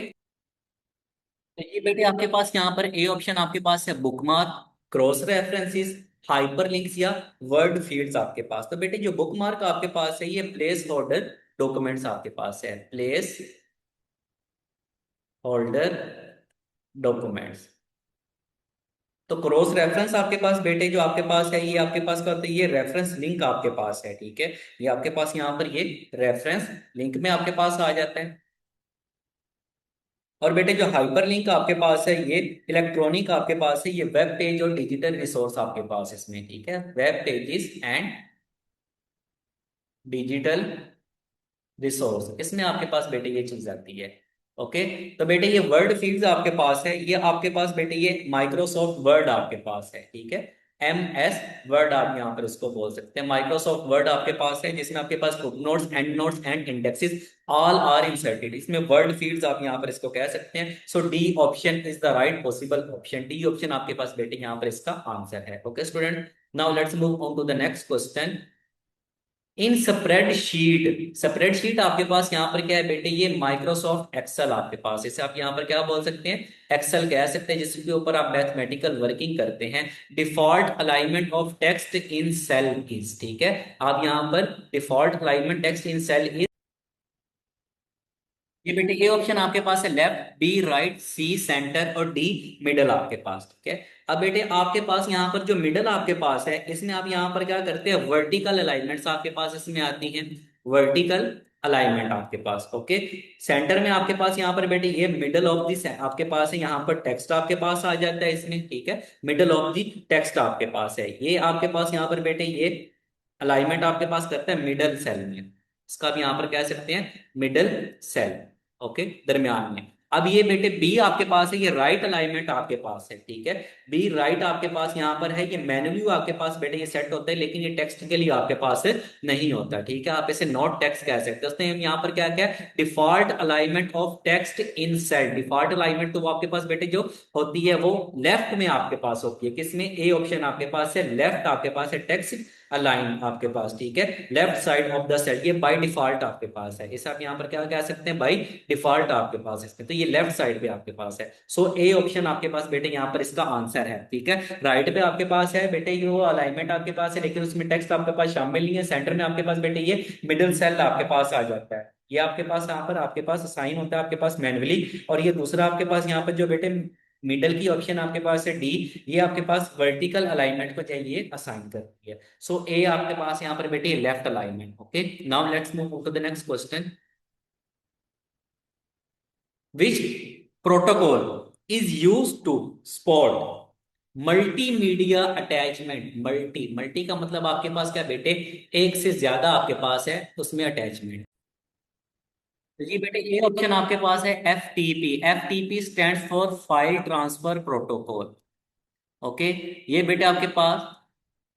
[SPEAKER 2] तो ये बेटे आपके पास यहाँ पर ए option आपके पास है, बुकमार्क, क्रॉस रेफरेंसेस, हाइपरलिंक्स या वर्ड फील्ड्स आपके पास। तो बेटे जो बुकमार्क आपके पास है, ये प्लेस होल्डर डॉक्यूमेंट्स आपके पास है, प्लेस होल्डर डॉक्यूमेंट्स। तो क्रॉस रेफरेंस आपके पास बेटे जो आपके पास है, ये आपके पास क्या होता है, ये रेफरेंस लिंक आपके पास है, ठीक है, ये आपके पास यहाँ पर ये रेफरेंस लिंक में आपके पास आ जाता है। और बेटे जो हाइपर लिंक आपके पास है, ये इलेक्ट्रॉनिक आपके पास है, ये वेब पेज और डिजिटल रिसोर्स आपके पास इसमें, ठीक है, web pages and digital resource, इसमें आपके पास बेटे ये चीज आती है। ओके, तो बेटे ये वर्ड फील्ड्स आपके पास है, ये आपके पास बेटे ये माइक्रोसॉफ्ट वर्ड आपके पास है, ठीक है, एम एस वर्ड आप यहाँ पर उसको बोल सकते हैं, माइक्रोसॉफ्ट वर्ड आपके पास है, जिसमें आपके पास footnotes, endnotes and indexes all are inserted, इसमें वर्ड फील्ड्स आप यहाँ पर इसको कह सकते हैं। So D option is the right possible option, D option आपके पास बेटे यहाँ पर इसका आंसर है। Okay student, now let's move on to the next question. In spreadsheet, spreadsheet आपके पास यहाँ पर क्या है बेटे, ये माइक्रोसॉफ्ट एक्सेल आपके पास, इसे आप यहाँ पर क्या बोल सकते हैं, एक्सेल कह सकते हैं, जिसके ऊपर आप मैथमेटिकल वर्किंग करते हैं। Default alignment of text in cell is, ठीक है, आप यहाँ पर default alignment text in cell is, ये बेटे ये ऑप्शन आपके पास है, left, B right, C centre और डी मिडल आपके पास, ठीक है। अब बेटे आपके पास यहाँ पर जो मिडल आपके पास है, इसमें आप यहाँ पर क्या करते हैं, वर्टिकल अलाइनमेंट्स आपके पास इसमें आती हैं, वर्टिकल अलाइनमेंट आपके पास। ओके, सेंटर में आपके पास यहाँ पर बेटे ये मिडल ऑफ दिस आपके पास है, यहाँ पर टेक्स्ट आपके पास आ जाता है इसमें, ठीक है, मिडल ऑफ दी टेक्स्ट आपके पास है, ये आपके पास यहाँ पर बेटे ये अलाइनमेंट आपके पास करता है मिडल सेल में, इसका भी यहाँ पर कह सकते हैं मिडल सेल। ओके, दरमियान में। अब ये बेटे बी आपके पास है, ये राइट अलाइनमेंट आपके पास है, ठीक है, बी राइट आपके पास यहाँ पर है, ये मेन्यू आपके पास बेटे ये सेट होता है, लेकिन ये टेक्स्ट के लिए आपके पास नहीं होता, ठीक है, आप इसे नॉट टेक्स्ट कह सकते हैं। उसने यहाँ पर क्या क्या default alignment of text in cell, default alignment तो वो आपके पास बेटे जो होती है वो लेफ्ट में आपके पास होती है, किसमें, ए ऑप्शन आपके पास है, लेफ्ट आपके पास है टेक्स्ट अलाइन आपके पास, ठीक है, left side of the cell, ये बाय डिफॉल्ट आपके पास है। इसे आप यहाँ पर क्या कह सकते हैं, बाय डिफॉल्ट आपके पास इसमें, तो ये लेफ्ट साइड पे आपके पास है। सो ए ऑप्शन आपके पास बेटे यहाँ पर इसका आंसर है, ठीक है। राइट पे आपके पास है बेटे ये वो अलाइनमेंट आपके पास है, लेकिन उसमें टेक्स्ट आपके पास शामिल नहीं है। सेंटर में आपके पास बेटे ये मिडिल सेल आपके पास आ जाता है, ये आपके पास यहाँ पर आपके पास साइन होता है आपके पास मैनुअली। और ये दूसरा आपके पास यहाँ पर जो बेटे मिडल की ऑप्शन आपके पास है डी, ये आपके पास वर्टिकल अलाइनमेंट को चाहिए असाइन करती है। सो ए आपके पास यहाँ पर बेटे left alignment. Okay, now let's move to the next question. Which protocol is use to support multimedia attachment? Multi multi का मतलब आपके पास क्या बेटे, एक से ज्यादा आपके पास है उसमें अटैचमेंट। तो जी बेटे ये ऑप्शन आपके पास है F T P stand for file transfer protocol. Okay, ये बेटे आपके पास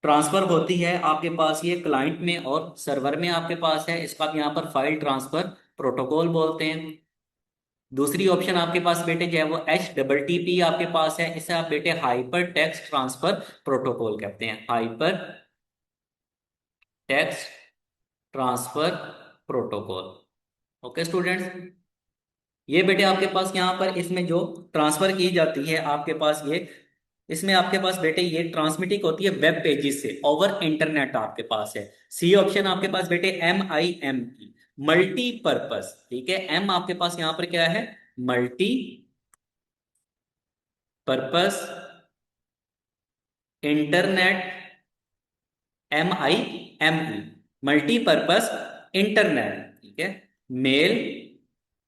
[SPEAKER 2] ट्रांसफर होती है आपके पास ये क्लाइंट में और सर्वर में आपके पास है, इसको आप यहाँ पर फाइल ट्रांसफर प्रोटोकॉल बोलते हैं। दूसरी ऑप्शन आपके पास बेटे जो है वो एच डबल टी पी आपके पास है, इसे आप बेटे हाइपर टेक्स्ट ट्रांसफर प्रोटोकॉल कहते हैं, hyper text transfer protocol. Okay students, ये बेटे आपके पास यहाँ पर इसमें जो ट्रांसफर की जाती है आपके पास ये, इसमें आपके पास बेटे ये ट्रांसमिटिंग होती है वेब पेजेस से ओवर इंटरनेट आपके पास है। सी ऑप्शन आपके पास बेटे MIM की मल्टीपर्पस, ठीक है, एम आपके पास यहाँ पर क्या है, multi purpose internet, MIME multipurpose internet, ठीक है। मेल,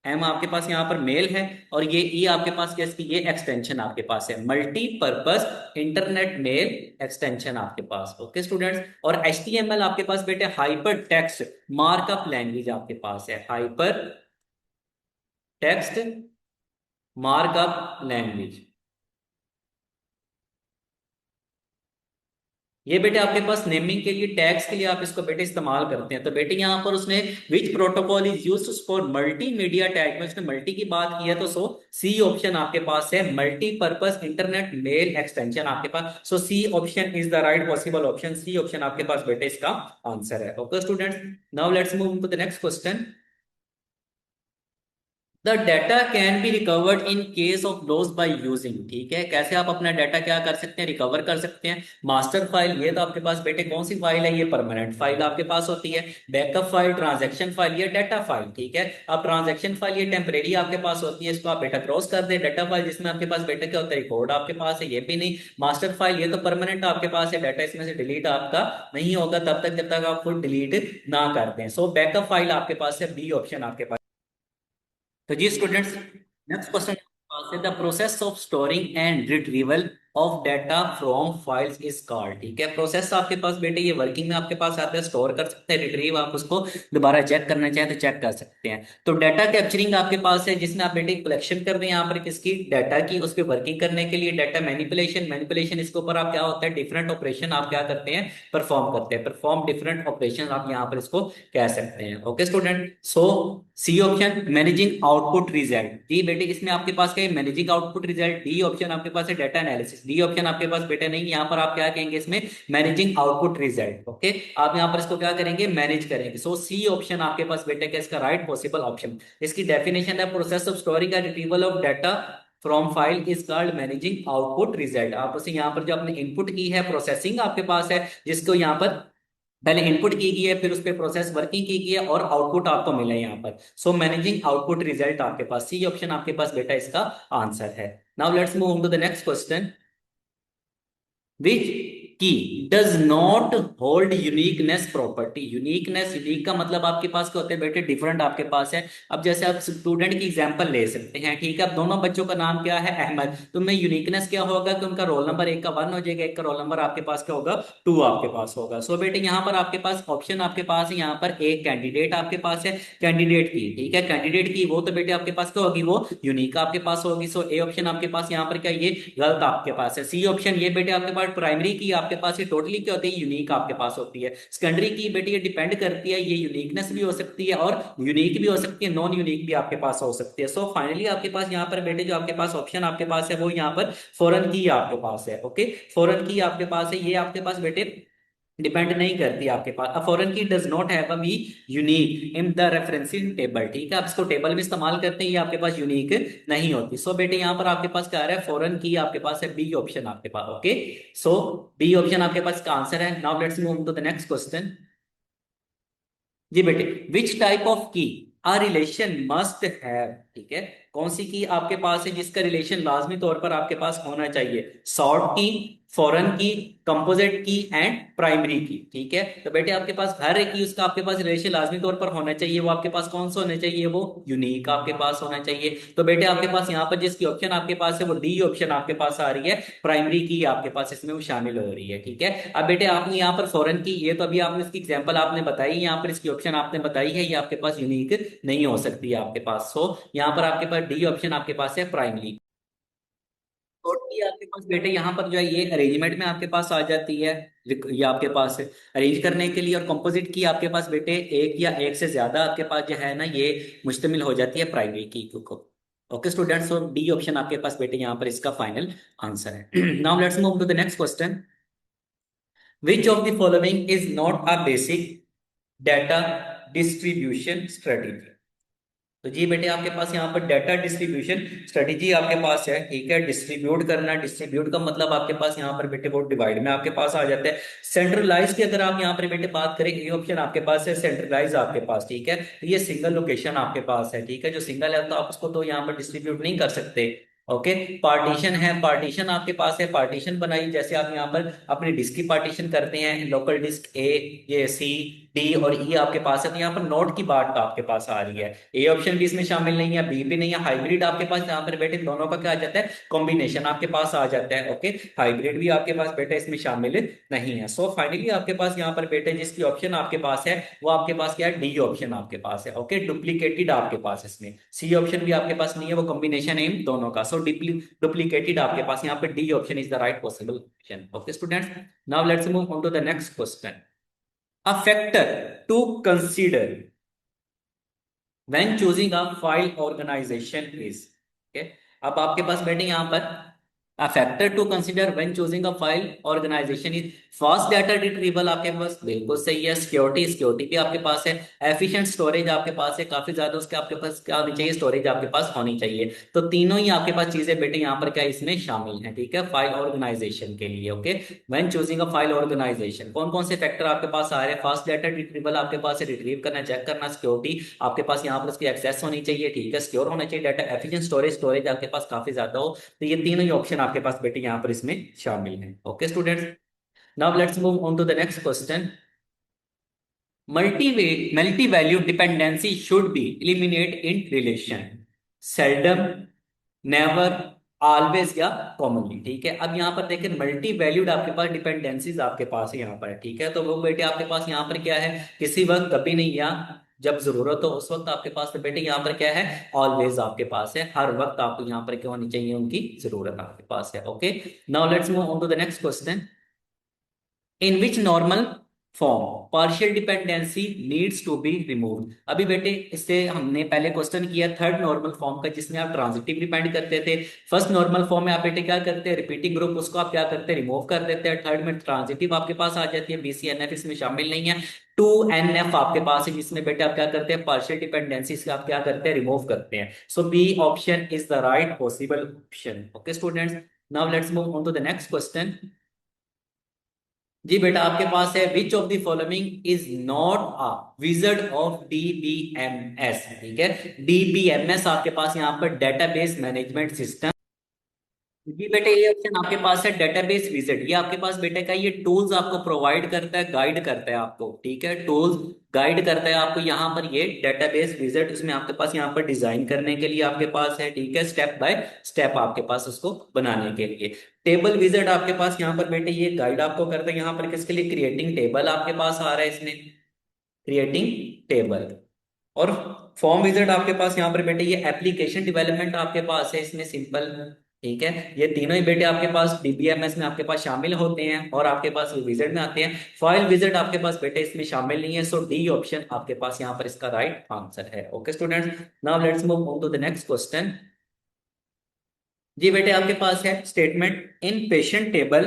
[SPEAKER 2] एम आपके पास यहाँ पर मेल है, और ये ई आपके पास क्या इसकी ये एक्सटेंशन आपके पास है, मल्टीपर्पस इंटरनेट मेल एक्सटेंशन आपके पास। ओके स्टूडेंट्स, और HTML आपके पास बेटे हाइपर टेक्स्ट मार्कअप लैंग्वेज आपके पास है, हाइपर टेक्स्ट मार्कअप लैंग्वेज। ये बेटे आपके पास नेमिंग के लिए टैग्स के लिए आप इसको बेटे इस्तेमाल करते हैं। तो बेटे यहाँ पर उसने विच protocol is used for multimedia tag में उसने मल्टी की बात की है, तो सो सी ऑप्शन आपके पास है मल्टीपर्पस इंटरनेट मेल एक्सटेंशन आपके पास। So C option is the right possible option, C option आपके पास बेटे इसका आंसर है। Okay students, now let's move to the next question. The data can be recovered in case of loss by using, ठीक है, कैसे आप अपना डाटा क्या कर सकते हैं, रिकवर कर सकते हैं। मास्टर फाइल, ये तो आपके पास बेटे कौन सी फाइल है, ये परमानेंट फाइल आपके पास होती है। बैकअप फाइल, ट्रांजैक्शन फाइल, ये डाटा फाइल, ठीक है। अब ट्रांजैक्शन फाइल ये टेम्परेरी आपके पास होती है, इसको आप बेटा क्रॉस कर दे। डाटा फाइल जिसमें आपके पास बेटा क्या होता है, रिकॉर्ड आपके पास है, ये भी नहीं। मास्टर फाइल ये तो परमानेंट आपके पास है, डाटा इसमें से डिलीट आपका नहीं होगा तब तक जब तक आप खुद डिलीट ना कर दें। सो बैकअप फाइल आपके पास है, बी ऑप्शन आपके पास। तो जी students, next question, the process of storing and retrieval of data from files is called, ठीक है। प्रोसेस आपके पास बेटे ये वर्किंग में आपके पास आता है, स्टोर कर सकते हैं, रिट्रीव आप उसको दोबारा चेक करना चाहें तो चेक कर सकते हैं। तो डाटा कैप्चरिंग आपके पास है, जिसमें आप बेटे कलेक्शन कर रहे हैं यहाँ पर किसकी, डाटा की, उस पर वर्किंग करने के लिए डाटा मैनिपुलेशन, मैनिपुलेशन इसके ऊपर आप क्या होता है, डिफरेंट ऑपरेशन आप क्या करते हैं, परफॉर्म करते हैं, परफॉर्म डिफरेंट ऑपरेशन आप यहाँ पर इसको कह सकते हैं। Okay student, so C option managing output result, जी बेटे इसमें आपके पास क्या है, managing output result. D option आपके पास है डाटा एनालिसिस, डी ऑप्शन आपके पास बेटा नहीं, यहाँ पर आप क्या कहेंगे इसमें, मैनेजिंग आउटपुट रिजल्ट। ओके, आप यहाँ पर इसको क्या करेंगे, मैनेज करेंगे। सो सी ऑप्शन आपके पास बेटा क्या इसका राइट पॉसिबल ऑप्शन। इसकी डेफिनेशन है, process of storing and retrieval of data from file is called managing output result. आप उसे यहाँ पर जो आपने इनपुट की है, प्रोसेसिंग आपके पास है, जिसको यहाँ पर पहले इनपुट की गई है, फिर उस पर प्रोसेस वर्किंग की गई है और आउटपुट आपको मिला है यहाँ पर। सो मैनेजिंग आउटपुट रिजल्ट आपके पास, सी ऑप्शन आपके पास बेटा इसका आंसर है। Now let's move to the next question. Which key does not hold uniqueness property, uniqueness, unique का मतलब आपके पास क्या होते हैं बेटे, डिफरेंट आपके पास है। अब जैसे आप स्टूडेंट की एग्जांपल ले सकते हैं, ठीक है, अब दोनों बच्चों का नाम क्या है, अहमद, तो में यूनिकनेस क्या होगा कि उनका रोल नंबर एक का 1 हो जाएगा, एक का रोल नंबर आपके पास क्या होगा 2 आपके पास होगा। सो बेटे यहाँ पर आपके पास ऑप्शन आपके पास है, यहाँ पर एक कैंडिडेट आपके पास है, कैंडिडेट की, ठीक है, कैंडिडेट की वो तो बेटे आपके पास क्या होगी, वो यूनिक आपके पास होगी। सो ए ऑप्शन आपके पास यहाँ पर क्या ये गलत आपके पास है। सी ऑप्शन ये बेटे आपके पास प्राइमरी की आपके पास ये टोटली क्या होती है, यूनिक आपके पास होती है। सेकेंडरी की बेटे ये डिपेंड करती है, ये यूनिकनेस भी हो सकती है और यूनिक भी हो सकती है, नॉन यूनिक भी आपके पास हो सकती है। सो फाइनली आपके पास यहाँ पर बेटे जो आपके पास ऑप्शन आपके पास है वो यहाँ पर फॉरेन की आपके पास है। ओके, फॉरेन की आपके पास है, ये आपके पास बेटे डिपेंड नहीं करती आपके पास। अ फॉरेन की does not have a be unique in the referencing table, ठीक है, आप इसको टेबल में इस्तेमाल करते हैं, ये आपके पास यूनिक नहीं होती। सो बेटे यहाँ पर आपके पास क्या आ रहा है, फॉरेन की आपके पास है बी ऑप्शन आपके पास। ओके, सो बी ऑप्शन आपके पास का आंसर है। Now let's move to the next question. जी बेटे, विच टाइप ऑफ की आ रिलेशन मस्ट हैव, ठीक है, कौन सी की आपके पास है जिसका रिलेशन लाजमी तौर पर आपके पास होना चाहिए? शॉर्ट की, फॉरेन की, कंपोजिट की एंड प्राइमरी की, ठीक है। तो बेटे आपके पास हर एक की उसका आपके पास रिलेशन लाजमी तौर पर होना चाहिए, वो आपके पास कौन सा होना चाहिए, वो यूनिक आपके पास होना चाहिए। तो बेटे आपके पास यहाँ पर जिसकी ऑप्शन आपके पास है वो डी ऑप्शन आपके पास आ रही है, प्राइमरी की आपके पास इसमें वो शामिल हो रही है, ठीक है। अब बेटे आपने यहाँ पर फॉरेन की, ये तो अभी आपने इसकी एग्जांपल आपने बताई, यहाँ पर इसकी ऑप्शन आपने बताई है, ये आपके पास यूनिक नहीं हो सकती है आपके पास। सो यहाँ पर आपके पास डी ऑप्शन आपके पास है, प्राइमरी। टोटली आपके पास बेटे यहाँ पर जो है ये अरेंजमेंट में आपके पास आ जाती है, ये आपके पास है अरेंज करने के लिए। और कंपोजिट की आपके पास बेटे एक या एक से ज्यादा आपके पास जो है ना ये मुश्तमिल हो जाती है प्राइमरी की को। ओके स्टूडेंट्स, तो डी ऑप्शन आपके पास बेटे यहाँ पर इसका फाइनल आंसर है। Now let's move to the next question. Which of the following is not a basic data distribution strategy? तो जी बेटे आपके पास यहाँ पर डाटा डिस्ट्रीब्यूशन स्ट्रेटेजी आपके पास है, ठीक है। डिस्ट्रीब्यूट करना, डिस्ट्रीब्यूट का मतलब आपके पास यहाँ पर बेटे वो डिवाइड में आपके पास आ जाता है। सेंट्रलाइज की अगर आप यहाँ पर बेटे बात करें, ये ऑप्शन आपके पास है सेंट्रलाइज आपके पास, ठीक है। तो ये सिंगल लोकेशन आपके पास है, ठीक है, जो सिंगल है तो आप उसको तो यहाँ पर डिस्ट्रीब्यूट नहीं कर सकते। ओके, पार्टीशन है, पार्टीशन आपके पास है, पार्टीशन बनाई जैसे आप यहाँ पर अपने डिस्क की पार्टीशन करते हैं, लोकल डिस्क ए, ये सी, डी और ई आपके पास है। तो यहाँ पर नोड की बात आपके पास आ रही है, ए ऑप्शन भी इसमें शामिल नहीं है, बी भी नहीं है, हाइब्रिड आपके पास यहाँ पर बेटे दोनों का क्या आ जाता है, कॉम्बिनेशन आपके पास आ जाता है। ओके, हाइब्रिड भी आपके पास बेटे इसमें शामिल नहीं है। सो फाइनली आपके पास यहाँ पर बेटे जिसकी ऑप्शन आपके पास है वो आपके पास क्या है, डी ऑप्शन आपके पास है। ओके, डुप्लीकेटेड आपके पास इसमें सी ऑप्शन भी आपके पास नहीं है, वो कॉम्बिनेशन है इन दोनों का। सो डुप्लीकेटेड आपके पास यहाँ पर D option is the right possible option. Okay students, now let's move on to the next question. A factor to consider when choosing a file organization is, okay, अब आपके पास बैठे यहाँ पर a factor to consider when choosing a file organization is fast data retrieval आपके पास बिल्कुल सही है, security, security भी आपके पास है, एफिशिएंट स्टोरेज आपके पास है, काफी ज्यादा उसके आपके पास क्या होनी चाहिए, स्टोरेज आपके पास होनी चाहिए। तो तीनों ही आपके पास चीजें बेटे यहाँ पर क्या इसमें शामिल हैं, ठीक है, फाइल ऑर्गेनाइजेशन के लिए। Okay, when choosing a file organization कौन कौन से फैक्टर आपके पास आ रहे हैं, फास्ट डाटा रिट्रीवल आपके पास है, रिट्रीव करना, चेक करना, सिक्योरिटी आपके पास यहाँ पर उसकी एक्सेस होनी चाहिए, ठीक है, सिक्योर होना चाहिए डाटा, एफिशिएंट स्टोरेज, स्टोरेज आपके पास काफी ज्यादा हो। तो ये तीनों ही ऑप्शन आपके पास बेटे यहाँ पर इसमें शामिल हैं। Okay students, now let's move on to the next question. Multi value dependency should be eliminate in relation, seldom, never, always या कॉमनली, ठीक है। अब यहाँ पर देखें मल्टी वैल्यूड आपके पास डिपेंडेंसीज आपके पास है यहाँ पर, ठीक है। तो वो बेटे आपके पास यहाँ पर क्या है, किसी वक्त, कभी नहीं, या जब जरूरत हो उस वक्त आपके पास। तो बेटे यहाँ पर क्या है, ऑलवेज आपके पास है, हर वक्त आपको यहाँ पर क्या होनी चाहिए, उनकी जरूरत आपके पास है। Okay, now let's move on to the next question. In which normal form partial dependency needs to be removed? अभी बेटे इससे हमने पहले क्वेश्चन किया थर्ड नॉर्मल फॉर्म का, जिसमें आप ट्रांजिटिव डिपेंड करते थे। फर्स्ट नॉर्मल फॉर्म में आप बेटे क्या करते हैं, रिपीटिंग ग्रुप उसको आप क्या करते हैं, रिमूव कर देते हैं। थर्ड में ट्रांजिटिव आपके पास आ जाती है, बीसीएनएफ इसमें शामिल नहीं है। टू एनएफ आपके पास है, जिसमें बेटे आप क्या करते हैं, पार्शियल डिपेंडेंसी से आप क्या करते हैं, रिमूव करते हैं। So B option is the right possible option. Okay students, now let's move on to the next question. जी बेटा आपके पास है which of the following is not a wizard of DBMS, ठीक है। डीबीएमएस आपके पास यहाँ पर डेटाबेस मैनेजमेंट सिस्टम। जी बेटे ये ऑप्शन आपके पास है डेटाबेस विजिट, ये आपके पास बेटे का ये टूल्स आपको प्रोवाइड करता है, गाइड करता है आपको, ठीक है, टूल्स गाइड करता है आपको यहाँ पर ये डेटाबेस विजिट, इसमें आपके पास यहाँ पर डिजाइन करने के लिए आपके पास है, ठीक है, स्टेप बाय स्टेप आपके पास उसको बनाने के लिए। टेबल विजिट आपके पास यहाँ पर बेटे ये गाइड आपको करता है, यहाँ पर किसके लिए, क्रिएटिंग टेबल आपके पास आ रहा है इसमें, क्रिएटिंग टेबल। और फॉर्म विजिट आपके पास यहाँ पर बेटे ये एप्लीकेशन डेवलपमेंट आपके पास है इसमें, सिंपल, ठीक है। ये तीनों ही बेटे आपके पास डीबीएमएस में आपके पास शामिल होते हैं और आपके पास विजिट में आते हैं। फाइल विजिट आपके पास बेटे इसमें शामिल नहीं है। सो डी ऑप्शन आपके पास यहाँ पर इसका राइट आंसर है। Okay students, now let's move on to the next question. जी बेटे आपके पास है statement in patient table,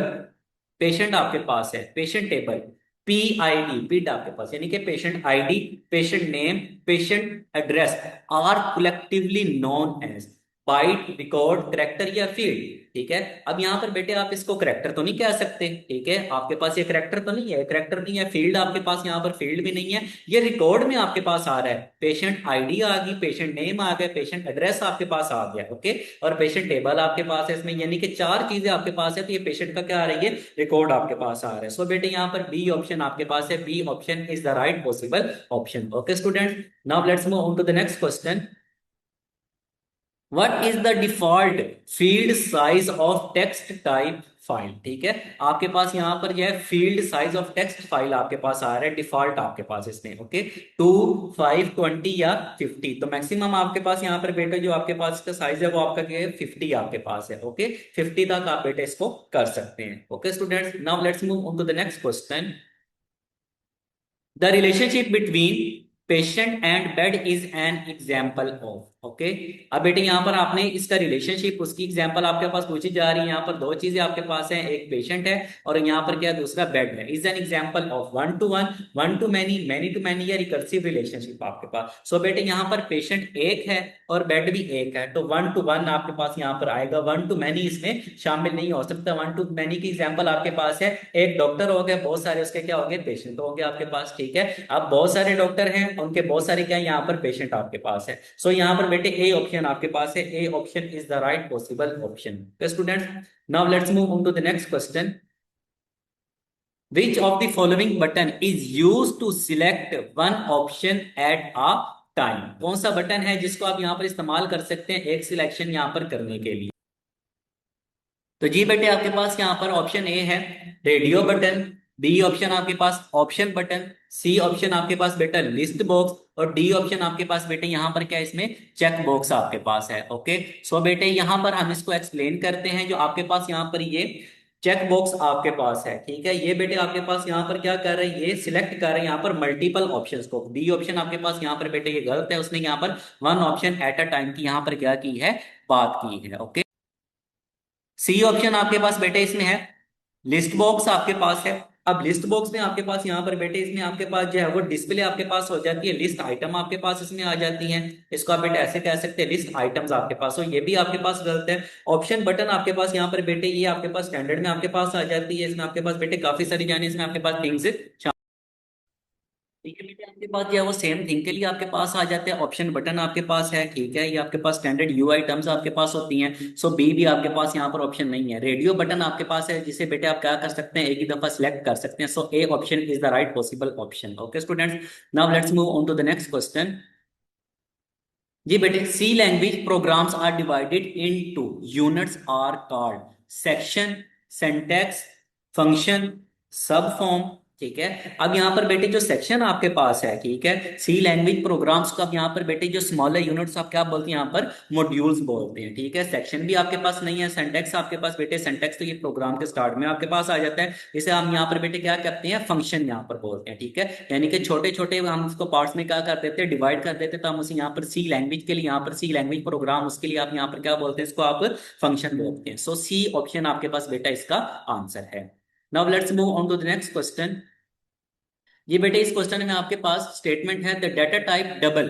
[SPEAKER 2] patient आपके पास है पेशेंट टेबल PID, PID आपके पास, यानी कि patient ID, patient name, patient address are collectively known as byte, record, character या फील्ड। ठीक है, अब यहाँ पर बेटे आप इसको करेक्टर तो नहीं कह सकते, ठीक है, आपके पास ये करेक्टर तो नहीं है, करेक्टर नहीं है, फील्ड आपके पास यहाँ पर फील्ड भी नहीं है, ये रिकॉर्ड में आपके पास आ रहा है, पेशेंट आईडी आ गई, पेशेंट नेम आ गया, पेशेंट एड्रेस आपके पास आ गया, ओके, और पेशेंट टेबल आपके पास है इसमें, यानी कि चार चीजें आपके पास है, तो ये पेशेंट का क्या आ रही है, रिकॉर्ड आपके पास आ रहा है। सो बेटे यहाँ पर बी ऑप्शन आपके पास है, B option is the right possible option. Okay student, now let's move on to the next question. What is the default field size of text type file? ठीक है, आपके पास यहाँ पर यह field size of text file आपके पास आ रहा है डिफॉल्ट आपके पास इसमें, ओके, 2, 5, 20 या 50। तो मैक्सिमम आपके पास यहाँ पर बेटा जो आपके पास इसका साइज है वो आपका क्या है, 50 आपके पास है, ओके, 50 तक आप बेटे इसको कर सकते हैं। Okay students, now let's move on to the next question. The relationship between patient and bed is an example of, okay, अब बेटे यहाँ पर आपने इसका रिलेशनशिप, उसकी एग्जांपल आपके पास पूछी जा रही है। यहाँ पर दो चीजें आपके पास हैं, एक पेशेंट है और यहाँ पर क्या दूसरा बेड है। Is an example of one to one, one to many, many to many या रिकर्सिव रिलेशनशिप आपके पास। सो बेटे यहाँ पर पेशेंट एक है और बेड भी एक है, तो वन टू वन आपके पास यहाँ पर आएगा, वन टू मैनी इसमें शामिल नहीं हो सकता। वन टू मैनी की एग्जांपल आपके पास है, एक डॉक्टर हो गया, बहुत सारे उसके क्या हो गए, पेशेंट हो गए आपके पास, ठीक है, अब बहुत सारे डॉक्टर हैं, उनके बहुत सारे क्या यहाँ पर पेशेंट आपके पास है। सो यहाँ पर बेटे ए ऑप्शन आपके पास है, A option is the right possible option. Students, now let's move on to the next question. Which of the following button is used to select one option at a time? कौन सा button है जिसको आप यहाँ पर इस्तेमाल कर सकते हैं एक सिलेक्शन यहाँ पर करने के लिए? तो जी बेटे आपके पास यहाँ पर ऑप्शन ए है रेडियो बटन, बी ऑप्शन आपके पास ऑप्शन बटन, सी ऑप्शन आपके पास बेटा लिस्ट बॉक्स, और डी ऑप्शन आपके पास बेटे यहाँ पर क्या है, इसमें चेक बॉक्स आपके पास है। ओके, सो बेटे यहाँ पर हम इसको एक्सप्लेन करते हैं। जो आपके पास यहाँ पर ये चेक बॉक्स आपके पास है, ठीक है, ये बेटे आपके पास यहाँ पर क्या कर रहे हैं, ये सिलेक्ट कर रहे हैं यहाँ पर मल्टीपल ऑप्शंस को। डी ऑप्शन आपके पास यहाँ पर बेटे ये गलत है, उसने यहाँ पर one option at a time की यहाँ पर क्या की है, बात की है। ओके, सी ऑप्शन आपके पास बेटे इसमें है लिस्ट बॉक्स आपके पास है। अब लिस्ट बॉक्स में आपके पास यहाँ पर बेटे इसमें आपके पास जो है वो डिस्प्ले आपके पास हो जाती है, लिस्ट आइटम आपके पास इसमें आ जाती हैं, इसको आप बेटे ऐसे कह सकते हैं लिस्ट आइटम्स आपके पास हो, ये भी आपके पास गलत है। ऑप्शन बटन आपके पास यहाँ पर बेटे ये आपके पास स्टैंडर्ड में आपके पास आ जाती है, इसमें आपके पास बेटे काफी सारी जाने, इसमें आपके पास थिंग्स, ठीक है बेटे, आपके पास जो है वो सेम थिंग के लिए आपके पास आ जाते हैं। ऑप्शन बटन आपके पास है, ठीक है, ये आपके पास स्टैंडर्ड यूआई टर्म्स आपके पास होती हैं। सो बी भी आपके पास यहाँ पर ऑप्शन नहीं है। रेडियो बटन आपके पास है, जिसे बेटे आप क्या कर सकते हैं, एक ही दफा सिलेक्ट कर सकते हैं। So A option is the right possible option. Okay students, now let's move on to the next question. जी बेटे, C language programs are divided into units are called section, syntax, function, sub form, ठीक है। अब यहाँ पर बेटे जो section आपके पास है, ठीक है, सी लैंग्वेज प्रोग्राम्स को अब यहाँ पर बेटे जो स्मॉलर यूनिट्स आप क्या बोलते हैं, यहाँ पर मॉड्यूल्स बोलते हैं, ठीक है। सेक्शन भी आपके पास नहीं है, सिंटैक्स आपके पास बेटे, सिंटैक्स तो ये प्रोग्राम के स्टार्ट में आपके पास आ जाता है, इसे हम यहाँ पर बेटे क्या करते हैं, फंक्शन यहाँ पर बोलते हैं, ठीक है, यानी कि छोटे छोटे हम उसको पार्ट्स में क्या कर देते हैं, डिवाइड कर देते हैं, तो हम उसे यहाँ पर सी लैंग्वेज के लिए, यहाँ पर सी लैंग्वेज प्रोग्राम, उसके लिए आप यहाँ पर क्या बोलते हैं, इसको आप फंक्शन बोलते हैं। सो सी ऑप्शन आपके पास बेटा इसका आंसर है। Now let's move on to the next question. ये बेटे इस क्वेश्चन में आपके पास स्टेटमेंट है the data type double,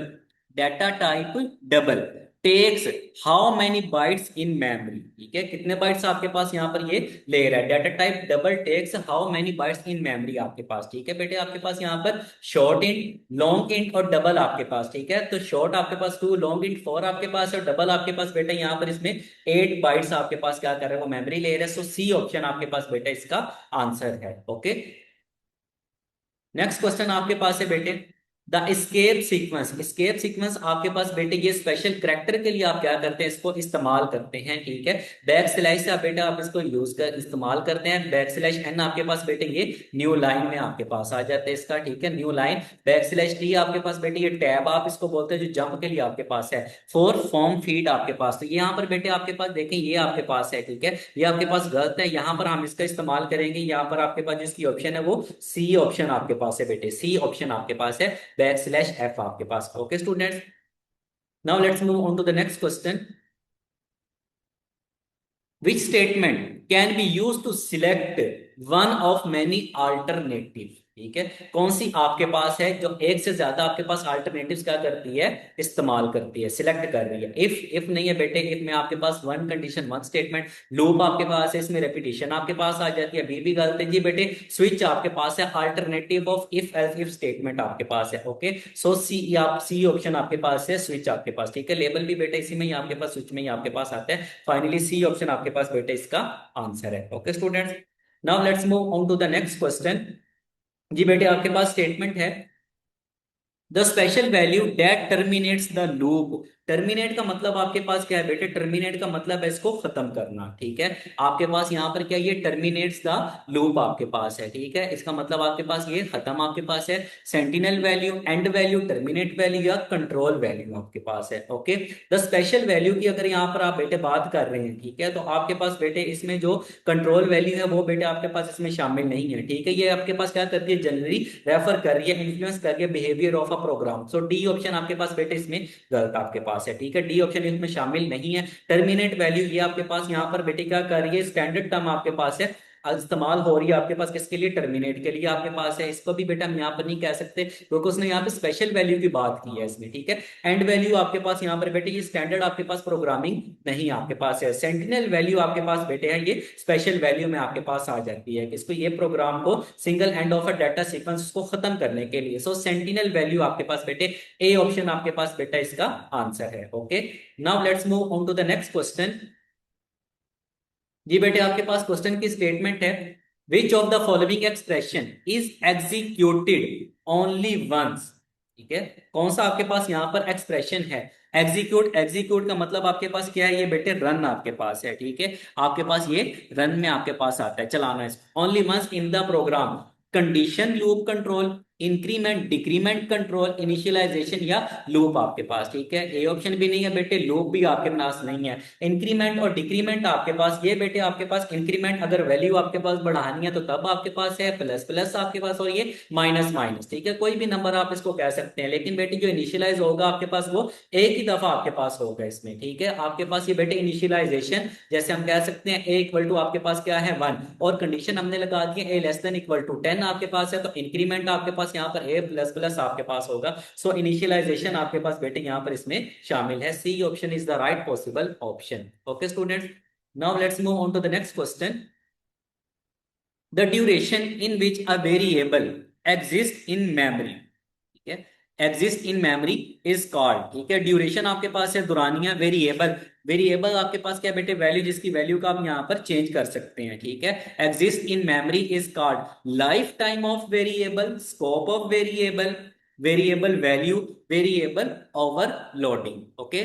[SPEAKER 2] data type double takes how many bytes in memory, ठीक है, कितने बाइट्स आपके पास यहाँ पर ये ले रहा है, data type double takes how many bytes in memory आपके पास, ठीक है बेटे, आपके पास यहाँ पर शॉर्ट इंट, लॉन्ग इंट और डबल आपके पास, ठीक है, तो शॉर्ट आपके पास 2, लॉन्ग इंट 4 आपके पास, और डबल आपके पास बेटा यहाँ पर इसमें 8 बाइट्स आपके पास क्या कर रहे हैं, वो मेमोरी ले रहे हैं। सो सी ऑप्शन आपके पास बेटा इसका आंसर है। ओके, नेक्स्ट क्वेश्चन आपके पास है बेटे the escape sequence, escape sequence आपके पास बेटे ये स्पेशल करेक्टर के लिए आप क्या करते हैं, इसको इस्तेमाल करते हैं, ठीक है, बैक स्लैश से आप बेटा आप इसको यूज कर इस्तेमाल करते हैं। बैक स्लैश एन आपके पास बेटे ये न्यू लाइन में आपके पास आ जाते हैं इसका, ठीक है, new line. Back slash T आपके पास बेटे ये टैब आप इसको बोलते हैं, जो जंप के लिए आपके पास है। फोर फॉर्म फीड आपके पास, तो यहाँ पर बेटे आपके पास देखें ये आपके पास है, ठीक है, ये आपके पास गलत है, यहाँ पर हम इसका इस्तेमाल करेंगे, यहाँ पर आपके पास जिसकी ऑप्शन है वो सी ऑप्शन आपके पास है बेटे, सी ऑप्शन आपके पास है, बैक स्लैश एफ आपके पास। Okay students, now let's move on to the next question. Which statement can be used to select one of many alternative? ठीक है, कौन सी आपके पास है जो एक से ज्यादा आपके पास अल्टरनेटिव्स क्या करती है, इस्तेमाल करती है, सिलेक्ट कर रही है। इफ नहीं है बेटे, इफ में आपके पास one condition one statement, loop आपके पास है, इसमें रेपिटेशन आपके पास आ जाती है, भी गलत है जी बेटे। स्विच आपके पास है, alternative of if else if statement आपके पास है। ओके, सो सी, आप सी ऑप्शन आपके पास है, स्विच आपके पास। ठीक है, लेबल भी बेटे इसी में ही आपके पास, स्विच में ही आपके पास आता है। फाइनली सी ऑप्शन आपके पास बेटे इसका आंसर है। Okay students, now let's move on to the next question. जी बेटे आपके पास स्टेटमेंट है, the special value that terminates the loop. Terminate का मतलब आपके पास क्या है बेटे, टर्मिनेट का मतलब है इसको खत्म करना। ठीक है, आपके पास यहाँ पर क्या, ये टर्मिनेट्स द लूप आपके पास है। ठीक है, इसका मतलब आपके पास ये खत्म आपके पास है। Sentinel value, and value, terminate value या कंट्रोल वैल्यू आपके पास है। ओके, द स्पेशल वैल्यू की अगर यहाँ पर आप बेटे बात कर रहे हैं, ठीक है, तो आपके पास बेटे इसमें जो कंट्रोल वैल्यू है वो बेटे आपके पास इसमें शामिल नहीं है। ठीक है, ये आपके पास क्या करती है, जनरली रेफर कर रही है, इन्फ्लुएंस कर रही है behaviour of a program. So D option आपके पास बेटे इसमें गलत आपके पास है। ठीक है, डी ऑप्शन इसमें शामिल नहीं है। टर्मिनेट वैल्यू ये आपके पास यहाँ पर बेटे क्या कर रही है, स्टैंडर्ड टर्म आपके पास है, इस्तेमाल हो रही है आपके पास किसके लिए, टर्मिनेट के लिए आपके पास है। इसको भी बेटा हम यहाँ पर नहीं कह सकते क्योंकि उसने यहाँ पे स्पेशल वैल्यू की बात की है इसमें। ठीक है, एंड वैल्यू आपके पास यहाँ पर बेटे ये स्टैंडर्ड आपके पास प्रोग्रामिंग नहीं आपके पास है। सेंटिनल वैल्यू आपके पास बेटे है, ये स्पेशल वैल्यू में आपके पास आ जाती है, इसको ये प्रोग्राम को single end of a data sequence को खत्म करने के लिए। सो सेंटिनल वैल्यू आपके पास बेटे ए ऑप्शन आपके पास बेटा इसका आंसर है। Okay, now let's move on to the next question. जी बेटे आपके पास क्वेश्चन की स्टेटमेंट है, which of the following expression is executed only once. ठीक है, कौन सा आपके पास यहाँ पर एक्सप्रेशन है, एग्जीक्यूट। एग्जीक्यूट का मतलब आपके पास क्या है, ये बेटे रन आपके पास है। ठीक है, आपके पास ये रन में आपके पास आता है, चलाना है। Only once in the program, condition loop control, increment decrement control, initialization या लूप आपके पास। ठीक है, ए ऑप्शन भी नहीं है बेटे, लूप भी आपके पास नहीं है। इंक्रीमेंट और डिक्रीमेंट आपके पास, ये बेटे आपके पास इंक्रीमेंट अगर वैल्यू आपके पास बढ़ानी है तो तब आपके पास है, प्लस प्लस आपके पास, और ये माइनस माइनस। ठीक है, कोई भी नंबर आप इसको कह सकते हैं, लेकिन बेटे जो इनिशियलाइज होगा आपके पास वो एक ही दफा आपके पास होगा इसमें। ठीक है, आपके पास ये बेटे इनिशियलाइजेशन, जैसे हम कह सकते हैं ए इक्वल टू आपके पास क्या है 1, और कंडीशन हमने लगा दी है ए लेस देन इक्वल टू 10 आपके पास है, तो इंक्रीमेंट आपके पास यहाँ पर ए प्लस प्लस आपके पास होगा। सो इनिशियलाइजेशन आपके पास बेटे यहाँ पर इसमें शामिल है। C option is the right possible option. Okay students, now let's move on to the next question. The duration in which a variable exist in memory, ठीक है, exist in memory is called. ठीक है, duration आपके पास है, दुरानिया, variable, variable आपके पास क्या बेटे, वैल्यू, जिसकी वैल्यू का आप यहाँ पर चेंज कर सकते हैं। ठीक है, exist in memory is called life time of variable, scope of variable, variable value, variable overloading. Okay,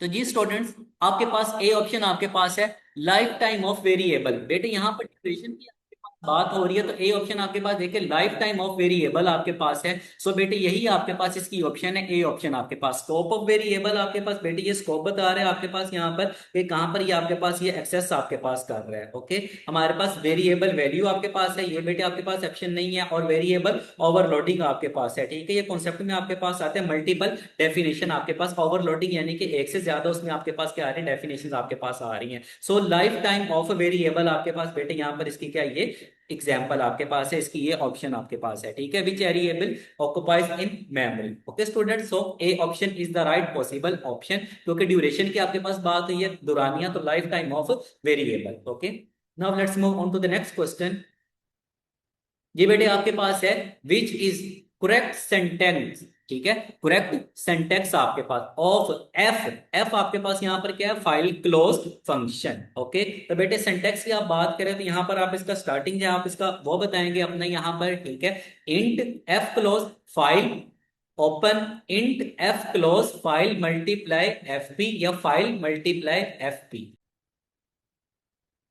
[SPEAKER 2] तो जी स्टूडेंट्स आपके पास ए ऑप्शन आपके पास है, लाइफ टाइम ऑफ वेरिएबल। बेटे यहाँ पर ड्यूरेशन की आपके पास बात हो रही है, तो ए ऑप्शन आपके पास देखिए लाइफ टाइम ऑफ वेरिएबल आपके पास है। सो बेटे यही आपके पास इसकी ऑप्शन है, ए ऑप्शन आपके पास। स्कोप ऑफ वेरिएबल आपके पास बेटे ये स्कोप बता रहे हैं आपके पास यहाँ पर कि कहाँ पर ये आपके पास ये एक्सेस आपके पास कर रहा है। ओके, हमारे पास वेरिएबल वैल्यू आपके पास है, ये बेटे आपके पास ऑप्शन नहीं है, और वेरिएबल ओवरलोडिंग आपके पास है। ठीक है, ये कॉन्सेप्ट में आपके पास आते हैं मल्टीपल डेफिनेशन आपके पास, ओवरलोडिंग यानी कि एक से ज्यादा उसमें आपके पास क्या आ रही है, डेफिनेशन आपके पास आ रही हैं। So life time of variable आपके पास बेटे यहाँ पर इसकी क्या ये एग्जाम्पल आपके पास है, इसकी ये ऑप्शन आपके पास है। ठीक है, which variable occupies in memory. Okay student, so A option is the right possible option, क्योंकि ड्यूरेशन की आपके पास बात हुई है, दुरानिया, तो life time of variable. Okay, now let's move on to the next question. ये बेटे आपके पास है, विच इज करेक्ट सेंटेंस। ठीक है, करेक्ट सेंटेंस आपके पास ऑफ एफ। एफ आपके पास यहाँ पर क्या है, फाइल क्लोज फंक्शन। ओके, तो बेटे सेंटेंस की आप बात करें तो यहाँ पर आप इसका स्टार्टिंग जो आप इसका वो बताएंगे अपना यहाँ पर। ठीक है, int F close file open, int F close file multiply F P, या फाइल मल्टीप्लाई एफ पी।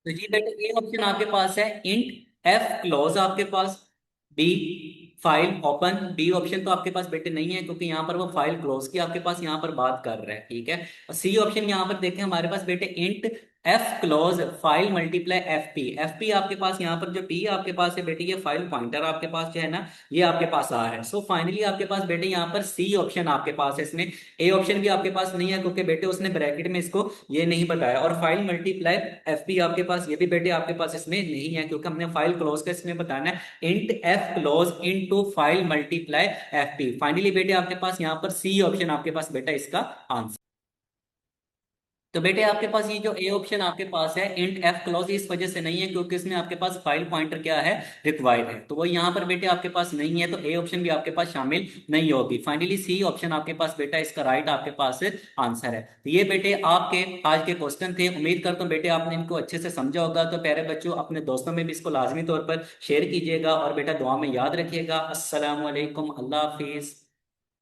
[SPEAKER 2] तो जी बेटे ये ऑप्शन आपके पास है, इंट एफ क्लोज आपके पास, B file open. B option तो आपके पास बेटे नहीं है, क्योंकि यहाँ पर वो फाइल क्लोज की आपके पास यहाँ पर बात कर रहा है। ठीक है, और सी ऑप्शन यहाँ पर देखें हमारे पास बेटे int F close file multiply F P. F P आपके पास यहाँ पर जो पी आपके पास है बेटे, ये फाइल पॉइंटर आपके पास जो है ना, ये आपके पास आ है। सो फाइनली आपके पास बेटे यहाँ पर सी ऑप्शन आपके पास है, इसमें ए ऑप्शन भी आपके पास नहीं है क्योंकि बेटे उसने ब्रैकेट में इसको ये नहीं बताया। और फाइल मल्टीप्लाई एफ पी आपके पास, ये भी बेटे आपके पास इसमें नहीं है क्योंकि हमने फाइल क्लोज का इसमें बताना है int F close into file multiply F P. Finally बेटे आपके पास यहाँ पर सी ऑप्शन आपके पास बेटा इसका आंसर। तो बेटे आपके पास ये जो ए ऑप्शन आपके पास है इंट एफ क्लॉज, इस वजह से नहीं है क्योंकि इसमें आपके पास फाइल पॉइंटर क्या है, रिक्वायर्ड है, तो वो यहाँ पर बेटे आपके पास नहीं है, तो ए ऑप्शन भी आपके पास शामिल नहीं होगी। फाइनली सी ऑप्शन आपके पास बेटा इसका राइट आपके पास आंसर है। तो ये बेटे आपके आज के क्वेश्चन थे। उम्मीद करता हूँ बेटे आपने इनको अच्छे से समझा होगा। तो प्यारे बच्चों, अपने दोस्तों में भी इसको लाजमी तौर पर शेयर कीजिएगा और बेटा दुआ में याद रखिएगा। अस्सलाम वालेकुम, अल्लाह हाफिज।